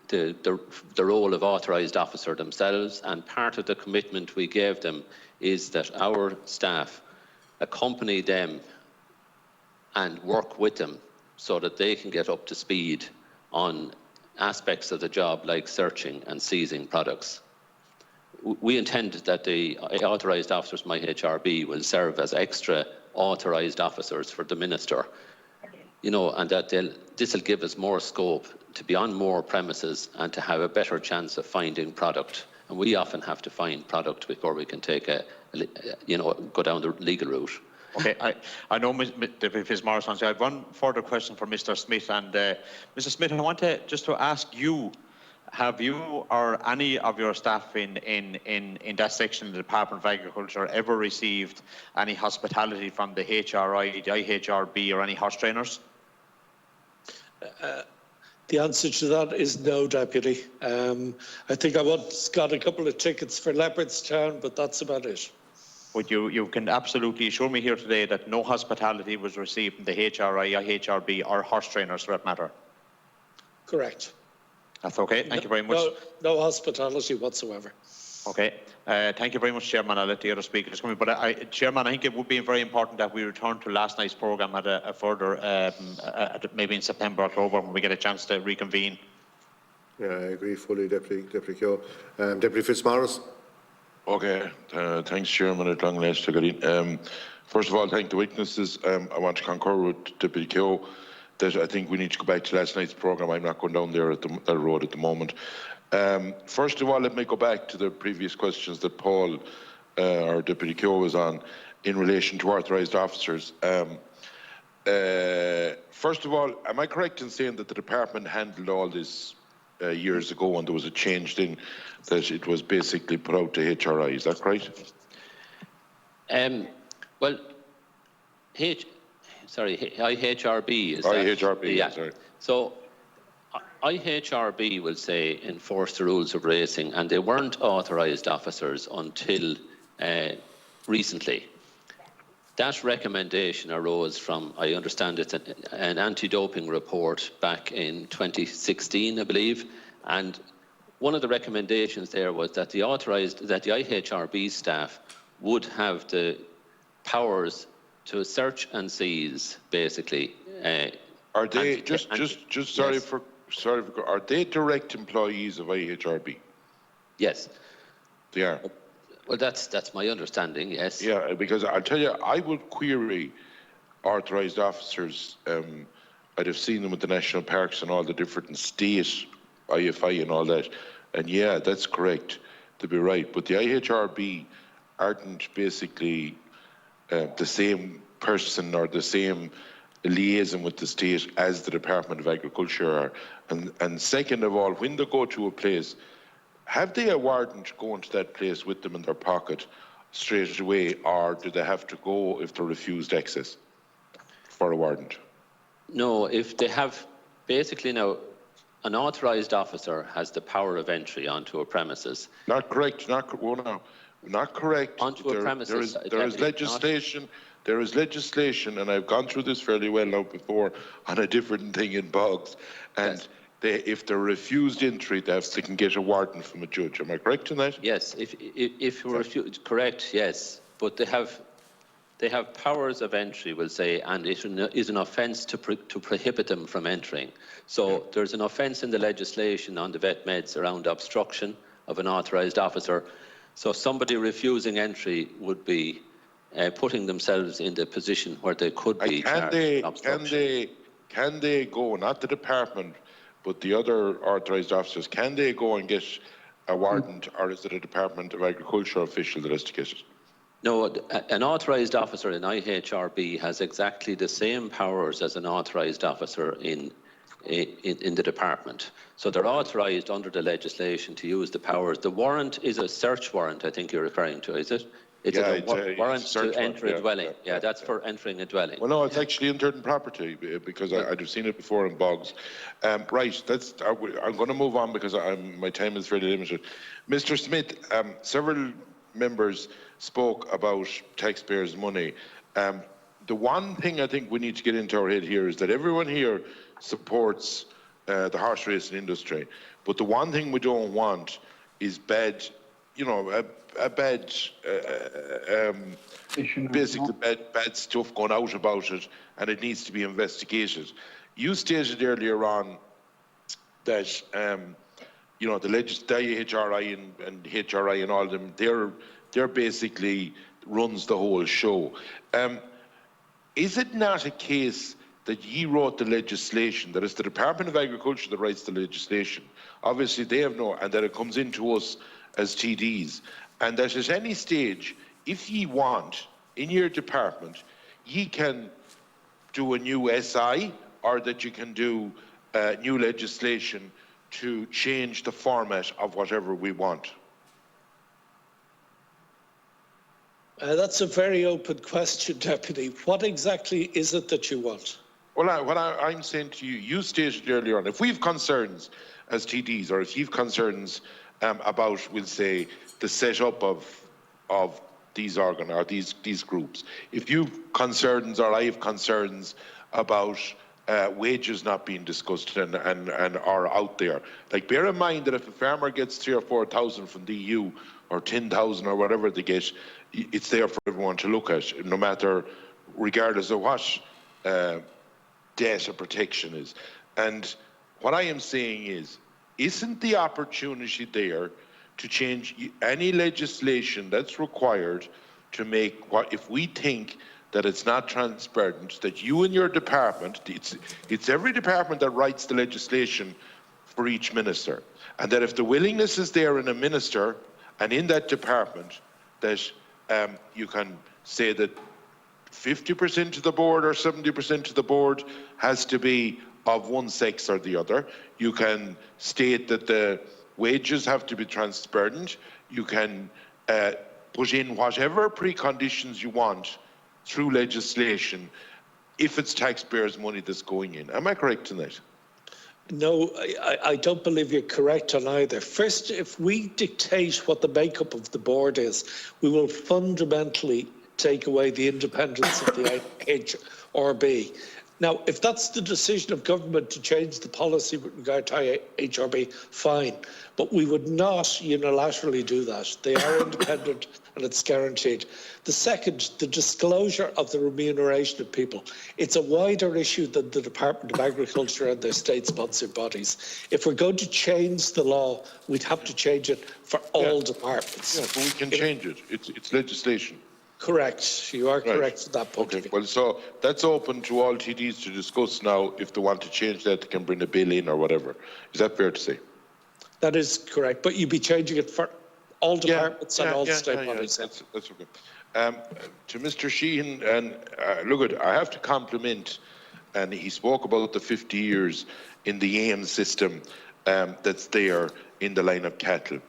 Speaker 6: the role of authorised officer themselves, and part of the commitment we gave them is that our staff accompany them and work with them so that they can get up to speed on aspects of the job like searching and seizing products. We intend that the authorised officers from IHRB will serve as extra authorised officers for the Minister, and that this will give us more scope to be on more premises and to have a better chance of finding product. And we often have to find product before we can take go down the legal route.
Speaker 10: Okay, I know Ms. Morrison, so I have one further question for Mr. Smith. And Mr. Smith, I want to ask you, have you or any of your staff in that section of the Department of Agriculture ever received any hospitality from the HRI, the IHRB, or any horse trainers?
Speaker 2: The answer to that is no, Deputy. I think I once got a couple of tickets for Leopardstown, but that's about it.
Speaker 10: But you can absolutely assure me here today that no hospitality was received from the HRI, IHRB, or horse trainers for that matter?
Speaker 2: Correct.
Speaker 10: That's okay. Thank you very much.
Speaker 2: No hospitality whatsoever.
Speaker 10: Okay. Thank you very much, Chairman. I'll let the other speakers come in. But, Chairman, I think it would be very important that we return to last night's programme at a further, maybe in September, October, when we get a chance to reconvene.
Speaker 1: Yeah, I agree fully, Deputy Cahill. Deputy Fitzmaurice.
Speaker 12: Okay, thanks, Chairman. At long last to get in. First of all, thank the witnesses. I want to concur with Deputy Cahill that I think we need to go back to last night's programme. I'm not going down there at the road at the moment. First of all, let me go back to the previous questions that Paul or Deputy Cahill was on in relation to authorised officers. First of all, am I correct in saying that the department handled all this years ago and there was a change in that it was basically put out to HRI? Is that correct?
Speaker 6: Well, IHRB is
Speaker 12: IHRB,
Speaker 6: that? Yeah.
Speaker 12: Sorry.
Speaker 6: So IHRB will say enforce the rules of racing, and they weren't authorised officers until recently. That recommendation arose from, I understand it's an anti-doping report back in 2016, I believe, and one of the recommendations there was that the IHRB staff would have the powers to search and seize, basically.
Speaker 12: Are they are they direct employees of IHRB?
Speaker 6: Yes.
Speaker 12: They are.
Speaker 6: Well, that's my understanding. Yes.
Speaker 12: Yeah, because I'll tell you, I would query authorised officers. I'd have seen them at the national parks and all the different state IFI and all that, and yeah, that's correct. To be right, but the IHRB aren't basically the same person or the same liaison with the state as the Department of Agriculture are. And second of all, when they go to a place, have they a warrant going to that place with them in their pocket straight away, or do they have to go if they're refused access for a warrant?
Speaker 6: No, if they have, basically now, an authorised officer has the power of entry onto a premises.
Speaker 12: Not correct, not correct.
Speaker 6: Onto a premises.
Speaker 12: There is legislation. There is legislation, and I've gone through this fairly well now before on a different thing in Boggs. And yes, if they're refused entry, they can get a warrant from a judge. Am I correct in that?
Speaker 6: Yes, if you're refused, correct, yes. But they have powers of entry, we'll say, and it is an offence to prohibit them from entering. So there's an offence in the legislation on the vet meds around obstruction of an authorised officer. So somebody refusing entry would be putting themselves in the position where they could be charged with obstruction.
Speaker 12: Can they go, not the department, but the other authorised officers, can they go and get a warrant, or is it a Department of Agriculture official that has to get it?
Speaker 6: No, an authorised officer in IHRB has exactly the same powers as an authorised officer in the department. So they're authorised under the legislation to use the powers. The warrant is a search warrant, I think you're referring to, is it? It's a warrant to enter a dwelling. Yeah, that's for entering a dwelling.
Speaker 12: Well, no, it's actually entering property, because I'd have seen it before in Boggs. Right, I'm going to move on because my time is very limited. Mr. Smith, several members spoke about taxpayers' money. The one thing I think we need to get into our head here is that everyone here supports the horse racing industry, but the one thing we don't want is bad, basically bad stuff going out about it, and it needs to be investigated. You stated earlier on that the HRI and HRI and all of them, they're basically runs the whole show. Is it not a case that ye wrote the legislation, that it's the Department of Agriculture that writes the legislation? Obviously they have and that it comes into us as TDs, and that at any stage, if ye want, in your department, ye can do a new SI, or that you can do new legislation to change the format of whatever we want?
Speaker 2: That's a very open question, Deputy. What exactly is it that you want?
Speaker 12: Well, what I'm saying to you, you stated earlier on, if we've concerns as TDs, or if you've concerns about, we'll say, the setup of these these groups, if you've concerns, or I have concerns about wages not being discussed and are out there, like, bear in mind that if a farmer gets 3,000 or 4,000 from the EU, or 10,000 or whatever they get, it's there for everyone to look at, no matter, regardless of what data protection is. And what I am saying is, isn't the opportunity there to change any legislation that's required to make if we think that it's not transparent, that you and your department, it's every department that writes the legislation for each minister, and that if the willingness is there in a minister and in that department, that you can say that 50% of the board or 70% of the board has to be of one sex or the other. You can state that the wages have to be transparent. You can put in whatever preconditions you want through legislation if it's taxpayers' money that's going in. Am I correct in that?
Speaker 2: No, I don't believe you're correct on either. First, if we dictate what the makeup of the board is, we will fundamentally take away the independence of the HRB. Now, if that's the decision of government to change the policy with regard to HRB, fine. But we would not unilaterally do that. They are independent and it's guaranteed. The second, the disclosure of the remuneration of people. It's a wider issue than the Department of Agriculture and their state-sponsored bodies. If we're going to change the law, we'd have to change it for all departments.
Speaker 12: Yeah, but we can change it. It's legislation.
Speaker 2: Correct. You are correct at that point.
Speaker 12: Okay, well, so that's open to all TDs to discuss now. If they want to change that, they can bring a bill in or whatever. Is that fair to say?
Speaker 2: That is correct, but you'd be changing it for all departments and all state bodies.
Speaker 12: That's okay. To Mr. Sheahan, and look, I have to compliment, and he spoke about the 50 years in the AIM system that's there in the line of cattle.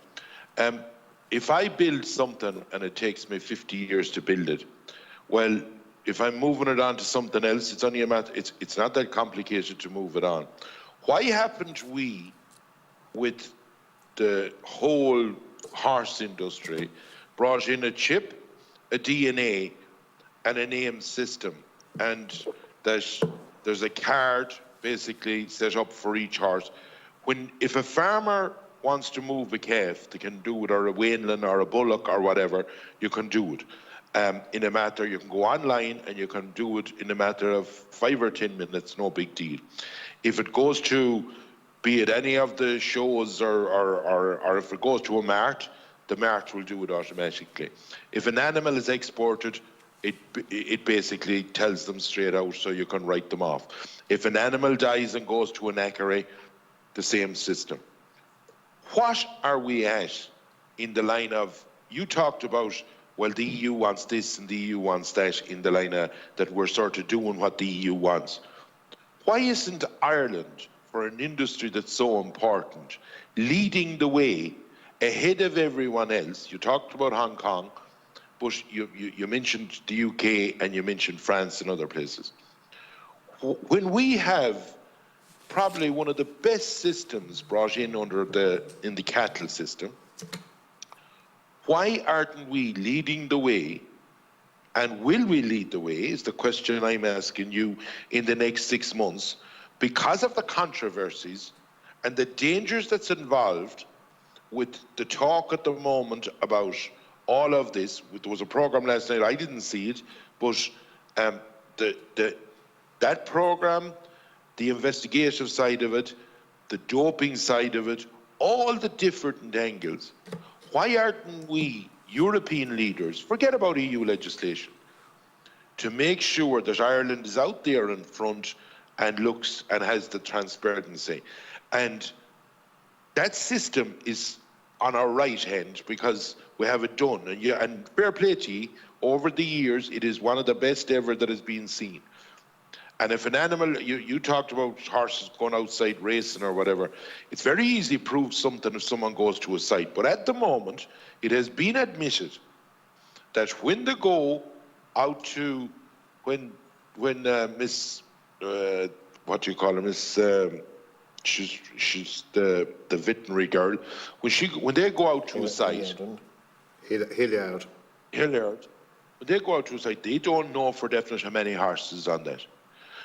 Speaker 12: If I build something and it takes me 50 years to build it, well, if I'm moving it on to something else, it's only a matter, it's not that complicated to move it on. Why haven't we, with the whole horse industry, brought in a chip, a DNA, and a name system, and there's a card basically set up for each horse? If a farmer wants to move a calf, they can do it, or a wainling or a bullock or whatever, you can do it. In a matter, you can go online and you can do it in a matter of 5 or 10 minutes, no big deal. If it goes to, be it any of the shows or if it goes to a mart, the mart will do it automatically. If an animal is exported, it basically tells them straight out, so you can write them off. If an animal dies and goes to an ackery, the same system. What are we at in the line of, you talked about, well, the EU wants this and the EU wants that, in the line of that we're sort of doing what the EU wants. Why isn't Ireland, for an industry that's so important, leading the way ahead of everyone else? You talked about Hong Kong, but you mentioned the UK and you mentioned France and other places. When we have probably one of the best systems brought in in the cattle system, why aren't we leading the way, and will we lead the way, is the question I'm asking you, in the next 6 months, because of the controversies and the dangers that's involved with the talk at the moment about all of this. There was a program last night, I didn't see it, but that program, the investigative side of it, the doping side of it, all the different angles. Why aren't we, European leaders, forget about EU legislation, to make sure that Ireland is out there in front and looks and has the transparency? And that system is on our right hand because we have it done. And fair play to you, over the years, it is one of the best ever that has been seen. And if an animal, you talked about horses going outside racing or whatever, it's very easy to prove something if someone goes to a site. But at the moment, it has been admitted that when they go out to, when Miss, what do you call her, Miss, she's the veterinary girl, when they go out to a site,
Speaker 1: Hilliard.
Speaker 12: When they go out to a site, they don't know for definite how many horses on that.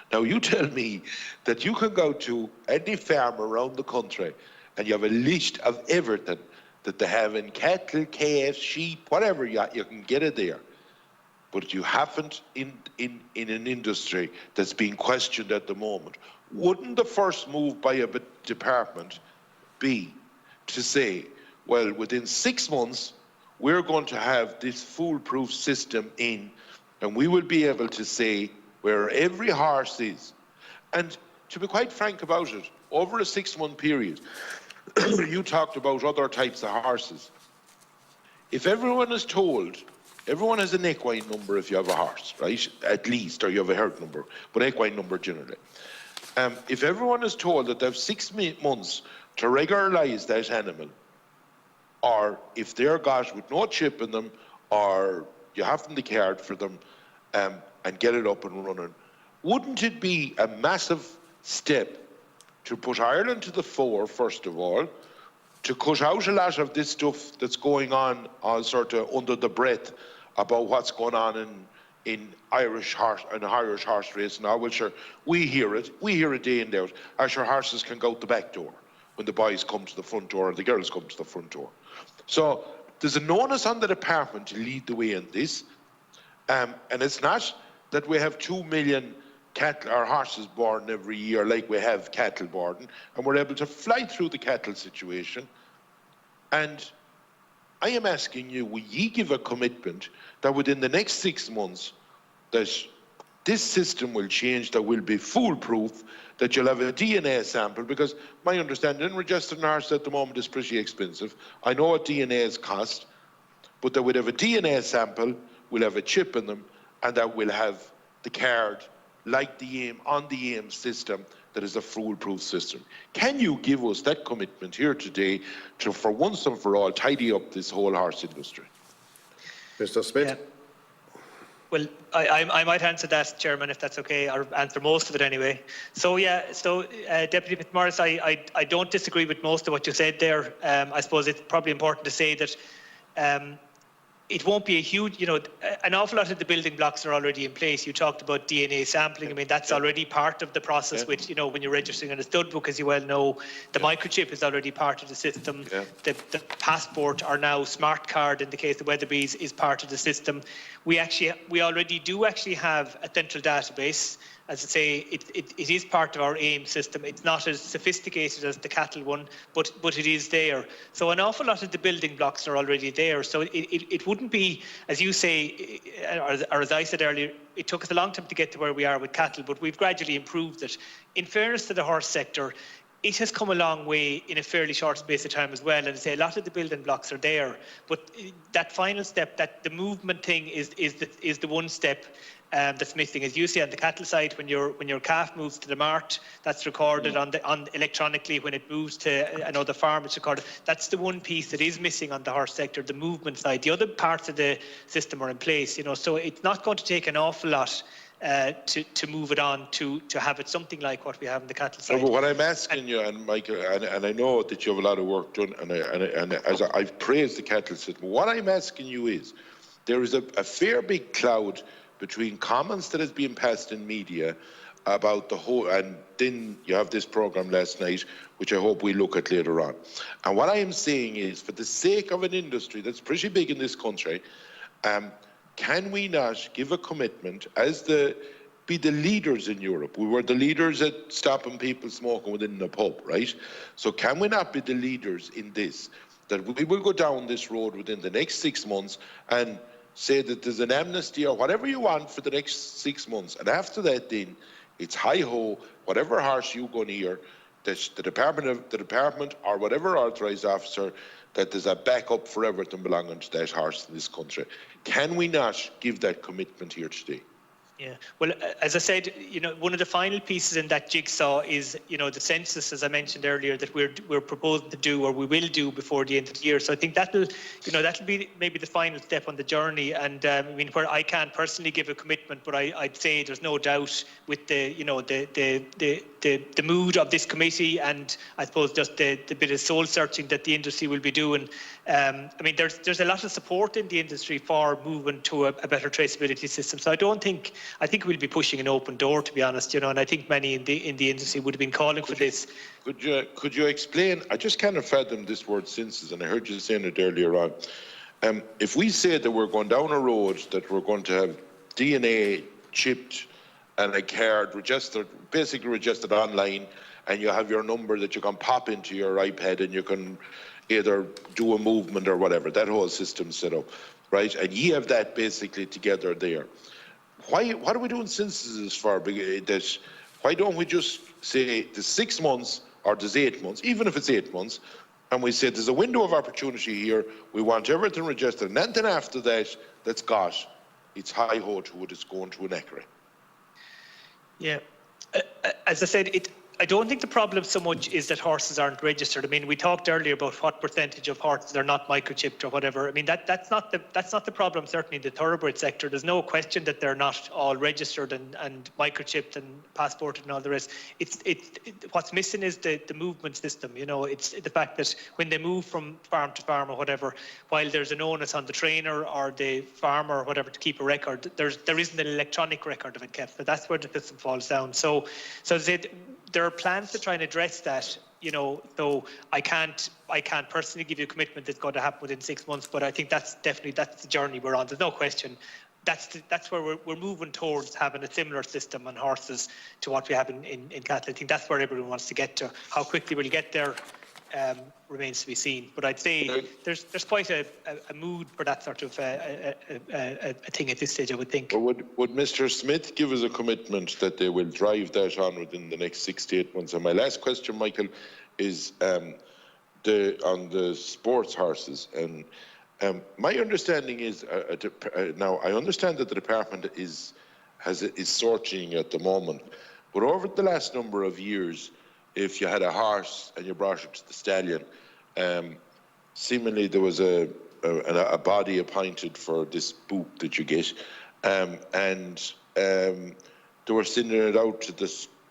Speaker 12: Now, you tell me that you can go to any farm around the country and you have a list of everything that they have in cattle, calves, sheep, whatever, you can get it there. But you haven't in an industry that's being questioned at the moment. Wouldn't the first move by a department be to say, well, within 6 months, we're going to have this foolproof system in, and we will be able to say where every horse is. And to be quite frank about it, over a 6-month period, you talked about other types of horses. If everyone is told, everyone has an equine number if you have a horse, right? At least, or you have a herd number, but equine number generally. If everyone is told that they have 6 months to regularise that animal, or if they're got with no chip in them, or you have them the card for them, and get it up and running, wouldn't it be a massive step to put Ireland to the fore, first of all, to cut out a lot of this stuff that's going on sort of under the breath about what's going on in Irish horse racing now. Well, sure, we hear it day in day out. As your horses can go out the back door when the boys come to the front door or the girls come to the front door. So there's an onus on the department to lead the way in this. And it's not that we have 2 million cattle or horses born every year like we have cattle born, and we're able to fly through the cattle situation. And I am asking you, will ye give a commitment that within the next 6 months that this system will change, that will be foolproof, that you'll have a DNA sample? Because my understanding, registering a horse at the moment is pretty expensive. I know what DNAs cost, but that we'll have a DNA sample, we'll have a chip in them, and that we'll have the card like the AIM, on the AIM system, that is a foolproof system. Can you give us that commitment here today to, for once and for all, tidy up this whole horse industry?
Speaker 1: Mr. Smith?
Speaker 3: Yeah. Well, I might answer that, Chairman, if that's okay, or answer most of it anyway. So, Deputy Fitzmaurice, I don't disagree with most of what you said there. I suppose it's probably important to say that it won't be a huge, an awful lot of the building blocks are already in place. You talked about DNA sampling. I mean, that's already part of the process, which, when you're registering in a stud book, as you well know, the microchip is already part of the system. The passport, or now smart card in the case of Weatherby's, is part of the system. We already do have a central database. As I say, it is part of our AIM system. It's not as sophisticated as the cattle one, but it is there. So an awful lot of the building blocks are already there. So it wouldn't be, as you say, or as I said earlier, it took us a long time to get to where we are with cattle, but we've gradually improved it. In fairness to the horse sector, it has come a long way in a fairly short space of time as well. And I say a lot of the building blocks are there, but that final step, that the movement thing, is the one step that's missing. As you say, on the cattle side, when your calf moves to the mart, that's recorded on electronically. When it moves to another farm, it's recorded. That's the one piece that is missing on the horse sector, the movement side. The other parts of the system are in place, so it's not going to take an awful lot to move it on to have it something like what we have in the cattle side.
Speaker 12: But what I'm asking you, and Michael, and I know that you have a lot of work done, and as I've praised the cattle system, what I'm asking you is, there is a fair big cloud between comments that is being passed in media about the whole, and then you have this programme last night, which I hope we look at later on. And what I am saying is, for the sake of an industry that's pretty big in this country, can we not give a commitment be the leaders in Europe? We were the leaders at stopping people smoking within the pub, right? So can we not be the leaders in this, that we will go down this road within the next 6 months and say that there's an amnesty or whatever you want for the next 6 months, and after that then it's hi-ho, whatever horse you go near, that the department or whatever authorised officer, that there's a backup for everything belonging to that horse in this country. Can we not give that commitment here today?
Speaker 3: Yeah, well, as I said, one of the final pieces in that jigsaw is, the census, as I mentioned earlier, that we're proposing to do, or we will do, before the end of the year. So I think that'll be maybe the final step on the journey. And where I can't personally give a commitment, but I'd say there's no doubt with the mood of this committee, and I suppose just the bit of soul searching that the industry will be doing. There's a lot of support in the industry for moving to a better traceability system. So I think we'll be pushing an open door, to be honest, and I think many in the industry would have been calling for this.
Speaker 12: Could you explain? I just can't fathom this word census, and I heard you saying it earlier on. If we say that we're going down a road that we're going to have DNA chipped and a card basically registered online, and you have your number that you can pop into your iPad and you can either do a movement or whatever, that whole system set up, right? And you have that basically together there. What are we doing censuses for? Why don't we just say the 6 months or there's 8 months, even if it's 8 months, and we say there's a window of opportunity here, we want everything registered, and then after that's got, it's hi-ho to it, it's going to an acre.
Speaker 3: Yeah, as I said, I don't think the problem so much is that horses aren't registered. I mean, we talked earlier about what percentage of horses are not microchipped or whatever. I mean, that's not the problem. Certainly in the thoroughbred sector, there's no question that they're not all registered and microchipped and passported and all the rest. What's missing is the movement system. You know, it's the fact that when they move from farm to farm or whatever, while there's an onus on the trainer or the farmer or whatever to keep a record, there isn't an electronic record of it kept. So that's where the system falls down. So there are plans to try and address that, you know, though I can't personally give you a commitment that's going to happen within 6 months, but I think that's the journey we're on. There's no question. That's where we're moving towards having a similar system on horses to what we have in cattle. I think that's where everyone wants to get to. How quickly we'll get there remains to be seen. But I'd say there's quite a mood for that sort of a thing at this stage, I would think.
Speaker 12: But would Mr. Smith give us a commitment that they will drive that on within the next 6 to 8 months? And my last question, Michael, is on the sports horses. And my understanding is now I understand that the department is sorting at the moment, but over the last number of years, if you had a horse and you brought it to the stallion, seemingly there was a body appointed for this book that you get, and they were sending it out to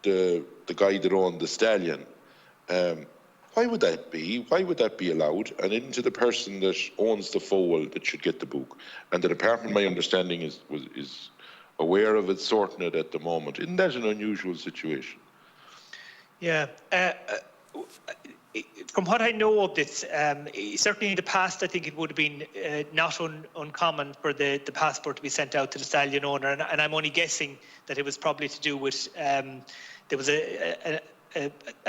Speaker 12: the guy that owned the stallion. Why would that be? Why would that be allowed? And into the person that owns the foal that should get the book. And the department, my understanding, is aware of it, sorting it at the moment. Isn't that an unusual situation?
Speaker 3: Yeah. From what I know of this, certainly in the past, I think it would have been not uncommon for the passport to be sent out to the stallion owner, and I'm only guessing that it was probably to do with there was a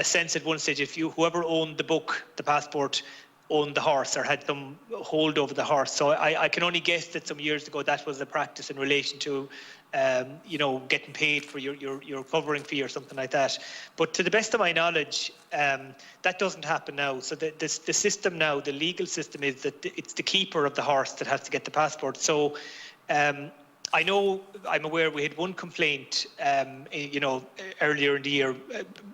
Speaker 3: sense at one stage if whoever owned the book, the passport, owned the horse or had some hold over the horse. So I can only guess that some years ago that was a practice in relation to you know, getting paid for your covering fee or something like that. But to the best of my knowledge, that doesn't happen now. So the system now, the legal system, is that it's the keeper of the horse that has to get the passport. So I'm aware we had one complaint, you know, earlier in the year,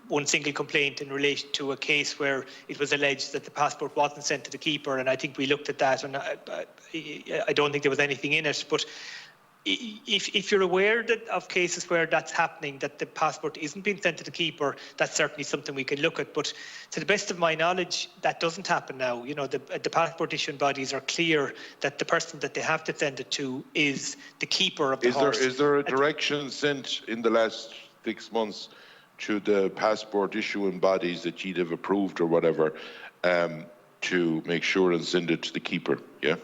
Speaker 3: one single complaint in relation to a case where it was alleged that the passport wasn't sent to the keeper, and I think we looked at that, and I don't think there was anything in it. But if you're aware of cases where that's happening, that the passport isn't being sent to the keeper, that's certainly something we can look at. But to the best of my knowledge, that doesn't happen now. You know, the passport issuing bodies are clear that the person that they have to send it to is the keeper of the horse.
Speaker 12: Is there a direction sent in the last 6 months to the passport issuing bodies that you'd have approved or whatever to make sure and send it to the keeper? Yeah.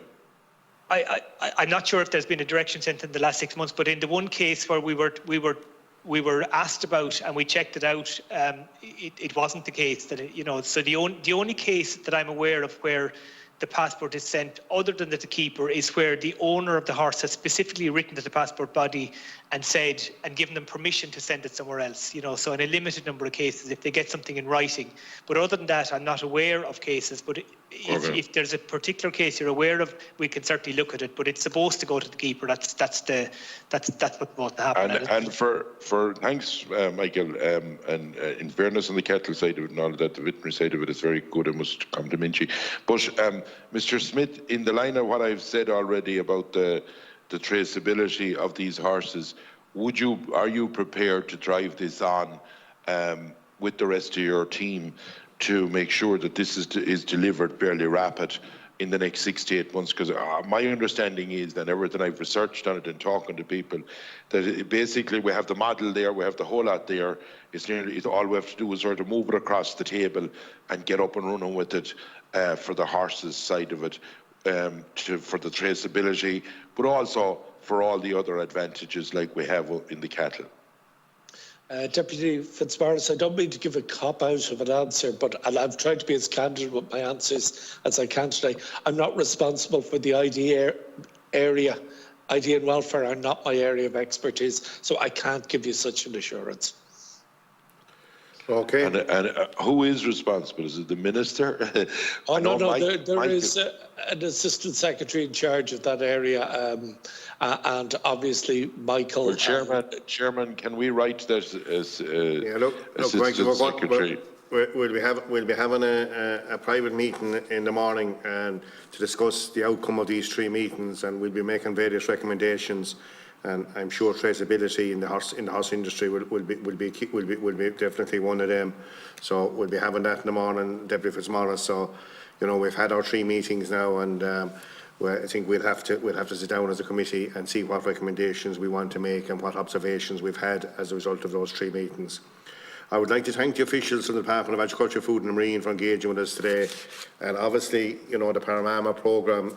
Speaker 3: I'm not sure if there's been a direction sent in the last 6 months, but in the one case where we were asked about and we checked it out, it wasn't the case that you know. So the only case that I'm aware of where the passport is sent, other than the keeper, is where the owner of the horse has specifically written to the passport body and said and given them permission to send it somewhere else. You know, so in a limited number of cases, if they get something in writing. But other than that, I'm not aware of cases. But if there's a particular case you're aware of, we can certainly look at it. But it's supposed to go to the keeper. That's what's supposed to happen.
Speaker 12: And for thanks, Michael. And in fairness, on the cattle side of it and all of that, the veterinary side of it is very good. I must compliment you. But Mr. Smith, in the line of what I've said already about the traceability of these horses, are you prepared to drive this on with the rest of your team to make sure that this is delivered fairly rapid in the next 6 to 8 months? Because my understanding is that everything I've researched on it and talking to people, that basically we have the model there, we have the whole lot there. It's all we have to do is sort of move it across the table and get up and running with it for the horses side of it, for the traceability, but also for all the other advantages like we have in the cattle.
Speaker 2: Deputy Fitzmaurice, I don't mean to give a cop-out of an answer, and I've tried to be as candid with my answers as I can today. I'm not responsible for the ID area. ID and welfare are not my area of expertise, so I can't give you such an assurance.
Speaker 1: Okay.
Speaker 12: And who is responsible? Is it the minister?
Speaker 2: Oh,
Speaker 12: I know
Speaker 2: no,
Speaker 12: Mike-
Speaker 2: there
Speaker 12: Mike
Speaker 2: is an assistant secretary in charge of that area, and obviously Michael.
Speaker 12: Well, Chairman, can we write that as assistant secretary?
Speaker 1: We'll be having a private meeting in the morning and to discuss the outcome of these 3 meetings, and we'll be making various recommendations. And I'm sure traceability in the horse industry will be definitely one of them. So we'll be having that in the morning, Deputy Fitzmaurice. So, you know, we've had our 3 meetings now, and I think we'll have to sit down as a committee and see what recommendations we want to make and what observations we've had as a result of those 3 meetings. I would like to thank the officials from the Department of Agriculture, Food and Marine for engaging with us today. And obviously, you know, the Panorama programme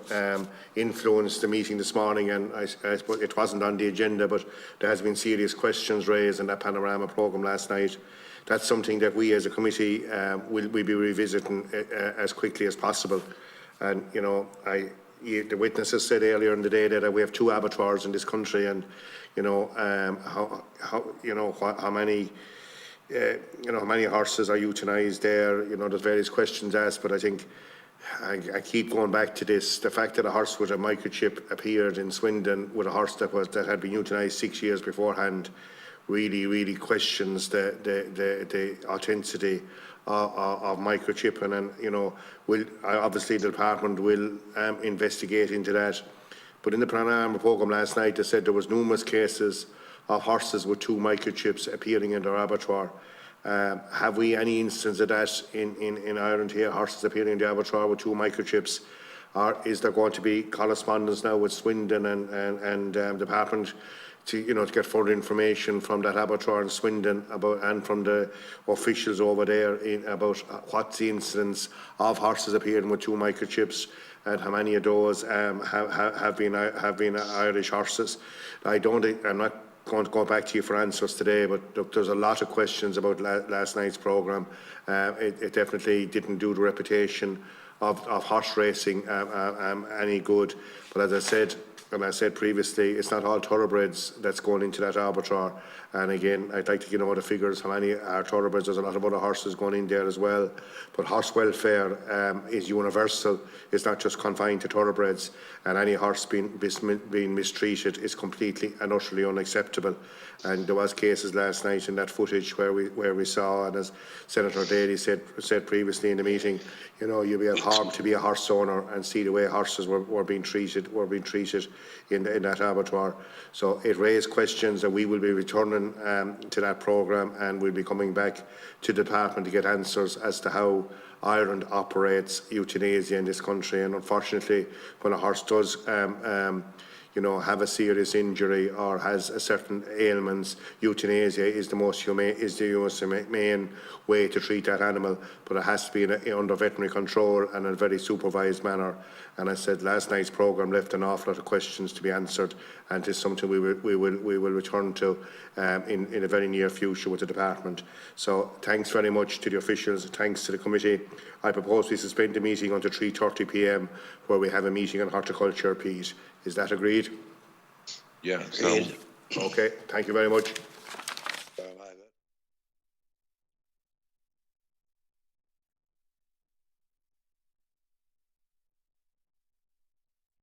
Speaker 1: influenced the meeting this morning, and I suppose it wasn't on the agenda, but there has been serious questions raised in that Panorama programme last night. That's something that we as a committee will be revisiting as quickly as possible. And, you know, the witnesses said earlier in the day that we have 2 abattoirs in this country, and, you know, how many horses are euthanised there. You know, there's various questions asked, but I think I keep going back to this. The fact that a horse with a microchip appeared in Swindon with a horse that had been euthanised 6 years beforehand really questions the authenticity of microchipping. And, you know, obviously the department will investigate into that. But in the Panorama programme last night, they said there was numerous cases of horses with 2 microchips appearing in their abattoir. Have we any instance of that in Ireland here, horses appearing in the abattoir with 2 microchips? Or is there going to be correspondence now with Swindon and the department to get further information from that abattoir in Swindon and from the officials over there about what's the incidence of horses appearing with 2 microchips and how many of those have been Irish horses? I'm not going to go back to you for answers today, but look, there's a lot of questions about last night's programme. It definitely didn't do the reputation of horse racing any good. But as I said, and I said previously, it's not all thoroughbreds that's going into that abattoir. And again, I'd like to know the figures, how many are thoroughbreds. There's a lot of other horses going in there as well. But horse welfare is universal. It's not just confined to thoroughbreds. And any horse being mistreated is completely and utterly unacceptable. And there was cases last night in that footage where we saw, and as Senator Daly said previously in the meeting, you know, you'd be at harm to be a horse owner and see the way horses were being treated in that abattoir. So it raised questions, and we will be returning to that programme, and we'll be coming back to the department to get answers as to how Ireland operates euthanasia in this country. And unfortunately, when a horse does have a serious injury or has a certain ailments, euthanasia is the most humane way to treat that animal, but it has to be under veterinary control and in a very supervised manner. And I said last night's programme left an awful lot of questions to be answered, and it's something we will return to in a very near future with the department. So thanks very much to the officials, thanks to the committee. I propose we suspend the meeting until 3:30 p.m. where we have a meeting on horticulture, Pete. Is that agreed?
Speaker 12: Yeah.
Speaker 1: Okay, thank you very much.